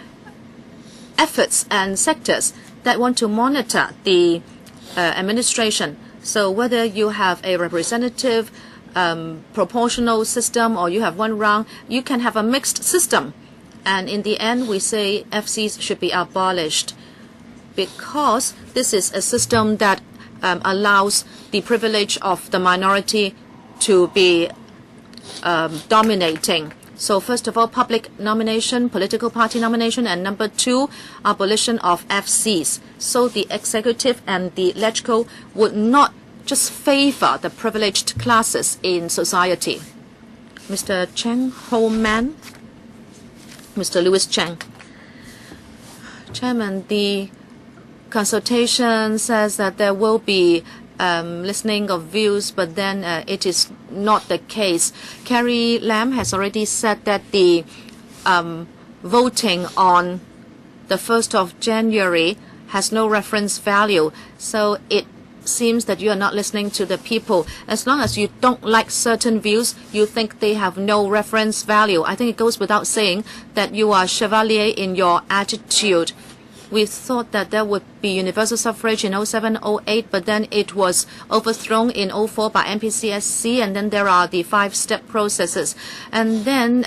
efforts and sectors that want to monitor the administration. So whether you have a representative proportional system or you have one round. You can have a mixed system. And in the end, we say FCs should be abolished because this is a system that allows the privilege of the minority to be dominating. So first of all, public nomination, political party nomination, and number 2, abolition of FCs. So the executive and the LegCo would not just favor the privileged classes in society. Mr. Cheng Ho-man, Mr. Louis Cheng. Chairman, the consultation says that there will be listening of views, but then it is not the case. Carrie Lam has already said that the voting on the 1st of January has no reference value. So it seems that you are not listening to the people. As long as you don't like certain views, you think they have no reference value. I think it goes without saying that you are chevalier in your attitude. We thought that there would be universal suffrage in 07-08, but then it was overthrown in 04 by MPCSC, and then there are the 5-step processes. And then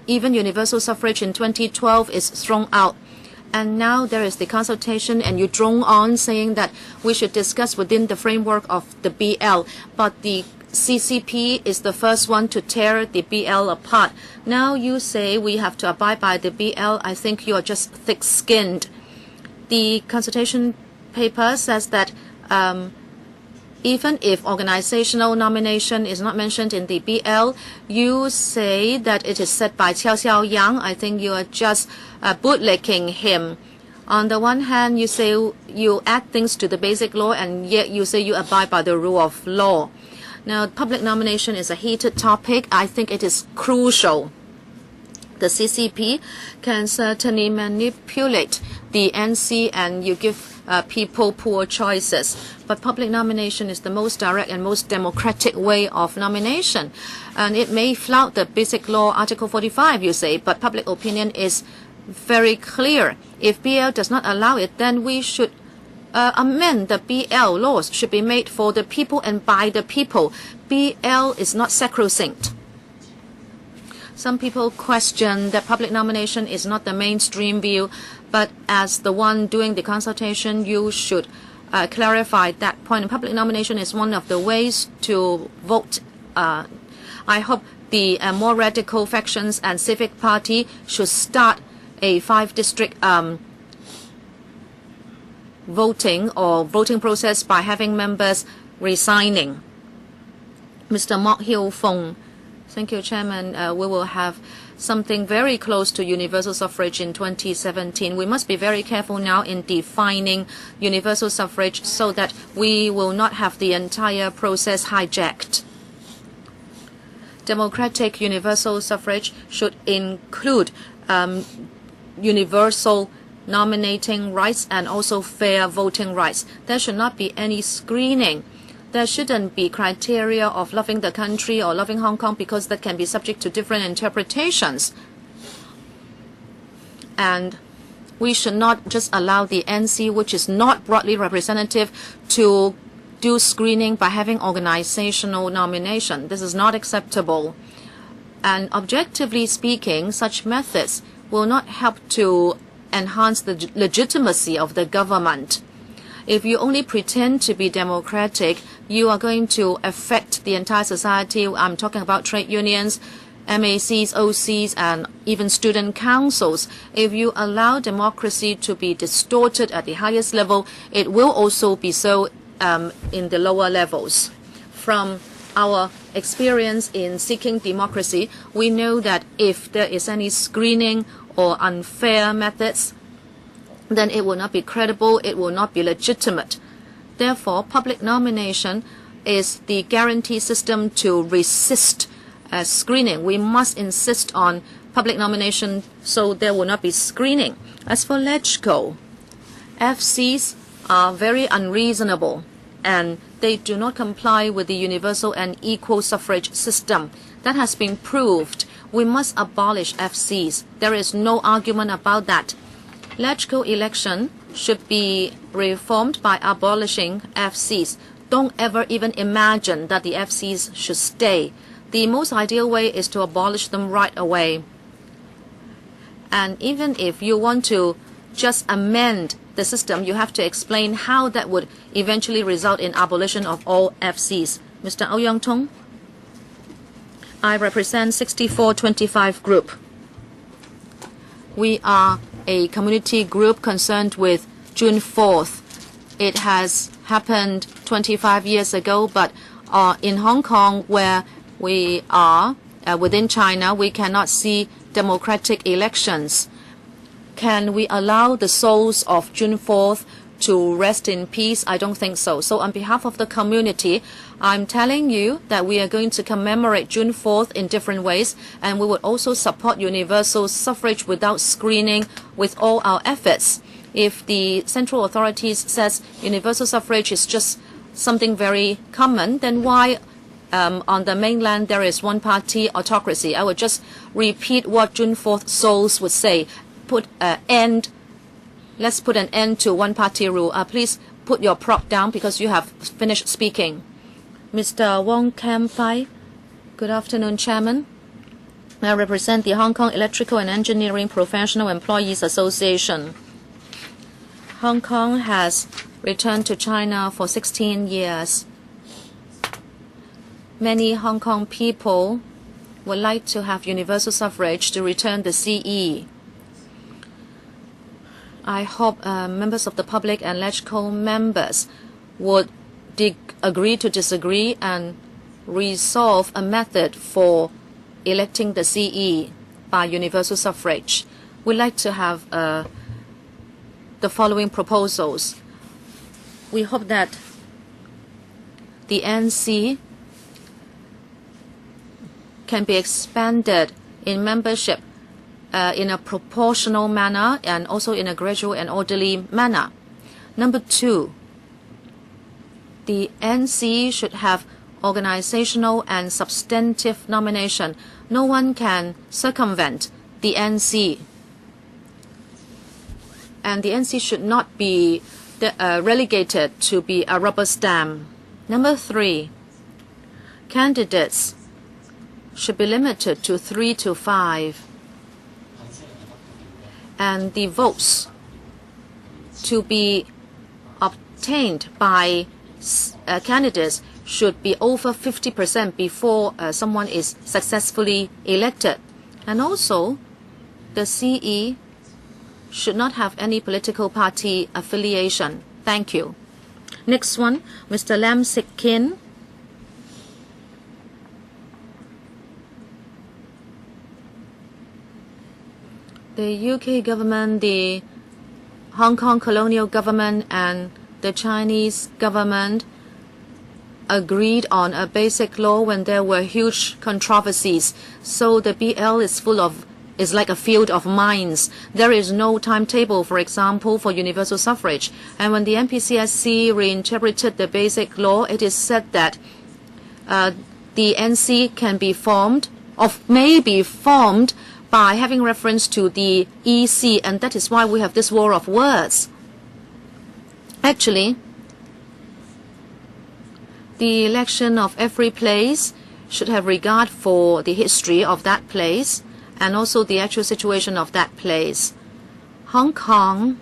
even universal suffrage in 2012 is thrown out. And now there is the consultation, and you drone on saying that we should discuss within the framework of the BL. But the CCP is the first one to tear the BL apart. Now you say we have to abide by the BL. I think you are just thick-skinned. The consultation paper says that even if organizational nomination is not mentioned in the BL, you say that it is said by Xiao Xiaoyang. I think you are just bootlicking him. On the one hand, you say you add things to the basic law, and yet you say you abide by the rule of law. Now, public nomination is a heated topic. I think it is crucial. The CCP can certainly manipulate the NC and you give people poor choices. But public nomination is the most direct and most democratic way of nomination. And it may flout the basic law, Article 45, you say, but public opinion is very clear. If BL does not allow it, then we should amend the BL. Laws should be made for the people and by the people. BL is not sacrosanct. Some people question that public nomination is not the mainstream view, but as the one doing the consultation, you should clarify that point. Public nomination is one of the ways to vote. I hope the more radical factions and civic party should start a 5-district voting or voting process by having members resigning. Mr. Mok Hiu Fong. Thank you, Chairman. We will have something very close to universal suffrage in 2017. We must be very careful now in defining universal suffrage so that we will not have the entire process hijacked. Democratic universal suffrage should include universal nominating rights and also fair voting rights. There should not be any screening. There shouldn't be criteria of loving the country or loving Hong Kong because that can be subject to different interpretations. And we should not just allow the NC, which is not broadly representative, to do screening by having organizational nomination. This is not acceptable. And objectively speaking, such methods will not help to enhance the legitimacy of the government. If you only pretend to be democratic, you are going to affect the entire society. I'm talking about trade unions, MACs, OCs, and even student councils. If you allow democracy to be distorted at the highest level, it will also be so in the lower levels. From our experience in seeking democracy, we know that if there is any screening or unfair methods, then it will not be credible, it will not be legitimate. Therefore, public nomination is the guarantee system to resist screening. We must insist on public nomination so there will not be screening. As for LegCo, FCs are very unreasonable and they do not comply with the universal and equal suffrage system. That has been proved. We must abolish FCs. There is no argument about that. LegCo election should be reformed by abolishing FCs. don't ever even imagine that the FCs should stay. The most ideal way is to abolish them right away. And even if you want to just amend the system, you have to explain how that would eventually result in abolition of all FCs. Mr. Ouyang Tong, I represent 6425 Group. We are a community group concerned with June 4th. It has happened 25 years ago, but in Hong Kong, where we are within China, we cannot see democratic elections. Can we allow the souls of June 4th to rest in peace? I don't think so. So on behalf of the community, I'm telling you that we are going to commemorate June 4th in different ways, and we would also support universal suffrage without screening with all our efforts. If the central authorities says universal suffrage is just something very common, then why on the mainland there is one-party autocracy? I would just repeat what June 4th souls would say. Let's put an end to one-party rule. Please put your prop down because you have finished speaking. Mr. Wong Kam Fai. Good afternoon, Chairman. I represent the Hong Kong Electrical and Engineering Professional Employees Association. Hong Kong has returned to China for 16 years. Many Hong Kong people would like to have universal suffrage to return the CE. I hope members of the public and LegCo members would agree to disagree and resolve a method for electing the CE by universal suffrage. We'd like to have the following proposals. We hope that the NC can be expanded in membership in a proportional manner and also in a gradual and orderly manner. Number 2, the NC should have organizational and substantive nomination. No one can circumvent the NC. And the NC should not be relegated to be a rubber stamp. Number 3, candidates should be limited to 3 to 5. And the votes to be obtained by candidates should be over 50% before someone is successfully elected. And also, the CE should not have any political party affiliation. Thank you. Next one, Mr. Lam Sik Kin. The UK government, the Hong Kong colonial government, and the Chinese government agreed on a basic law when there were huge controversies. So the BL is like a field of mines. There is no timetable, for example, for universal suffrage. And when the MPCSC reinterpreted the basic law, it is said that the NC can be formed, or may be formed, by having reference to the EC, and that is why we have this war of words. Actually, the election of every place should have regard for the history of that place and also the actual situation of that place. Hong Kong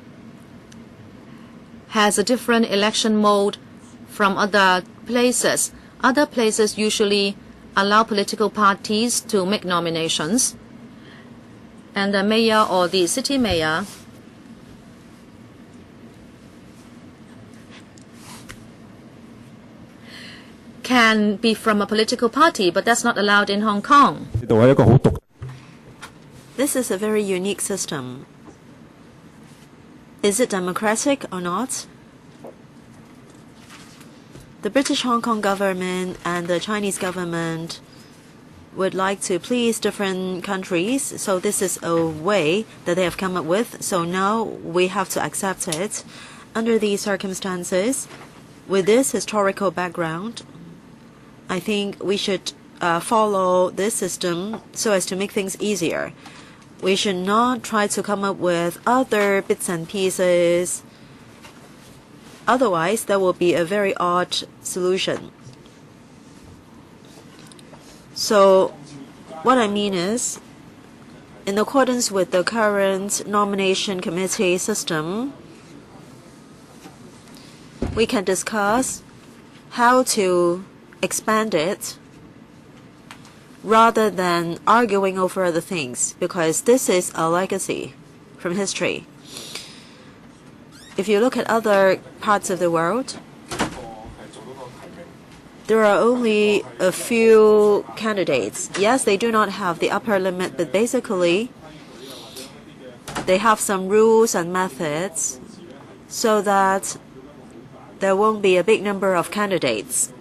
has a different election mode from other places. Other places usually allow political parties to make nominations, and the mayor or the city mayor can be from a political party, but that's not allowed in Hong Kong. This is a very unique system. Is it democratic or not? The British Hong Kong government and the Chinese government would like to please different countries, so this is a way that they have come up with. So now we have to accept it. Under these circumstances, with this historical background, I think we should follow this system so as to make things easier. We should not try to come up with other bits and pieces Otherwise, there will be a very odd solution. So, what I mean is, in accordance with the current nomination committee system, we can discuss how to expand it rather than arguing over other things, because this is a legacy from history. If you look at other parts of the world, there are only a few candidates. Yes, they do not have the upper limit, but basically they have some rules and methods so that there won't be a big number of candidates.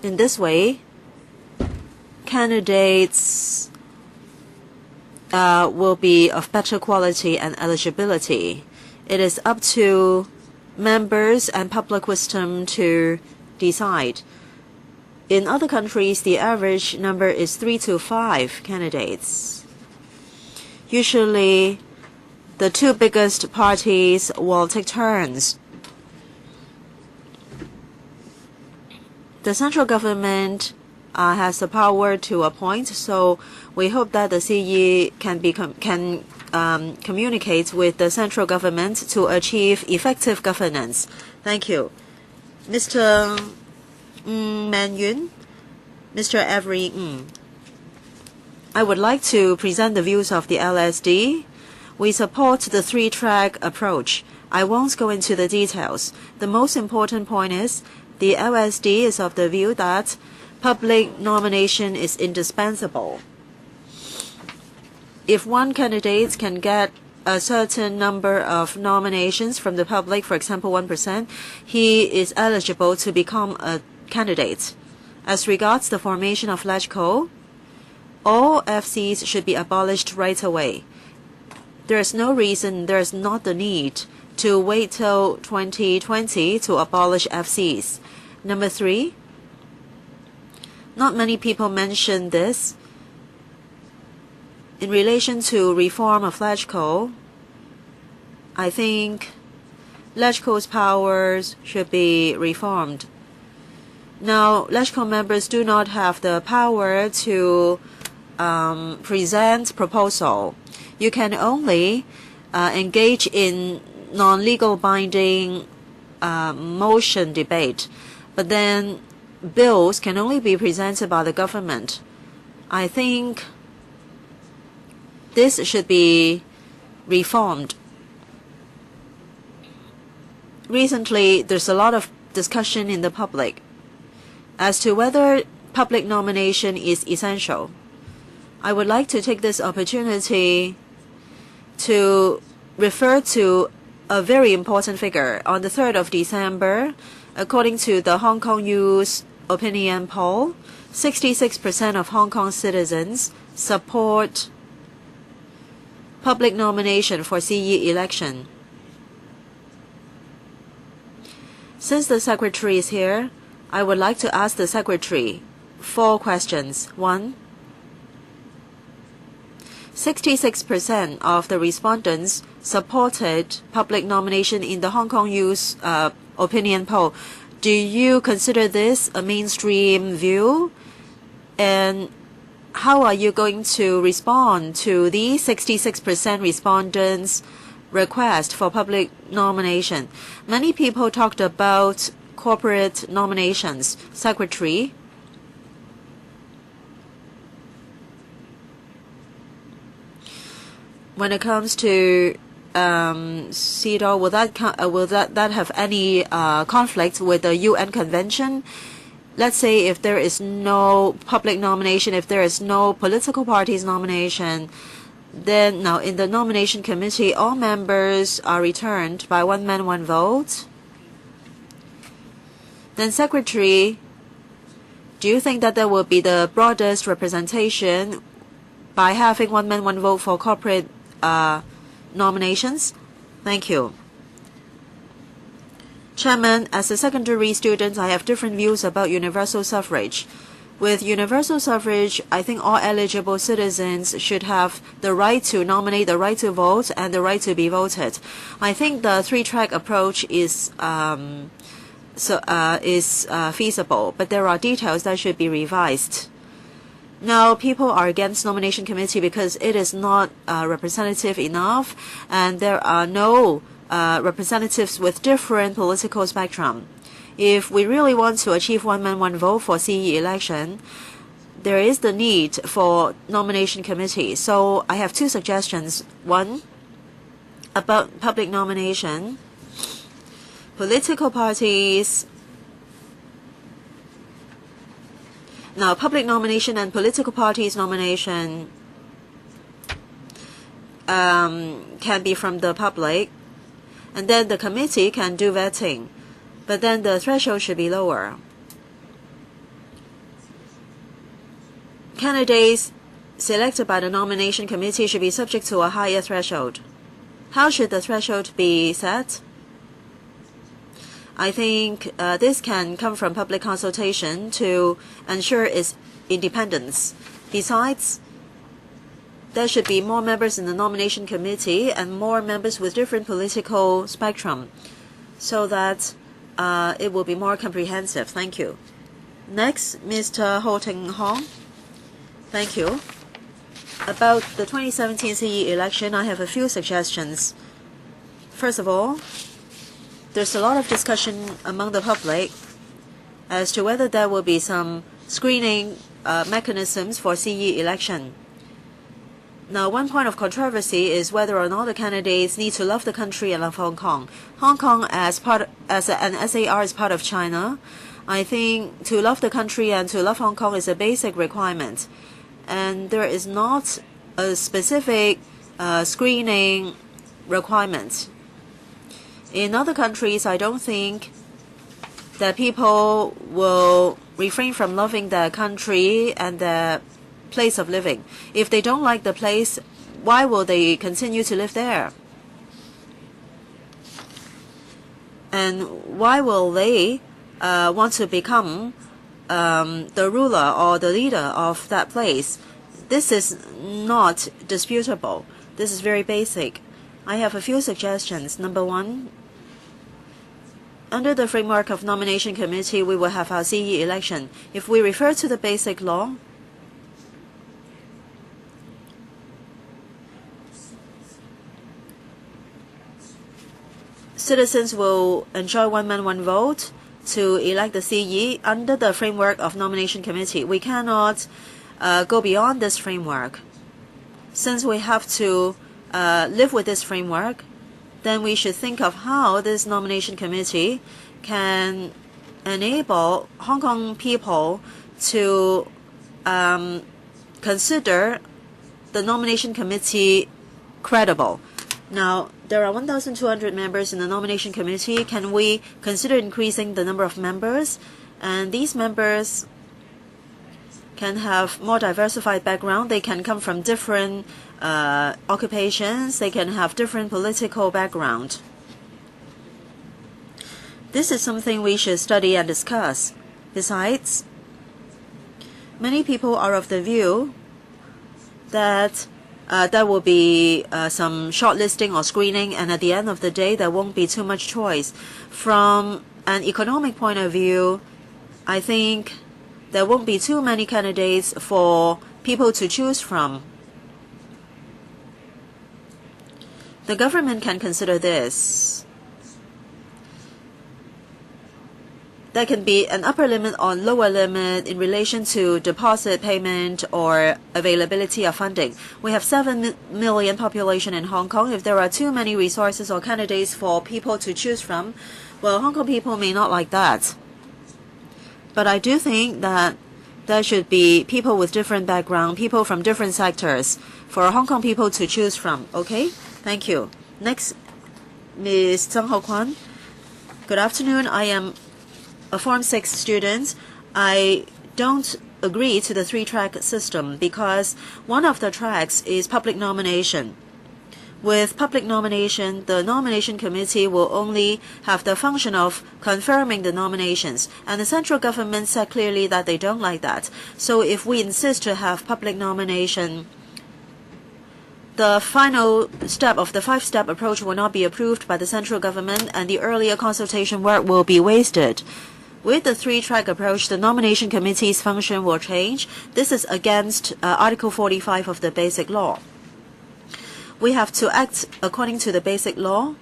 In this way, candidates will be of better quality and eligibility. It is up to members and public wisdom to decide. In other countries, the average number is 3 to 5 candidates. Usually, the two biggest parties will take turns. The central government has the power to appoint, so we hope that the CE can communicate with the central government to achieve effective governance. Thank you. Mr. Man Yun, Mr. Avery I would like to present the views of the LSD. We support the three-track approach. I won't go into the details. The most important point is the LSD is of the view that public nomination is indispensable. If one candidate can get a certain number of nominations from the public, for example 1%, he is eligible to become a candidate. As regards the formation of LegCo, all FCs should be abolished right away. There is no reason, there is not the need to wait till 2020 to abolish FCs. Number 3, not many people mention this. In relation to reform of LegCo, I think LegCo's powers should be reformed. Now, LegCo members do not have the power to present proposal. You can only engage in non-legal binding motion debate, but then bills can only be presented by the government. I think this should be reformed. Recently, there's a lot of discussion in the public as to whether public nomination is essential. I would like to take this opportunity to refer to a very important figure. On the 3rd of December, according to the Hong Kong Youth opinion poll, 66% of Hong Kong citizens support public nomination for CE election. Since the Secretary is here, I would like to ask the Secretary 4 questions. 1. 66% of the respondents supported public nomination in the Hong Kong Youth opinion poll. Do you consider this a mainstream view? And how are you going to respond to the 66% respondents' request for public nomination? Many people talked about corporate nominations. Secretary, when it comes to CEDAW, will that have any conflict with the UN Convention? Let's say if there is no public nomination, if there is no political parties nomination, then now in the nomination committee, all members are returned by one man, one vote. Then Secretary, do you think that there will be the broadest representation by having one man, one vote for corporate nominations? Thank you. Chairman, as a secondary student, I have different views about universal suffrage. With universal suffrage, I think all eligible citizens should have the right to nominate, the right to vote, and the right to be voted. I think the three-track approach is feasible, but there are details that should be revised. Now, people are against nomination committee because it is not representative enough, and there are no representatives with different political spectrum. If we really want to achieve one man, one vote for CE election, there is the need for nomination committee. So I have two suggestions. One, about public nomination. Political parties. Now, public nomination and political parties nomination can be from the public, and then the committee can do vetting. But then the threshold should be lower. Candidates selected by the nomination committee should be subject to a higher threshold. How should the threshold be set? I think this can come from public consultation to ensure its independence. Besides, there should be more members in the nomination committee and more members with different political spectrum, so that it will be more comprehensive. Thank you. Next, Mr. Ho Ting Hong. Thank you. About the 2017 CE election, I have a few suggestions. First of all, there's a lot of discussion among the public as to whether there will be some screening mechanisms for CE election. Now, one point of controversy is whether or not the candidates need to love the country and love Hong Kong. Hong Kong as an SAR is part of China. I think to love the country and to love Hong Kong is a basic requirement. And there is not a specific screening requirement. In other countries, I don't think that people will refrain from loving their country and their place of living. If they don't like the place, why will they continue to live there? And why will they want to become the ruler or the leader of that place? This is not disputable. This is very basic. I have a few suggestions. Number one, under the framework of nomination committee, we will have our CE election. If we refer to the basic law, citizens will enjoy one man, one vote to elect the CE under the framework of nomination committee. We cannot go beyond this framework. Since we have to live with this framework, then we should think of how this nomination committee can enable Hong Kong people to consider the nomination committee credible. Now, there are 1,200 members in the nomination committee. Can we consider increasing the number of members? And these members can have more diversified background. They can come from different occupations. They can have different political background. This is something we should study and discuss. Besides, many people are of the view that there will be some shortlisting or screening, and at the end of the day, there won't be too much choice. From an economic point of view, I think there won't be too many candidates for people to choose from. The government can consider this. There can be an upper limit or lower limit in relation to deposit payment or availability of funding. We have 7 million population in Hong Kong. If there are too many resources or candidates for people to choose from, well, Hong Kong people may not like that. But I do think that there should be people with different background, people from different sectors for Hong Kong people to choose from. Okay? Thank you. Next, Ms. Zhang Hokwan. Good afternoon. I am a Form 6 student. I don't agree to the three-track system because one of the tracks is public nomination. With public nomination, the nomination committee will only have the function of confirming the nominations, and the central government said clearly that they don't like that. So if we insist to have public nomination, the final step of the 5-step approach will not be approved by the central government, and the earlier consultation work will be wasted. With the 3-track approach, the nomination committee's function will change. This is against Article 45 of the Basic Law. We have to act according to the Basic Law.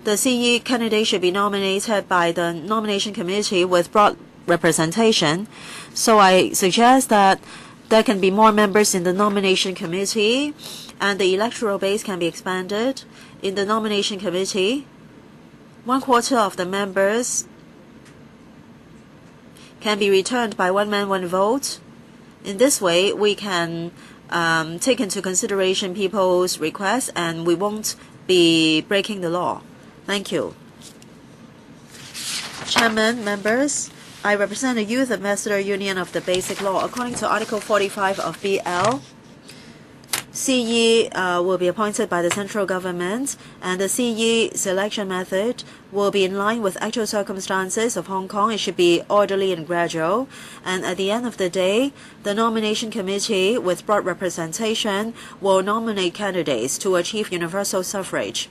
The CE candidate should be nominated by the nomination committee with broad representation. So I suggest that there can be more members in the nomination committee, and the electoral base can be expanded. In the nomination committee, 1/4 of the members can be returned by one man, one vote. In this way, we can take into consideration people's requests, and we won't be breaking the law. Thank you. Chairman, members, I represent the Youth Ambassador Union of the Basic Law. According to Article 45 of BL, CE will be appointed by the central government, and the CE selection method will be in line with actual circumstances of Hong Kong. It should be orderly and gradual. And at the end of the day, the nomination committee with broad representation will nominate candidates to achieve universal suffrage.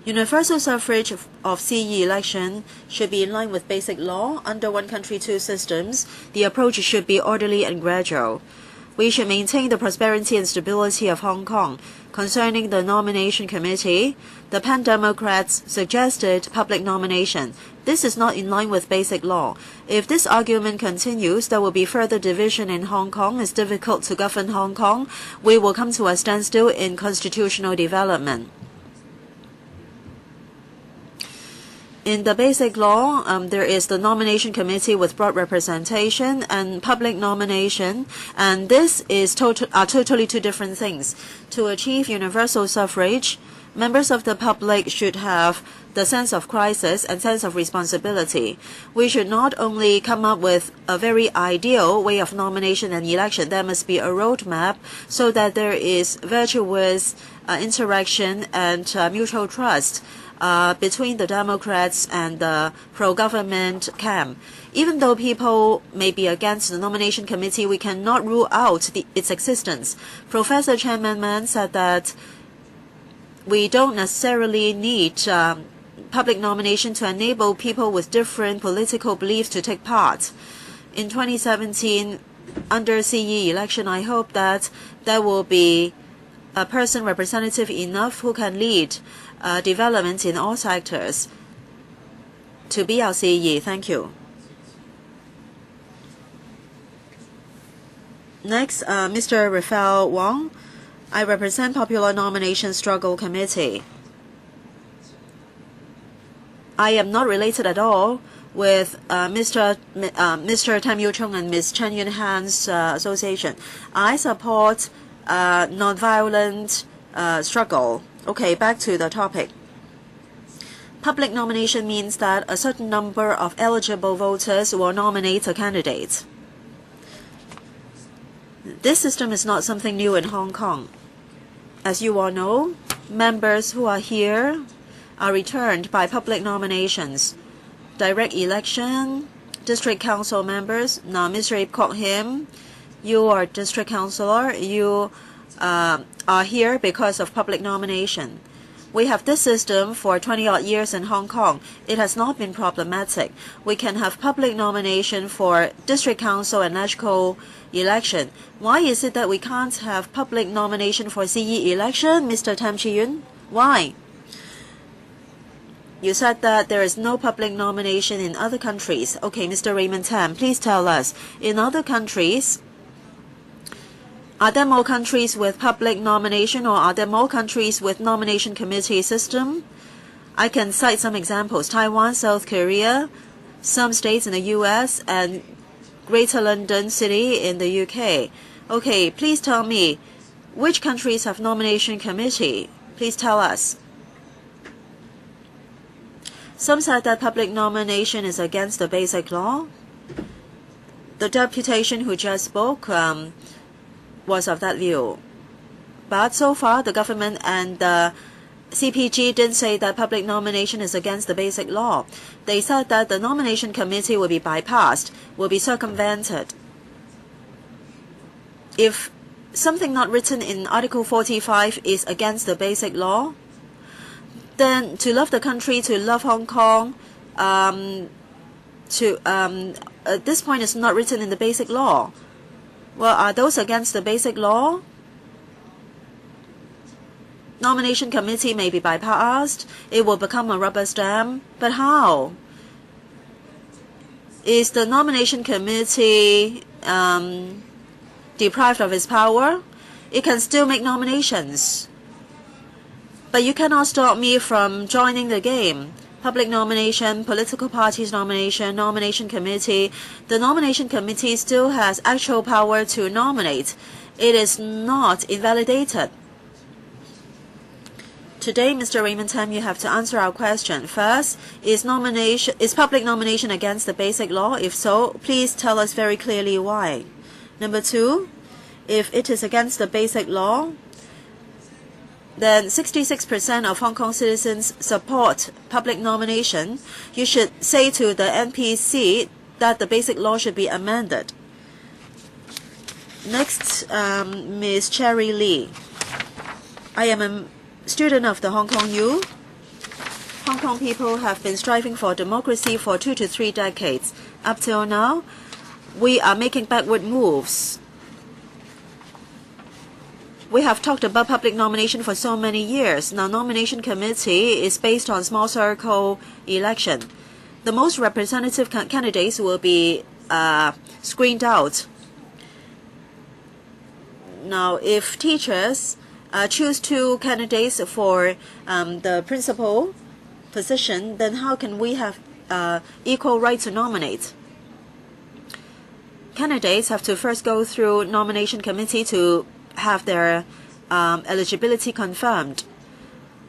Universal suffrage of CE election should be in line with basic law. Under one country, two systems, the approach should be orderly and gradual. We should maintain the prosperity and stability of Hong Kong. Concerning the nomination committee, the Pan Democrats suggested public nomination. This is not in line with basic law. If this argument continues, there will be further division in Hong Kong. It's difficult to govern Hong Kong. We will come to a standstill in constitutional development. In the basic law, there is the nomination committee with broad representation and public nomination, and this is totally two different things. To achieve universal suffrage, members of the public should have the sense of crisis and sense of responsibility. We should not only come up with a very ideal way of nomination and election, there must be a roadmap so that there is virtuous interaction and mutual trust between the Democrats and the pro-government camp. Even though people may be against the nomination committee, we cannot rule out its existence. Professor Chen Manman said that we don't necessarily need public nomination to enable people with different political beliefs to take part. In 2017, under CE election, I hope that there will be a person representative enough who can lead development in all sectors to be our CE. Thank you. Next, Mr. Raphael Wong. I represent Popular Nomination Struggle Committee. I am not related at all with Mr. Tam Yu Chung and Ms. Chen Yun Han's association. I support non-violent struggle. Okay, back to the topic. Public nomination means that a certain number of eligible voters will nominate a candidate. This system is not something new in Hong Kong. As you all know, members who are here are returned by public nominations. Direct election, district council members. Now, Mr. Ip Kok Him, you are district councillor. You are here because of public nomination. We have this system for 20-odd years in Hong Kong. It has not been problematic. We can have public nomination for district council and national election. Why is it that we can't have public nomination for CE election, Mr. Tam Chi Yun? Why? You said that there is no public nomination in other countries. Okay, Mr. Raymond Tam, please tell us. In other countries, are there more countries with public nomination, or are there more countries with nomination committee system? I can cite some examples. Taiwan, South Korea, some states in the US, and Greater London City in the UK. Okay, please tell me, which countries have nomination committee? Please tell us. Some said that public nomination is against the basic law. The deputation who just spoke was of that view. But so far, the government and the CPG didn't say that public nomination is against the basic law. They said that the nomination committee will be bypassed, will be circumvented. If something not written in Article 45 is against the basic law, then to love the country, to love Hong Kong, this point is not written in the basic law. Well, are those against the basic law? Nomination committee may be bypassed. It will become a rubber stamp. But how? Is the nomination committee deprived of its power? It can still make nominations. But you cannot stop me from joining the game. Public nomination, political parties nomination, nomination committee. The nomination committee still has actual power to nominate. It is not invalidated. Today, Mr. Raymond Tam, you have to answer our question. First, is public nomination against the basic law? If so, please tell us very clearly why. Number two, if it is against the basic law, then 66% of Hong Kong citizens support public nomination. You should say to the NPC that the basic law should be amended. Next, Ms. Cherry Lee. I am a student of the Hong Kong U. Hong Kong people have been striving for democracy for 2 to 3 decades. Up till now, we are making backward moves. We have talked about public nomination for so many years. Now, nomination committee is based on small circle election. The most representative candidates will be screened out. Now, if teachers choose 2 candidates for the principal position, then how can we have equal right to nominate? Candidates have to first go through nomination committee to have their eligibility confirmed.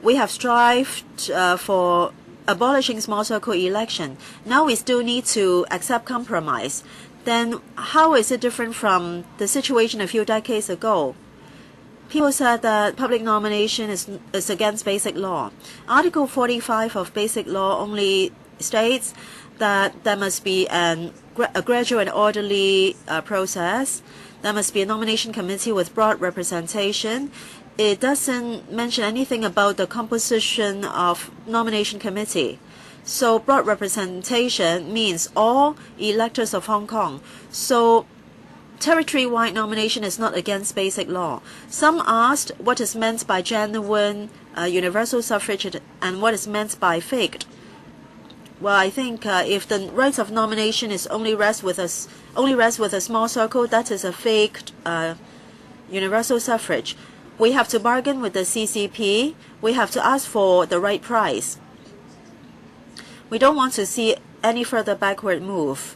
We have strived for abolishing small circle election. Now we still need to accept compromise. Then how is it different from the situation a few decades ago? People said that public nomination is against basic law. Article 45 of basic law only states that there must be a gradual and orderly process. There must be a nomination committee with broad representation. It doesn't mention anything about the composition of nomination committee. So broad representation means all electors of Hong Kong. So territory-wide nomination is not against basic law. Some asked what is meant by genuine universal suffrage and what is meant by faked. Well, I think if the rights of nomination is only rest with a small circle, that is a faked universal suffrage. We have to bargain with the CCP. We have to ask for the right price. We don't want to see any further backward move.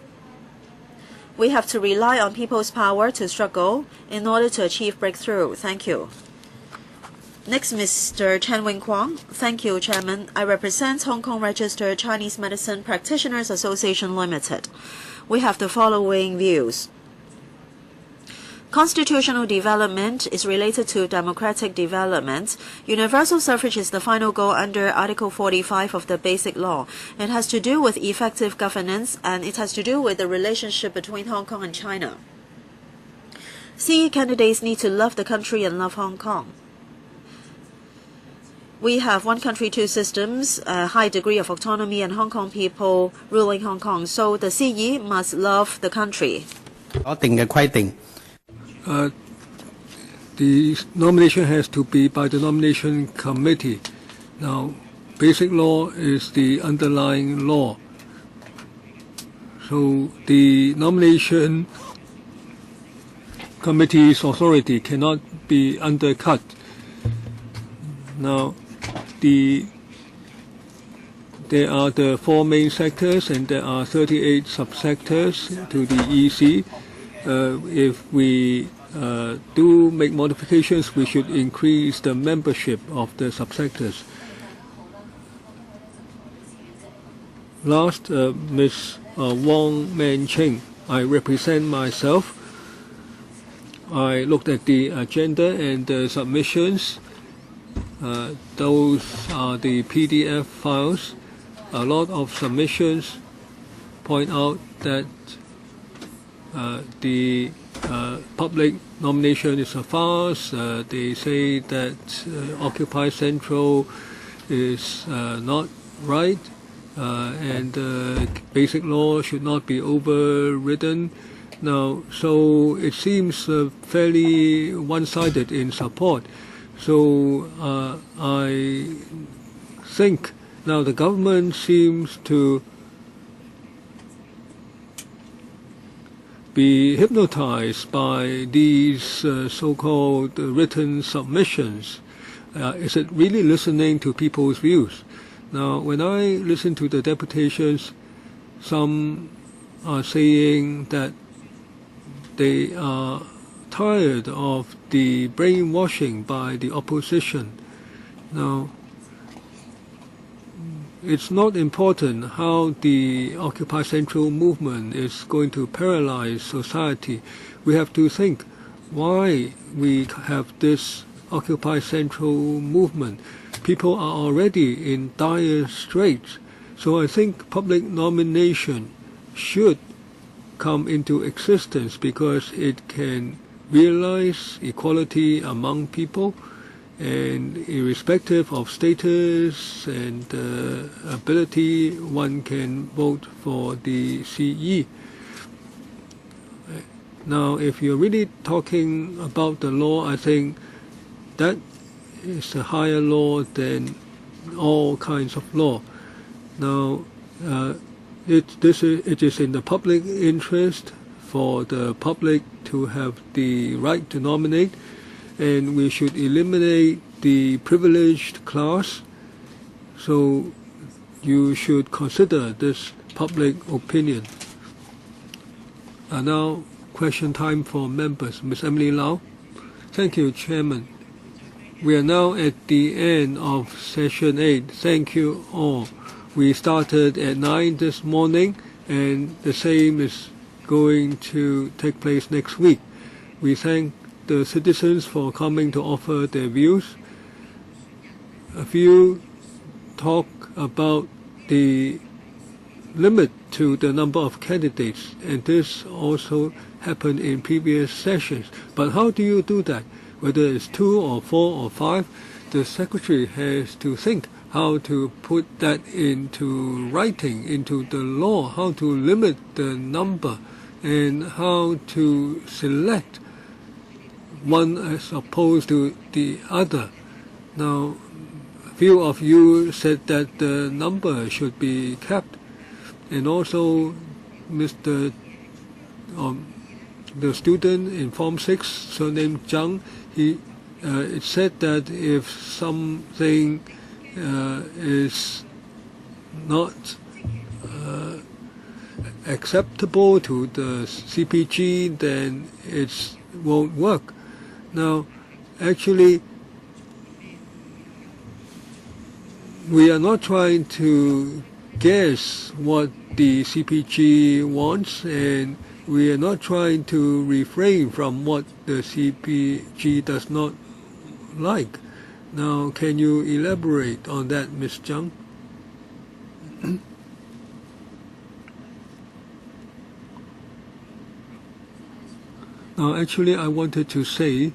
We have to rely on people's power to struggle in order to achieve breakthrough. Thank you. Next, Mr. Chen Wing Kwong. Thank you, Chairman. I represent Hong Kong Registered Chinese Medicine Practitioners Association Limited. We have the following views. Constitutional development is related to democratic development. Universal suffrage is the final goal under Article 45 of the Basic Law. It has to do with effective governance, and it has to do with the relationship between Hong Kong and China. CE candidates need to love the country and love Hong Kong. We have one country, 2 systems, a high degree of autonomy, and Hong Kong people ruling Hong Kong. So the CE must love the country. The nomination has to be by the nomination committee. Now, basic law is the underlying law. So the nomination committee's authority cannot be undercut. Now, there are the 4 main sectors and there are 38 subsectors to the EC. If we do make modifications, we should increase the membership of the subsectors. Last, Ms. Wong Man Ching. I represent myself. I looked at the agenda and the submissions. Those are the PDF files. A lot of submissions point out that the public nomination is a farce. They say that Occupy Central is not right, and basic law should not be overridden. Now, so it seems fairly one-sided in support. So I think now the government seems to be hypnotized by these so-called written submissions. Is it really listening to people's views? Now, when I listen to the deputations, some are saying that they are tired of the brainwashing by the opposition. Now, it's not important how the Occupy Central movement is going to paralyze society. We have to think why we have this Occupy Central movement. People are already in dire straits. So I think public nomination should come into existence because it can realize equality among people, and irrespective of status and ability, one can vote for the CE. Now, if you're really talking about the law, I think that is a higher law than all kinds of law. Now, it is in the public interest for the public to have the right to nominate, and we should eliminate the privileged class. So you should consider this public opinion. Now, question time for members. Ms. Emily Lau. Thank you, Chairman. We are now at the end of session 8. Thank you all. We started at 9 this morning, and the same is going to take place next week. We thank the citizens for coming to offer their views. A few talk about the limit to the number of candidates, and this also happened in previous sessions. But how do you do that? Whether it's 2 or 4 or 5, the Secretary has to think how to put that into writing, into the law, how to limit the number, and how to select one as opposed to the other. Now, a few of you said that the number should be kept, and also Mr. The student in Form 6, surnamed Zhang, it said that if something is not acceptable to the CPG, then it won't work. Now, actually, we are not trying to guess what the CPG wants, and we are not trying to refrain from what the CPG does not like. Now, can you elaborate on that, Ms. Zhang? Now, actually, I wanted to say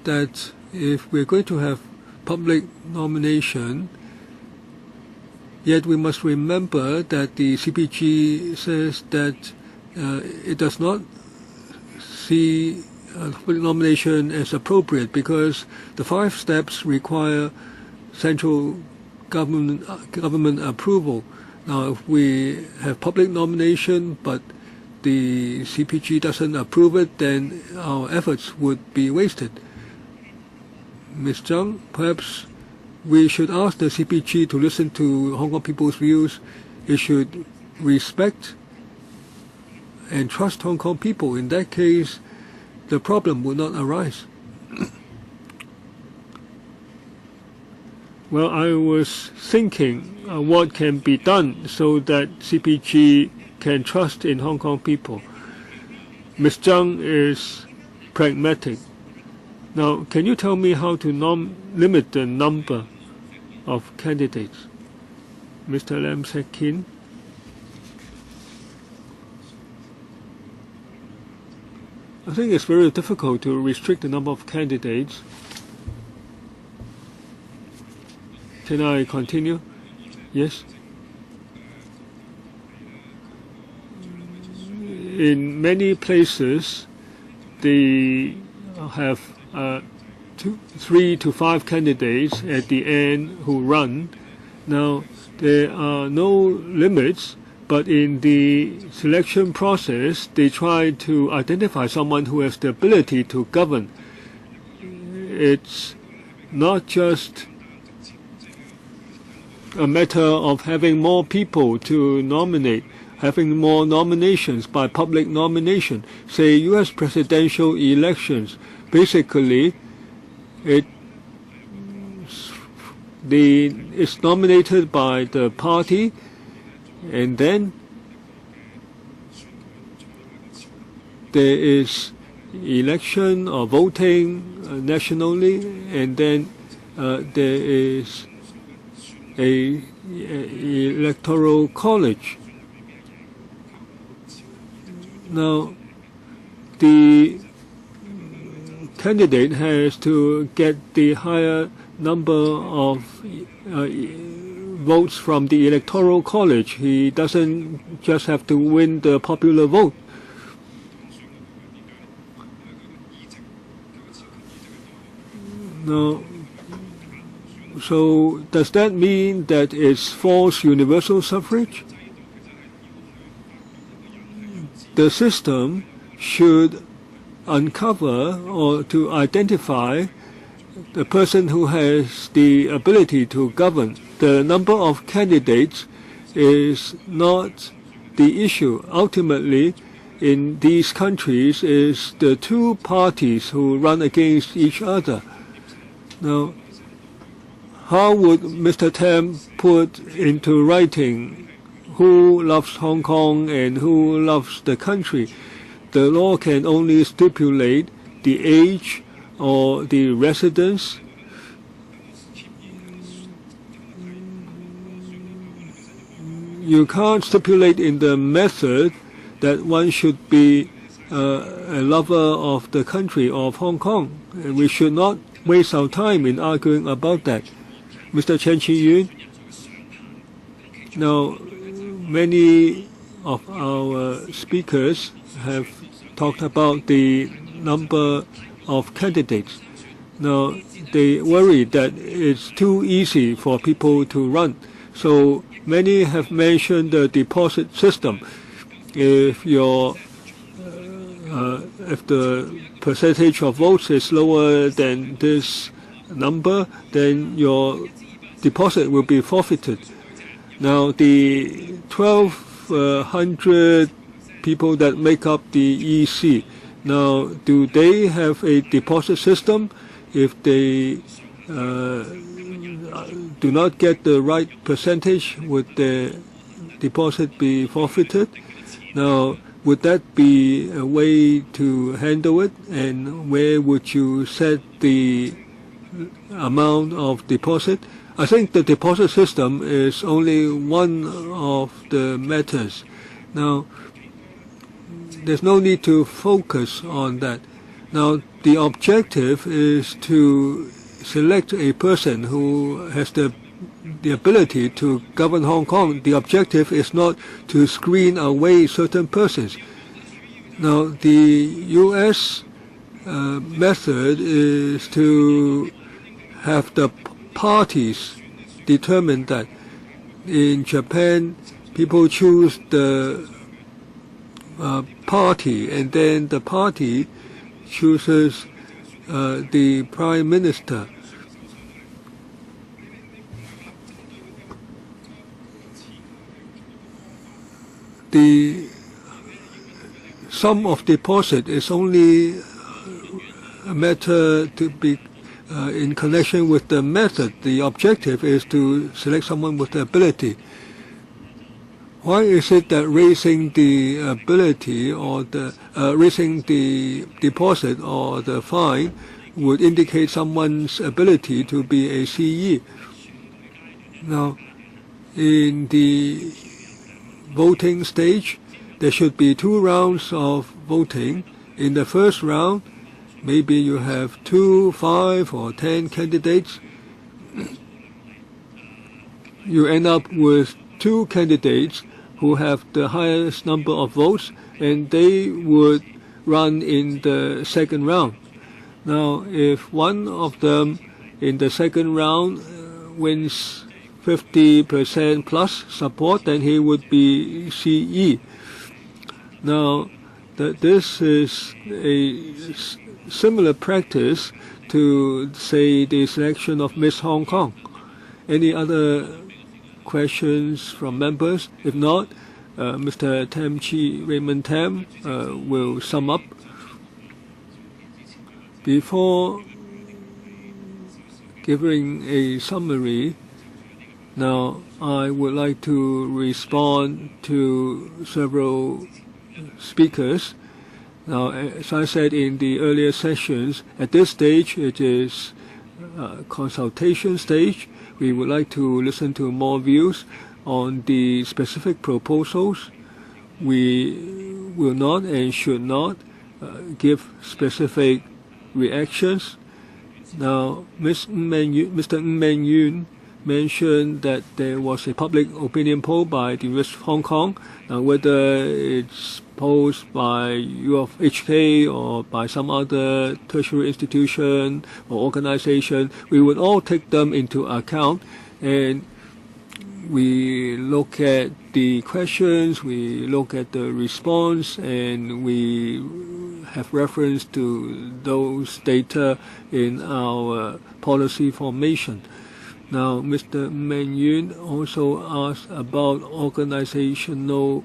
that if we're going to have public nomination, yet we must remember that the CPG says that it does not see public nomination as appropriate because the 5 steps require central government approval. Now, if we have public nomination but the CPG doesn't approve it, then our efforts would be wasted. Ms. Zhang, perhaps we should ask the CPG to listen to Hong Kong people's views. It should respect and trust Hong Kong people. In that case, the problem would not arise. Well, I was thinking what can be done so that CPG can trust in Hong Kong people. Ms. Zhang is pragmatic. Now, can you tell me how to limit the number of candidates? Mr. Lam Sekin. I think it's very difficult to restrict the number of candidates. Can I continue? Yes. In many places, they have 3 to 5 candidates at the end who run. Now, there are no limits, but in the selection process, they try to identify someone who has the ability to govern. It's not just a matter of having more people to nominate, having more nominations by public nomination. Say U.S. presidential elections, basically it's nominated by the party, and then there is election or voting nationally, and then there is a electoral college. Now, the candidate has to get the higher number of votes from the electoral college. He doesn't just have to win the popular vote. Now, so does that mean that it's false universal suffrage? The system should uncover or to identify the person who has the ability to govern. The number of candidates is not the issue. Ultimately, in these countries, is the two parties who run against each other. Now, how would Mr. Tam put into writing who loves Hong Kong and who loves the country? The law can only stipulate the age or the residence. You can't stipulate in the method that one should be a lover of the country of Hong Kong. And we should not waste our time in arguing about that. Mr. Chen Chi-yun, now many of our speakers have talked about the number of candidates. Now, they worry that it's too easy for people to run. So many have mentioned the deposit system. If if the percentage of votes is lower than this number, then your deposit will be forfeited. Now, the 1,200 people that make up the EC, now, do they have a deposit system? If they do not get the right percentage, would the deposit be forfeited? Now, would that be a way to handle it? And where would you set the amount of deposit? I think the deposit system is only one of the matters. Now, there's no need to focus on that. Now, the objective is to select a person who has the ability to govern Hong Kong. The objective is not to screen away certain persons. Now, the U.S. Method is to have the parties determine that. In Japan, people choose the party, and then the party chooses the prime minister. The sum of deposit is only a matter to be in connection with the method. The objective is to select someone with the ability. Why is it that raising the ability or raising the deposit or the fine would indicate someone's ability to be a CE. Now, in the voting stage, there should be 2 rounds of voting. In the first round, maybe you have 2, 5, or 10 candidates. You end up with 2 candidates who have the highest number of votes, and they would run in the second round. Now, if one of them in the second round wins 50% plus support, then he would be CE. Now, this is a similar practice to, say, the selection of Miss Hong Kong. Any other questions from members? If not, Mr. Raymond Tam will sum up. Before giving a summary, now I would like to respond to several speakers. Now, as I said in the earlier sessions, at this stage it is consultation stage. We would like to listen to more views on the specific proposals. We will not and should not give specific reactions. Now, Mr. Ng Meng Yun mentioned that there was a public opinion poll by the University of Hong Kong. Now, whether it's posed by U of HK or by some other tertiary institution or organization, we would all take them into account, and we look at the questions, we look at the response, and we have reference to those data in our policy formation. Now, Mr. Meng Yun also asked about organizational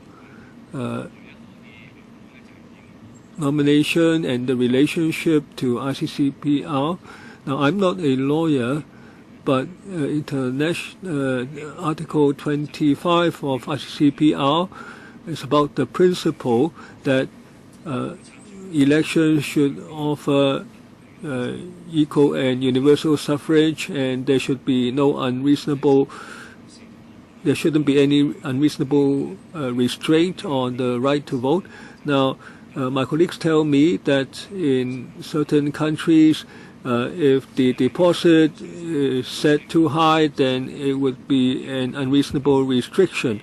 nomination and the relationship to ICCPR. Now, I'm not a lawyer, but international Article 25 of ICCPR is about the principle that elections should offer equal and universal suffrage, and there shouldn't be any unreasonable restraint on the right to vote. Now, my colleagues tell me that in certain countries, if the deposit is set too high, then it would be an unreasonable restriction.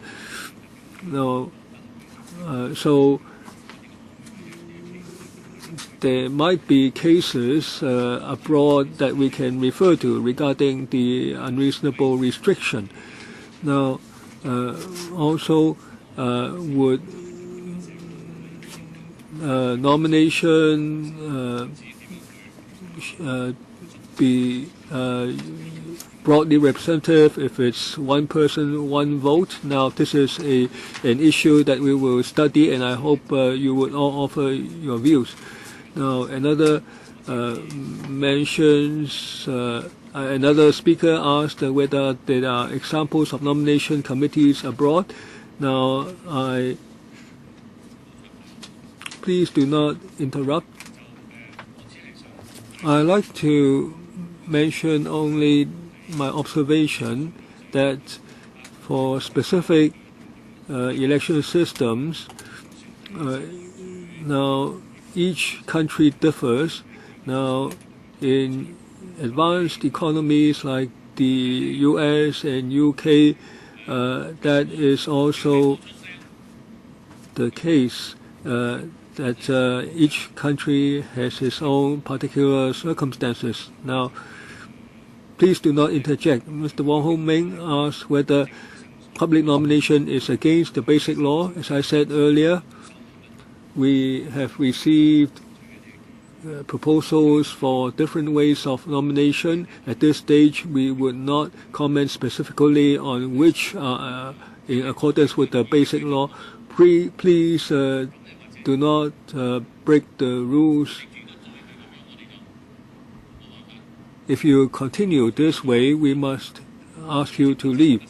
Now, so there might be cases abroad that we can refer to regarding the unreasonable restriction. Now, also would nomination be broadly representative if it's one person, one vote? Now, this is an issue that we will study, and I hope you would all offer your views. Now, another another speaker asked whether there are examples of nomination committees abroad. Now, please do not interrupt. I like to mention only my observation that for specific election systems, now each country differs. Now, in advanced economies like the US and UK, that is also the case, that each country has its own particular circumstances. Now, please do not interject. Mr. Wong Ho Ming asked whether public nomination is against the basic law. As I said earlier, we have received proposals for different ways of nomination. At this stage, we would not comment specifically on which are in accordance with the basic law. Please do not break the rules. If you continue this way, we must ask you to leave.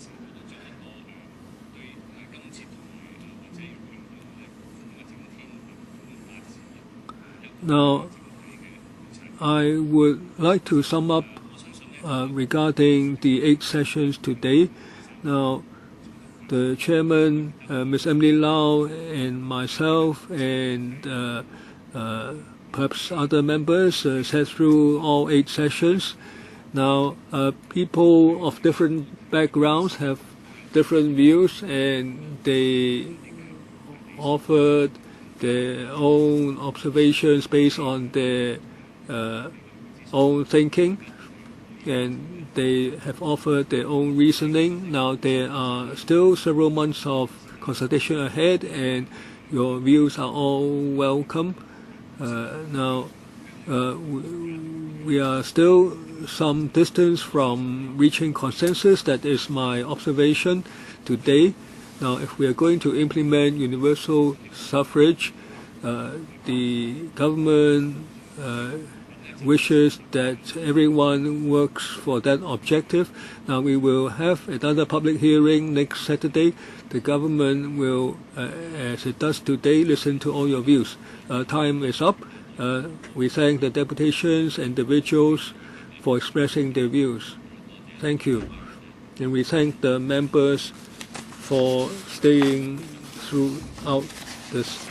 Now, I would like to sum up regarding the 8 sessions today. Now, the chairman, Ms. Emily Lau, and myself, and perhaps other members sat through all 8 sessions. Now, people of different backgrounds have different views, and they offered their own observations based on their own thinking, and they have offered their own reasoning. Now, there are still several months of consultation ahead, and your views are all welcome. Now, we are still some distance from reaching consensus. That is my observation today. Now, if we are going to implement universal suffrage, the government wishes that everyone works for that objective. Now, we will have another public hearing next Saturday. The government will, as it does today, listen to all your views. Time is up. We thank the deputations and individuals for expressing their views. Thank you. And we thank the members for staying throughout this